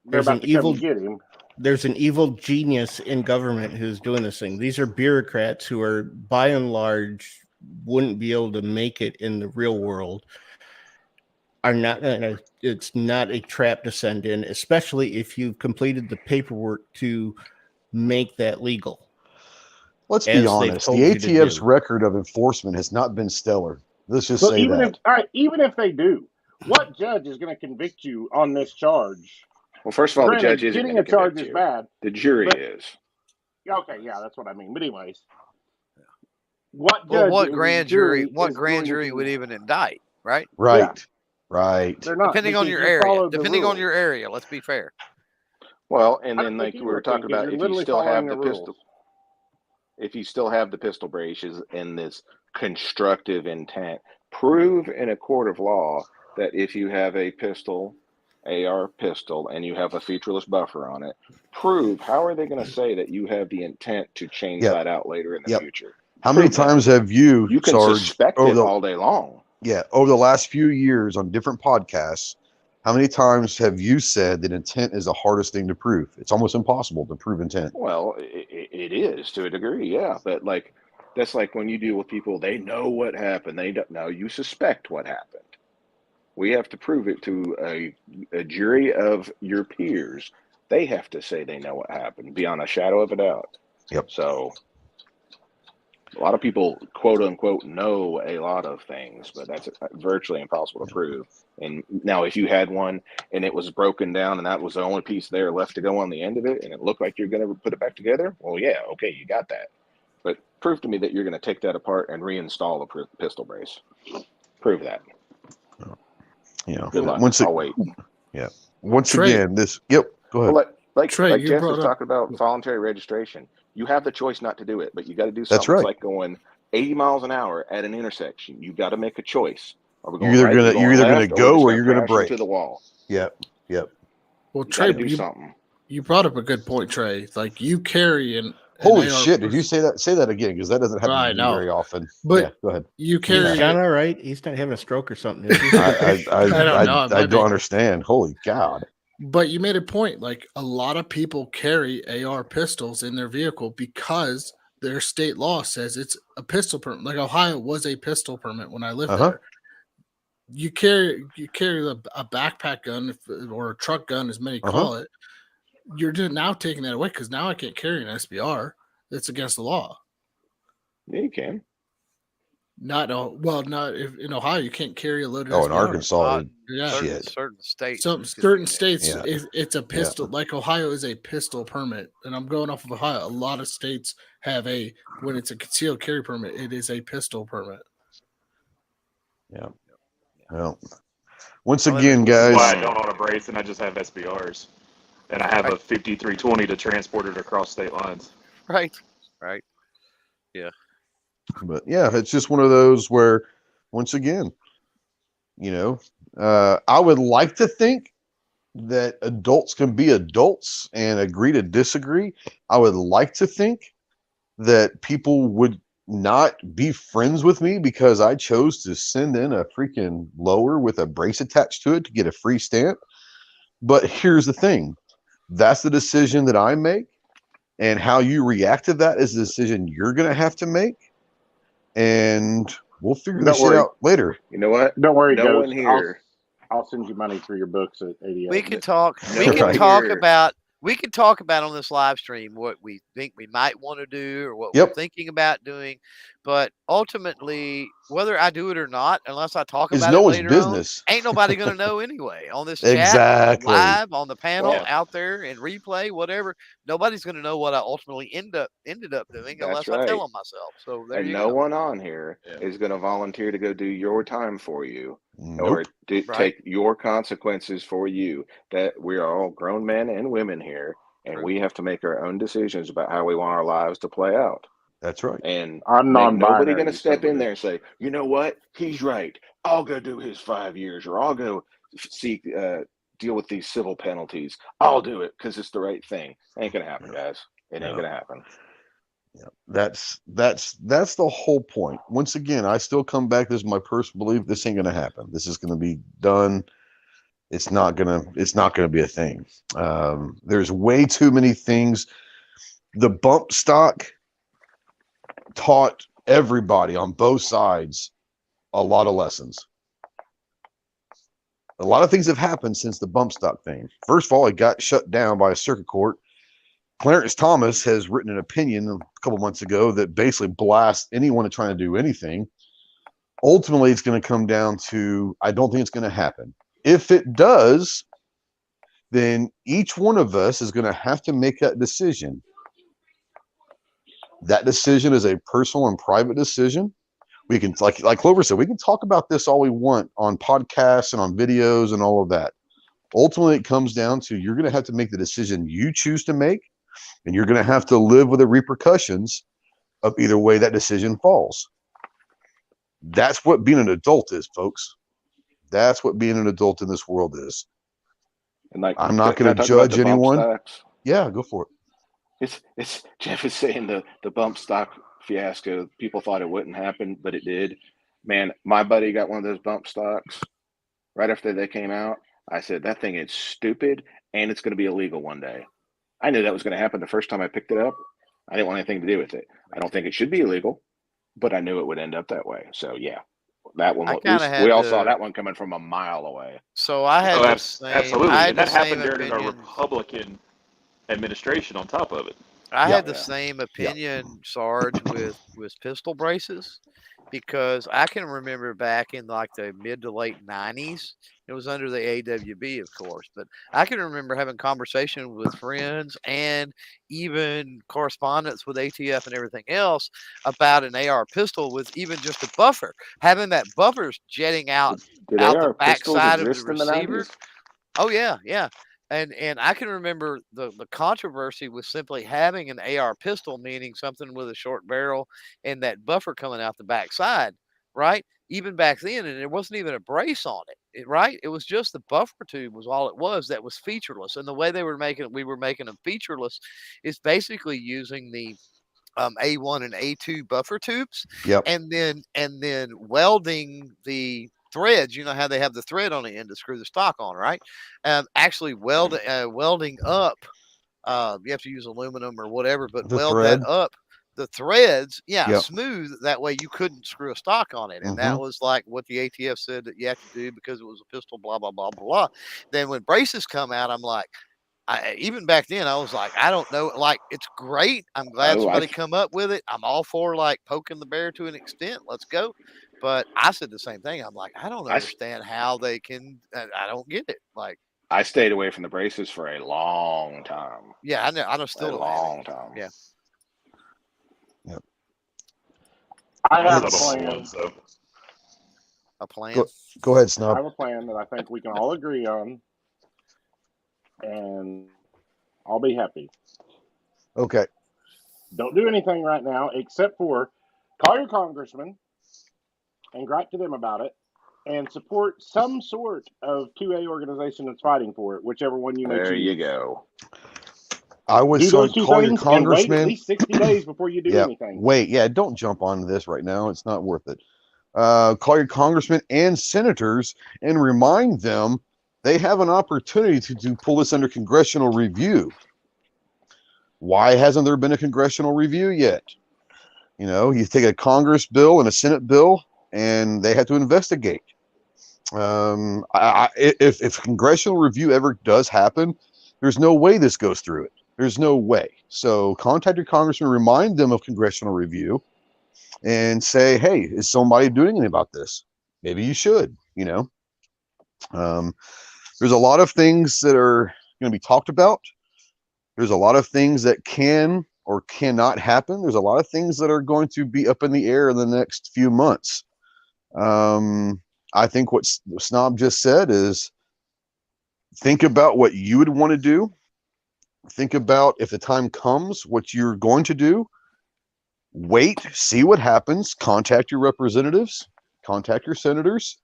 They're about to come get him. There's an evil genius in government who's doing this thing. These are bureaucrats who are, by and large, wouldn't be able to make it in the real world. Are not gonna. It's not a trap to send in, especially if you've completed the paperwork to make that legal. Let's be honest. The ATF's record of enforcement has not been stellar. Let's just say that. Even if they do, what judge is going to convict you on this charge? Well, first of all, the judge isn't getting a charge is bad. The jury is. Okay, yeah, that's what I mean. But anyways, what grand jury would even indict, right? Right. Yeah. Right. They're not, depending on your area. Depending on your area, let's be fair. Well, and then like we were talking about, if you still have the pistol, if you still have the pistol braces in this constructive intent, prove in a court of law that if you have a pistol, AR pistol, and you have a featureless buffer on it, prove, how are they going to say that you have the intent to change that out later in the future? How many times have you can suspect it all day long. Yeah, over the last few years on different podcasts, how many times have you said that intent is the hardest thing to prove? It's almost impossible to prove intent. Well, it is to a degree, yeah. But like, that's like when you deal with people, they know what happened. They don't know. You suspect what happened. We have to prove it to a jury of your peers. They have to say they know what happened beyond a shadow of a doubt. Yep. So a lot of people, quote unquote, know a lot of things, but that's virtually impossible to prove. And now, if you had one and it was broken down and that was the only piece there left to go on the end of it, and it looked like you're going to put it back together, well, yeah, okay, you got that. But prove to me that you're going to take that apart and reinstall the pistol brace. Prove that. Good luck. I'll wait. Yeah. Once again, this. Yep. Go ahead. Well, like Jeff was talking about voluntary registration. You have the choice not to do it, but you got to do something. That's right. It's like going 80 miles an hour at an intersection. You got to make a choice. You're either gonna go or you're gonna break to the wall. Yep. Well, Trey, do something. You brought up a good point, Trey. Like you carry an holy AR shit! Did you say that? Say that again, because that doesn't happen very often. But go ahead. You carry. Is John all right? He's not having a stroke or something. I don't understand. Holy God! But you made a point. Like a lot of people carry AR pistols in their vehicle because their state law says it's a pistol permit. Like Ohio was a pistol permit when I lived there. You carry a backpack gun or a truck gun, as many call it. You're now taking that away because now I can't carry an SBR. That's against the law. Yeah, you can. Not if in Ohio you can't carry a loaded. Oh, SBR. in Arkansas, certain states. Certain states, it's a pistol. Like Ohio is a pistol permit, and I'm going off of Ohio. A lot of states have when it's a concealed carry permit, it is a pistol permit. Yeah. Well, once again, guys. Why I don't own a brace and I just have SBRs, and I have a 5320 to transport it across state lines. Right. Yeah. But yeah, it's just one of those where, once again, I would like to think that adults can be adults and agree to disagree. I would like to think that people would not be friends with me because I chose to send in a freaking lower with a brace attached to it to get a free stamp. But here's the thing. That's the decision that I make, and how you react to that is the decision you're going to have to make, and we'll figure that shit out later. You know what? Don't worry, no one here. I'll send you money for your books at 88. We can talk. We can talk about on this live stream what we think we might want to do or what we're thinking about doing. But ultimately, whether I do it or not, unless I talk about it later business. on, ain't nobody going to know anyway. On this chat, live, on the panel, out there, in replay, whatever, nobody's going to know what I ultimately ended up doing unless I tell them myself. So there you go. No one on here is going to volunteer to go do your time for you or take your consequences for you. That we are all grown men and women here, and we have to make our own decisions about how we want our lives to play out. That's right. And I'm nobody going to step in there and say, you know what? He's right. I'll go do his 5 years, or I'll go seek deal with these civil penalties. I'll do it because it's the right thing. Ain't gonna happen, guys. It ain't gonna happen. Yeah, that's the whole point. Once again, I still come back. This is my personal belief. This ain't gonna happen. This is gonna be done. It's not gonna be a thing. There's way too many things. The bump stock taught everybody on both sides a lot of lessons. A lot of things have happened since the bump stock thing. First of all, it got shut down by a circuit court. Clarence Thomas has written an opinion a couple months ago that basically blasts anyone trying to do anything. Ultimately, it's going to come down to, I don't think it's going to happen. If it does, then each one of us is going to have to make that decision. That decision is a personal and private decision. We can, like Clover said, we can talk about this all we want on podcasts and on videos and all of that. Ultimately, it comes down to you're going to have to make the decision you choose to make, and you're going to have to live with the repercussions of either way that decision falls. That's what being an adult is, folks. That's what being an adult in this world is. And like, I'm not going to judge anyone. Yeah, go for it. It's Jeff is saying the bump stock fiasco. People thought it wouldn't happen, but it did. Man, my buddy got one of those bump stocks right after they came out. I said, that thing is stupid and it's going to be illegal one day. I knew that was going to happen the first time I picked it up. I didn't want anything to do with it. I don't think it should be illegal, but I knew it would end up that way. So yeah, that one. We all saw that one coming from a mile away. So I had absolutely, and that happened during a Republican administration. On top of it, I had the same opinion, Sarge, with pistol braces, because I can remember back in like the mid to late 90s, it was under the AWB, of course, but I can remember having conversation with friends and even correspondence with ATF and everything else about an AR pistol with even just a buffer, having that buffer's jetting out the backside of the receiver. Oh yeah, yeah. And I can remember the controversy with simply having an AR pistol, meaning something with a short barrel and that buffer coming out the backside, right? Even back then, and there wasn't even a brace on it, right? It was just the buffer tube was all it was that was featureless. And the way we were making them featureless is basically using the A1 and A2 buffer tubes, and then welding the threads. You know how they have the thread on the end to screw the stock on, right? Actually welding up. You have to use aluminum or whatever, but weld that up. The threads, smooth. That way you couldn't screw a stock on it. And that was like what the ATF said that you have to do because it was a pistol, blah, blah, blah, blah. Then when braces come out, I'm like, even back then, I was like, I don't know. Like, it's great. I'm glad somebody come up with it. I'm all for like poking the bear to an extent. Let's go. But I said the same thing. I'm like, I don't understand how they can. I don't get it. Like, I stayed away from the braces for a long time. Yeah, I know. Still a long time. Yeah. Yep. I have a plan. A plan. Go ahead, Snob. I have a plan that I think we can all agree on, and I'll be happy. Okay. Don't do anything right now except for call your congressman and gripe to them about it, and support some sort of 2A organization that's fighting for it, whichever one you may choose. There you go. I would call your congressman. Wait at least 60 days before you do anything. Don't jump on this right now. It's not worth it. Call your congressman and senators and remind them they have an opportunity to pull this under congressional review. Why hasn't there been a congressional review yet? You know, you take a Congress bill and a Senate bill, and they have to investigate. If congressional review ever does happen, there's no way this goes through it. There's no way. So contact your congressman, remind them of congressional review, and say, hey, is somebody doing anything about this? Maybe you should, you know. There's a lot of things that are going to be talked about. There's a lot of things that can or cannot happen. There's a lot of things that are going to be up in the air in the next few months. I think what Snob just said is think about what you would want to do. Think about, if the time comes, what you're going to do. Wait, see what happens. Contact your representatives. Contact your senators.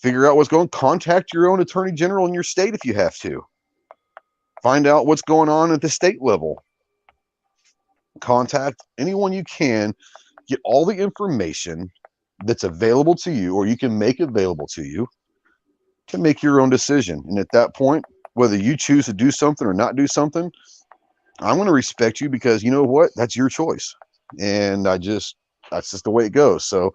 figure out what's going on. Contact your own attorney general in your state if you have to. Find out what's going on at the state level. Contact anyone you can. Get all the information that's available to you, or you can make available to you, to make your own decision. And at that point, whether you choose to do something or not do something, I'm going to respect you, because you know what? That's your choice. And that's just the way it goes. So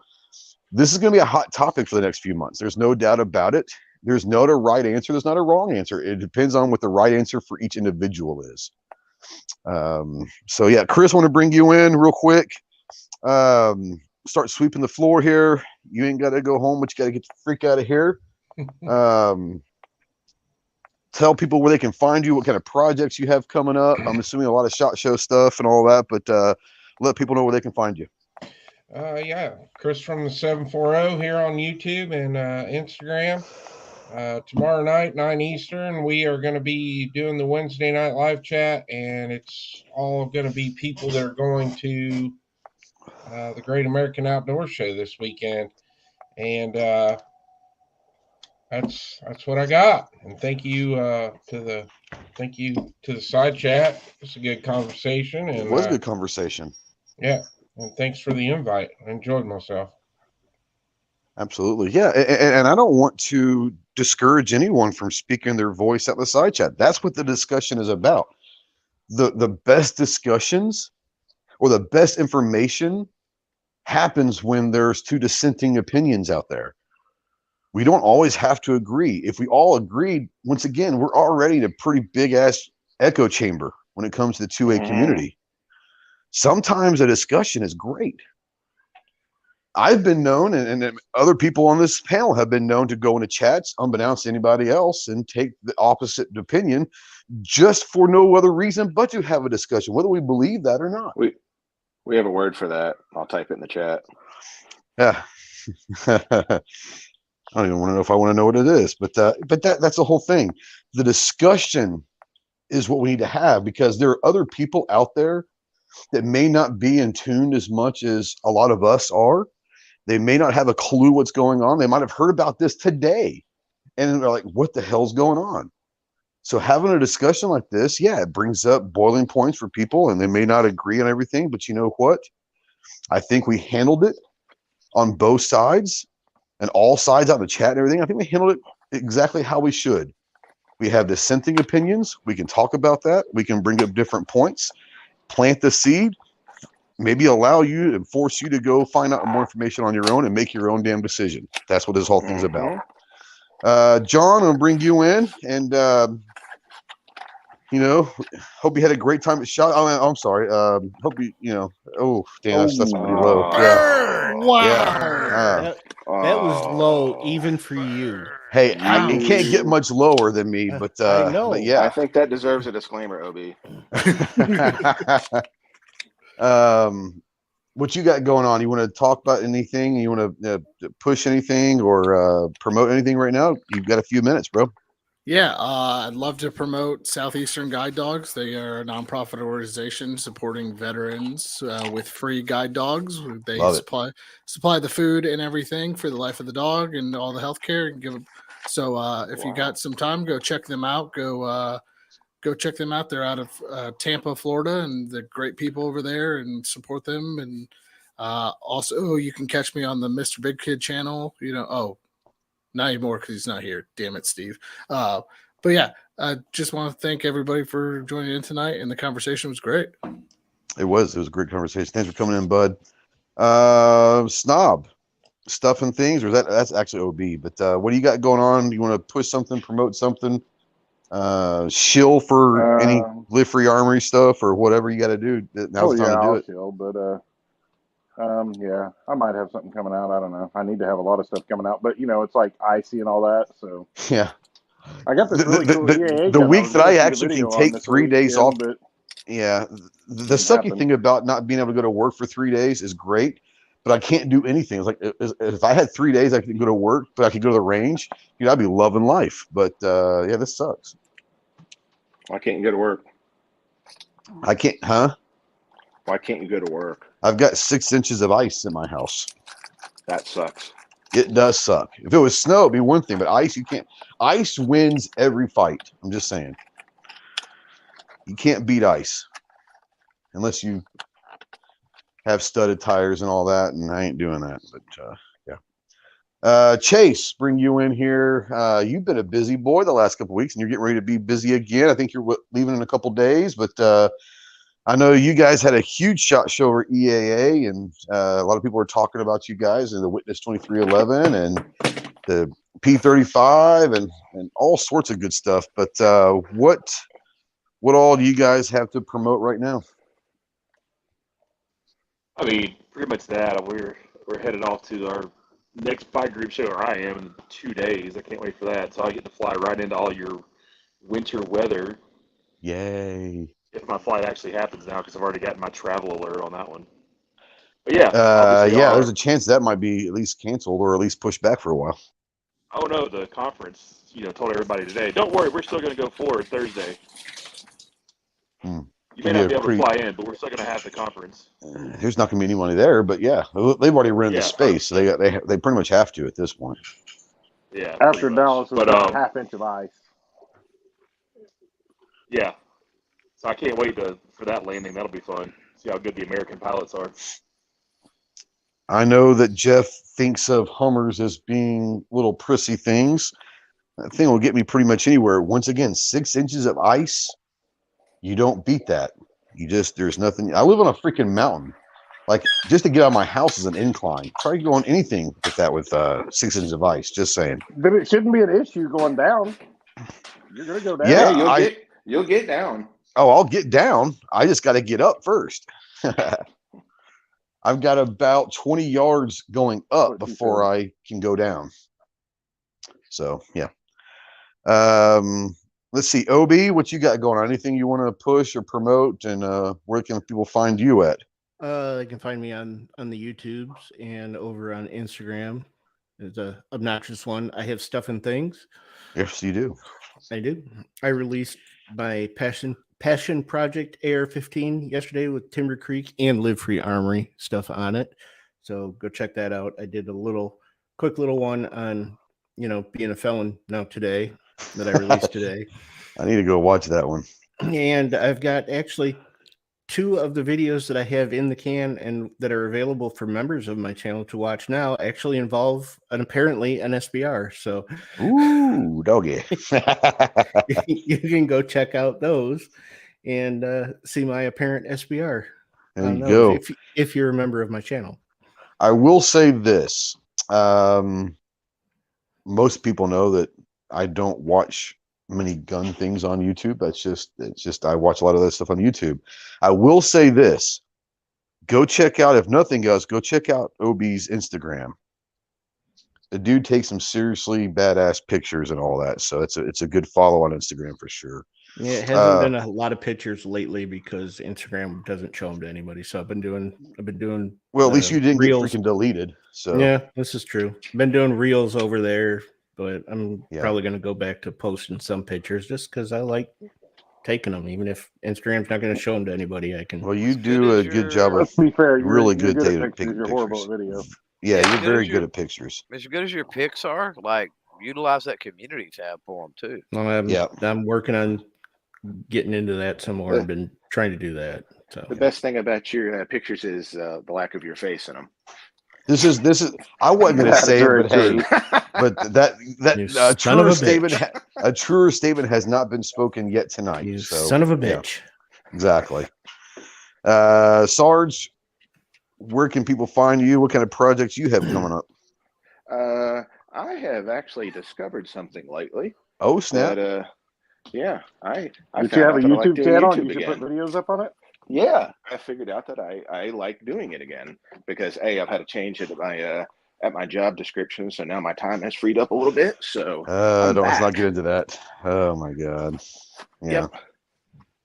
this is going to be a hot topic for the next few months. There's no doubt about it. There's not a right answer. There's not a wrong answer. It depends on what the right answer for each individual is. So yeah, Chris, I want to bring you in real quick. Start sweeping the floor here. You ain't got to go home, but you got to get the freak out of here. Tell people where they can find you, what kind of projects you have coming up. I'm assuming a lot of SHOT Show stuff and all that, but let people know where they can find you. Yeah, Chris from the 740 here on YouTube and Instagram. Tomorrow night, 9 Eastern, we are going to be doing the Wednesday night live chat, and it's all going to be people that are going to the Great American Outdoor Show this weekend. And that's what I got. And thank you to the side chat. It's a good conversation. And it was a good conversation. Yeah. And thanks for the invite. I enjoyed myself. Absolutely. Yeah. And I don't want to discourage anyone from speaking their voice at the side chat. That's what the discussion is about. The best discussions or the best information happens when there's two dissenting opinions out there. We don't always have to agree. If we all agreed, once again, we're already in a pretty big ass echo chamber when it comes to the 2A community. Sometimes a discussion is great. I've been known, and other people on this panel have been known to go into chats unbeknownst to anybody else and take the opposite opinion just for no other reason but to have a discussion, whether we believe that or not. We have a word for that. I'll type it in the chat. Yeah. I don't even want to know if I want to know what it is, but that's the whole thing. The discussion is what we need to have, because there are other people out there that may not be in tune as much as a lot of us are. They may not have a clue what's going on. They might have heard about this today and they're like, what the hell's going on? So having a discussion like this, yeah, it brings up boiling points for people, and they may not agree on everything, but you know what? I think we handled it on both sides and all sides out in the chat and everything. I think we handled it exactly how we should. We have dissenting opinions. We can talk about that. We can bring up different points, plant the seed, maybe allow you and force you to go find out more information on your own and make your own damn decision. That's what this whole thing's about. John, I'm gonna bring you in, and hope you had a great time at SHOT. I'm sorry. Hope you oh damn, that's pretty low. Burn! Yeah. Wow. Yeah. That was low even for you. Hey, it can't get much lower than me, but I know. But yeah. I think that deserves a disclaimer, Ob. What you got going on? You want to talk about anything? You want to push anything or promote anything right now? You've got a few minutes, bro. Yeah, I'd love to promote Southeastern Guide Dogs. They are a nonprofit organization supporting veterans with free guide dogs. They supply the food and everything for the life of the dog and all the healthcare. If you got some time, go check them out. Go check them out. They're out of Tampa, Florida, and they're great people over there, and support them. And also, you can catch me on the Mr. Big Kid channel. Not anymore because he's not here. Damn it, Steve. But yeah, I just want to thank everybody for joining in tonight, and the conversation was great. It was a great conversation. Thanks for coming in, bud. Snob, stuff and things, or that's actually OB. But what do you got going on? You want to push something, promote something, shill for any Live Free Armory stuff or whatever you got to do? Now's the time to do it. Shill, but yeah, I might have something coming out. I don't know. I need to have a lot of stuff coming out, but it's like icy and all that. So yeah, I got this really cool EAA the week that I actually can take 3 days off. But yeah, the sucky thing about not being able to go to work for 3 days is great, but I can't do anything. It's like if I had 3 days, I could go to work, but I could go to the range. I'd be loving life. But yeah, this sucks. Why can't you go to work? I can't, huh? Why can't you go to work? I've got 6 inches of ice in my house. That sucks. It does suck. If it was snow, it'd be one thing, but ice, you can't. Ice wins every fight. I'm just saying. You can't beat ice unless you have studded tires and all that, and I ain't doing that. But yeah. Chase, bring you in here. You've been a busy boy the last couple of weeks, and you're getting ready to be busy again. I think you're leaving in a couple days, but I know you guys had a huge SHOT Show over EAA, and a lot of people were talking about you guys and the Witness 2311 and the P35 and all sorts of good stuff. But what all do you guys have to promote right now? I mean, pretty much that. We're headed off to our next fight group show, or I am, in 2 days. I can't wait for that. So I get to fly right into all your winter weather. Yay. If my flight actually happens now, because I've already gotten my travel alert on that one. But yeah. There's a chance that might be at least canceled or at least pushed back for a while. Oh no, the conference, told everybody today, don't worry, we're still going to go forward Thursday. You may not be able to fly in, but we're still going to have the conference. There's not going to be any money there, but yeah, they've already rented the space, so they pretty much have to at this point. Yeah. After Dallas was about a half inch of ice. Yeah. So I can't wait for that landing. That'll be fun. See how good the American pilots are. I know that Jeff thinks of Hummers as being little prissy things. That thing will get me pretty much anywhere. Once again, 6 inches of ice. You don't beat that. There's nothing. I live on a freaking mountain. Like, just to get out of my house is an incline. Try going anything with that with 6 inches of ice. Just saying. But it shouldn't be an issue going down. You're going to go down. Yeah, you'll get down. Oh, I'll get down. I just got to get up first. I've got about 20 yards going up before I can go down. So, yeah. Let's see. Obi, what you got going on? Anything you want to push or promote, and where can people find you at? They can find me on the YouTubes and over on Instagram. There's a obnoxious one. I have stuff and things. Yes, you do. I do. I released my passion project AR-15 yesterday with Timber Creek and Live Free Armory stuff on it. So go check that out. I did a quick little one on, being a felon now today that I released today. I need to go watch that one. And I've got actually 2 of the videos that I have in the can and that are available for members of my channel to watch now actually involve apparently an SBR. So, ooh, doggy. You can go check out those and see my apparent SBR. There you go. If you're a member of my channel. I will say this. Most people know that I don't watch many gun things on YouTube. It's just I watch a lot of that stuff on YouTube. I will say this. Go check out, if nothing else, go check out Obi's Instagram. The dude takes some seriously badass pictures and all that. So it's a good follow on Instagram for sure. Yeah, it hasn't been a lot of pictures lately because Instagram doesn't show them to anybody. So I've been doing. Well, at least you didn't reels. Get freaking deleted. So yeah, this is true. I've been doing reels over there, but I'm probably going to go back to posting some pictures just because I like taking them, even if Instagram's not going to show them to anybody. I can. Well, you do a good job of. Let's be fair, really good taking pictures. Pictures. You're horrible at video. Yeah, you're very good at pictures. As good as your pics are, like utilize that community tab for them too. I'm working on getting into that some more. I've been trying to do that. So the best thing about your pictures is the lack of your face in them. This is. I wasn't going to say it, but hey, but that a truer statement has not been spoken yet tonight. You son of a bitch. Yeah, exactly. Sarge, where can people find you? What kind of projects you have coming up? I have actually discovered something lately. Oh snap! That, yeah, I Did you have a YouTube channel? You should put videos up on it. Yeah, I figured out that I like doing it again because I've had to change it at my job description, so now my time has freed up a little bit. So let's not get into that. Oh my god. Yeah. Yep.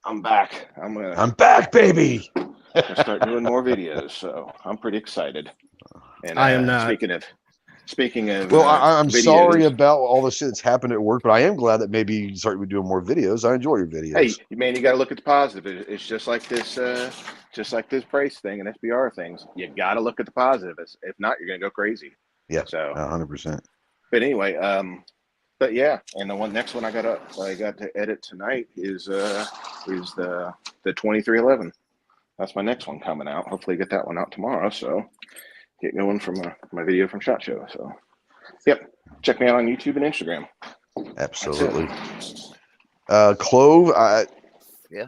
I'm back. I'm back, baby. Start doing more videos, so I'm pretty excited. And I am not. Speaking of, well, I'm videos, sorry about all the shit that's happened at work, but I am glad that maybe you started doing more videos. I enjoy your videos. Hey, man, you got to look at the positive. It's just like this price thing and SBR things. You got to look at the positive. If not, you're gonna go crazy. Yeah. So 100%. But anyway, but yeah, and the next one I got to edit tonight is the 2311. That's my next one coming out. Hopefully get that one out tomorrow. So get going from my video from SHOT Show. So yep, check me out on YouTube and Instagram. Absolutely. Clove,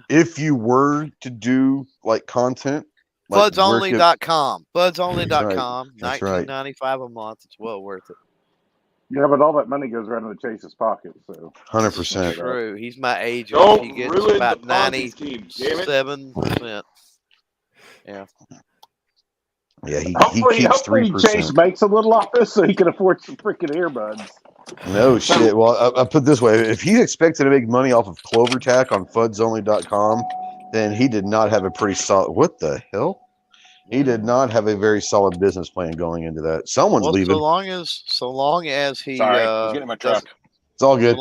if you were to do like content, like Budsonly.com. Budsonly.com. That's $19.95 a month. It's well worth it. Yeah, but all that money goes right into Chase's pocket. So 100%. True. He's my agent. Don't he gets ruin about the Ponzi scheme, damn it. 97%. Yeah. Yeah, he hopefully keeps 3%. Chase makes a little off this so he can afford some freaking earbuds. No shit. Well, I'll put it this way. If he expected to make money off of Clover Tack on fudsonly.com, then he did not have a pretty solid... What the hell? He did not have a very solid business plan going into that. Someone's leaving. So long as he... Sorry, I was getting my truck. It's all good.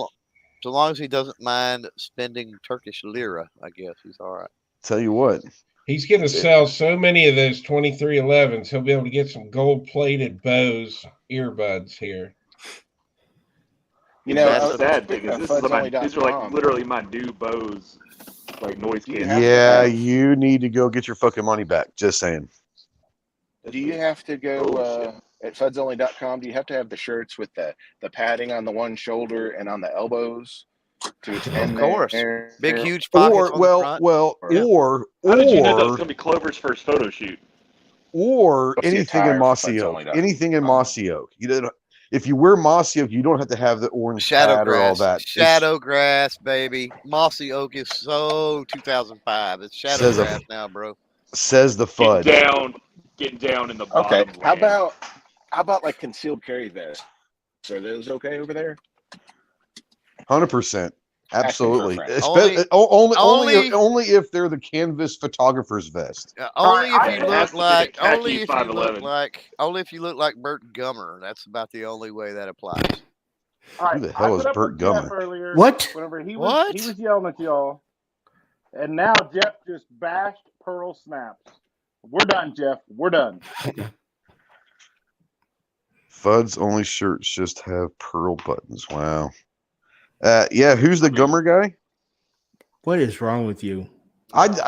So long as he doesn't mind spending Turkish lira, I guess he's all right. Tell you what. He's going to sell so many of those 2311s, he'll be able to get some gold-plated Bose earbuds here. You know, that's sad because these are like literally my new Bose like noise canceling. Yeah, you need to go get your fucking money back. Just saying. Do you have to go at fudsonly.com? Do you have to have the shirts with the padding on the one shoulder and on the elbows? Of course, big huge pockets on the front. Or how did you know that was going to be Clover's first photo shoot? Or anything in Mossy Oak. Anything in Mossy Oak. You know, if you wear Mossy Oak, you don't have to have the orange pad or all that. Shadow grass, baby. Mossy Oak is so 2005. It's shadow grass now, bro. Says the FUD. Getting down in the bottom. Okay. How about like concealed carry vests? Are those okay over there? 100%. Absolutely. Only if they're the canvas photographer's vest. Only if you look like Burt Gummer. That's about the only way that applies. Who the hell is Burt Gummer? Earlier, what? Whenever he was yelling at y'all, and now Jeff just bashed Pearl Snaps. We're done, Jeff. We're done. Fud's only shirts just have pearl buttons. Wow. Yeah, who's the Gummer guy? What is wrong with you?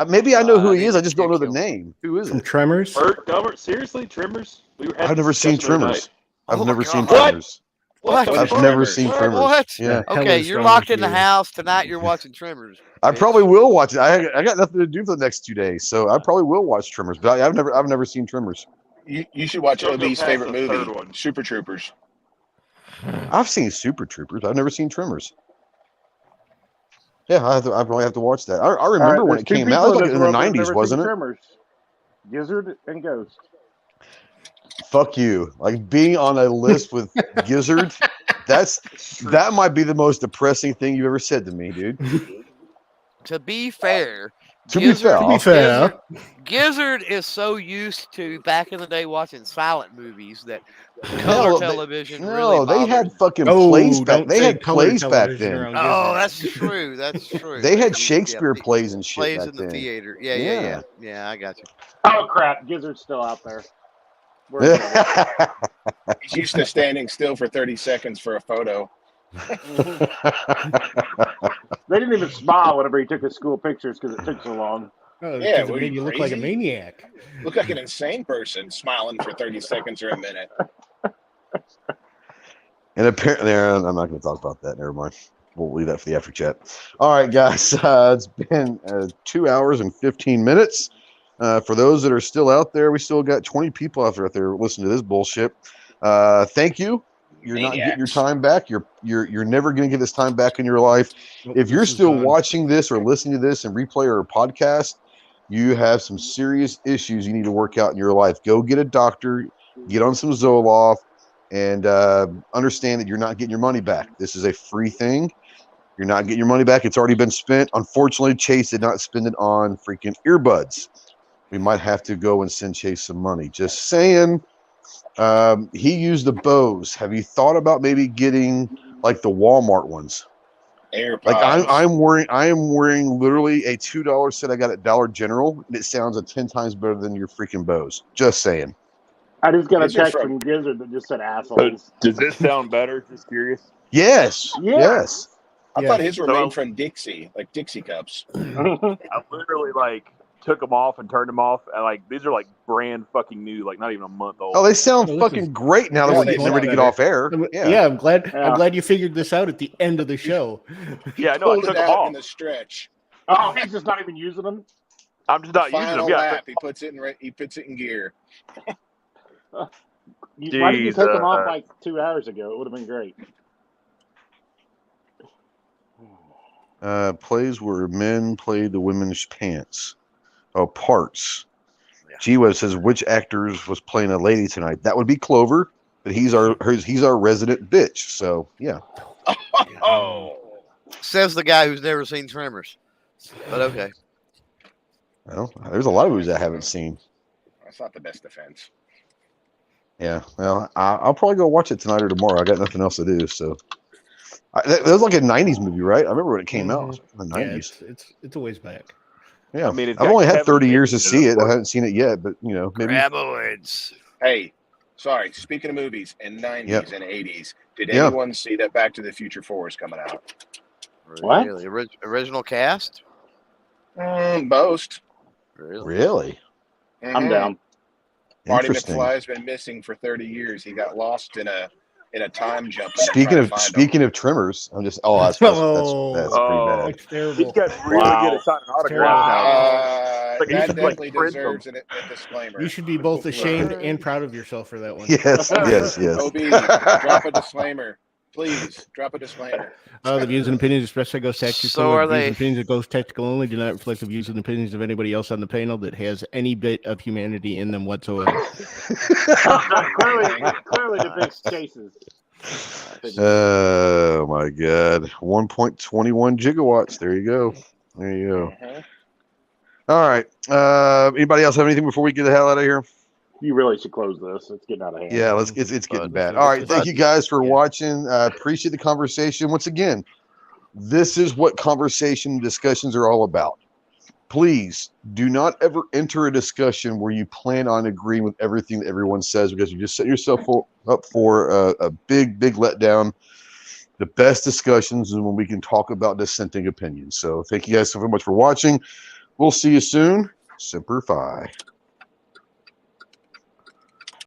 Maybe I know who he is. I just don't know the name. Who is it? Tremors? Burt Gummer? Seriously, Tremors? I've never seen Tremors. I've never seen Tremors. What? I've never seen Tremors. What? Yeah. Okay, you're locked in the house tonight. You're watching Tremors. I probably will watch it. I got nothing to do for the next 2 days, so I probably will watch Tremors. But I've never seen Tremors. You should watch OB's favorite movie, Super Troopers. I've seen Super Troopers. I've never seen Tremors. Yeah, I probably have to watch that. I remember when it came out. It was like in the 90s, wasn't it? Tremors. Gizzard and Ghost. Fuck you. Like being on a list with Gizzard, that might be the most depressing thing you've ever said to me, dude. To be fair, Gizzard is so used to back in the day watching silent movies that color television they had fucking plays back. They had plays back then. Oh, that's true. That's true. They had Shakespeare plays and shit. Plays back in the then. theater. Yeah. I got you. Oh crap! Gizzard's still out there. He's used to standing still for 30 seconds for a photo. They didn't even smile whenever he took his school pictures because it took so long. Oh, yeah, it made you look like a maniac. Look like an insane person smiling for 30 seconds or a minute. And apparently, I'm not going to talk about that. Never mind. We'll leave that for the after chat. All right, guys. It's been 2 hours and 15 minutes. For those that are still out there, we still got 20 people out there listening to this bullshit. Thank you. You're not getting your time back. You're never going to get this time back in your life. If you're still watching this or listening to this in replay or a podcast, you have some serious issues you need to work out in your life. Go get a doctor, get on some Zoloft, and understand that you're not getting your money back. This is a free thing. You're not getting your money back. It's already been spent. Unfortunately, Chase did not spend it on freaking earbuds. We might have to go and send Chase some money. Just saying. He used the Bose. Have you thought about maybe getting like the Walmart ones? AirPods. Like I am wearing literally a $2 set I got at Dollar General, and it sounds 10 times better than your freaking Bose. Just saying. I just got a text from Gizzard that just said assholes. Does this sound better? Just curious. Yes. Yes. I thought his were made from Dixie, like Dixie cups. I literally took them off and turned them off. And these are brand fucking new, not even a month old. Oh, they sound fucking great now that we're getting ready to get off air. Yeah, I'm glad you figured this out at the end of the show. Yeah, I know. I took them off in the stretch. Oh, he's just not even using them. I'm just not using them. Yeah, he puts it in gear. Why did you take them off 2 hours ago? It would have been great. Plays where men play the women's pants. Oh, parts. Yeah. G-Web says, which actors was playing a lady tonight? That would be Clover, but he's our resident bitch. So, yeah. Oh. Says the guy who's never seen Tremors. But okay. Well, there's a lot of movies I haven't seen. That's not the best defense. Yeah, well, I'll probably go watch it tonight or tomorrow. I got nothing else to do, so. That was like a 90s movie, right? I remember when it came out. In the 90s. Yeah, it's a ways back. Yeah, I mean, I've only had 30 years to see it. I haven't seen it yet, but, maybe. Graboids. Hey, sorry, speaking of movies in 90s and 80s, did anyone see that Back to the Future 4 is coming out? What? Really? Original cast? Most. Really? Mm-hmm. I'm down. Marty McFly has been missing for 30 years. He got lost in a time jump. Speaking of Tremors, I'm just that's pretty bad. That's terrible. He's got really good at signing autographs now. That definitely deserves a disclaimer. You should be both ashamed and proud of yourself for that one. Yes. OB, drop a disclaimer. Please drop a disclaimer. The views and opinions expressed by Ghost Tactical. So are they? Opinions of Ghost Tactical only do not reflect the views and opinions of anybody else on the panel that has any bit of humanity in them whatsoever. clearly depicts Chase's. Oh my God! 1.21 gigawatts. There you go. Mm-hmm. All right. Anybody else have anything before we get the hell out of here? You really should close this. It's getting out of hand. Yeah, it's getting bad. All right, thank you guys for watching. Appreciate the conversation. Once again, this is what conversation discussions are all about. Please do not ever enter a discussion where you plan on agreeing with everything that everyone says, because you just set yourself up for a big letdown. The best discussions is when we can talk about dissenting opinions. So thank you guys so much for watching. We'll see you soon. Semper Fi.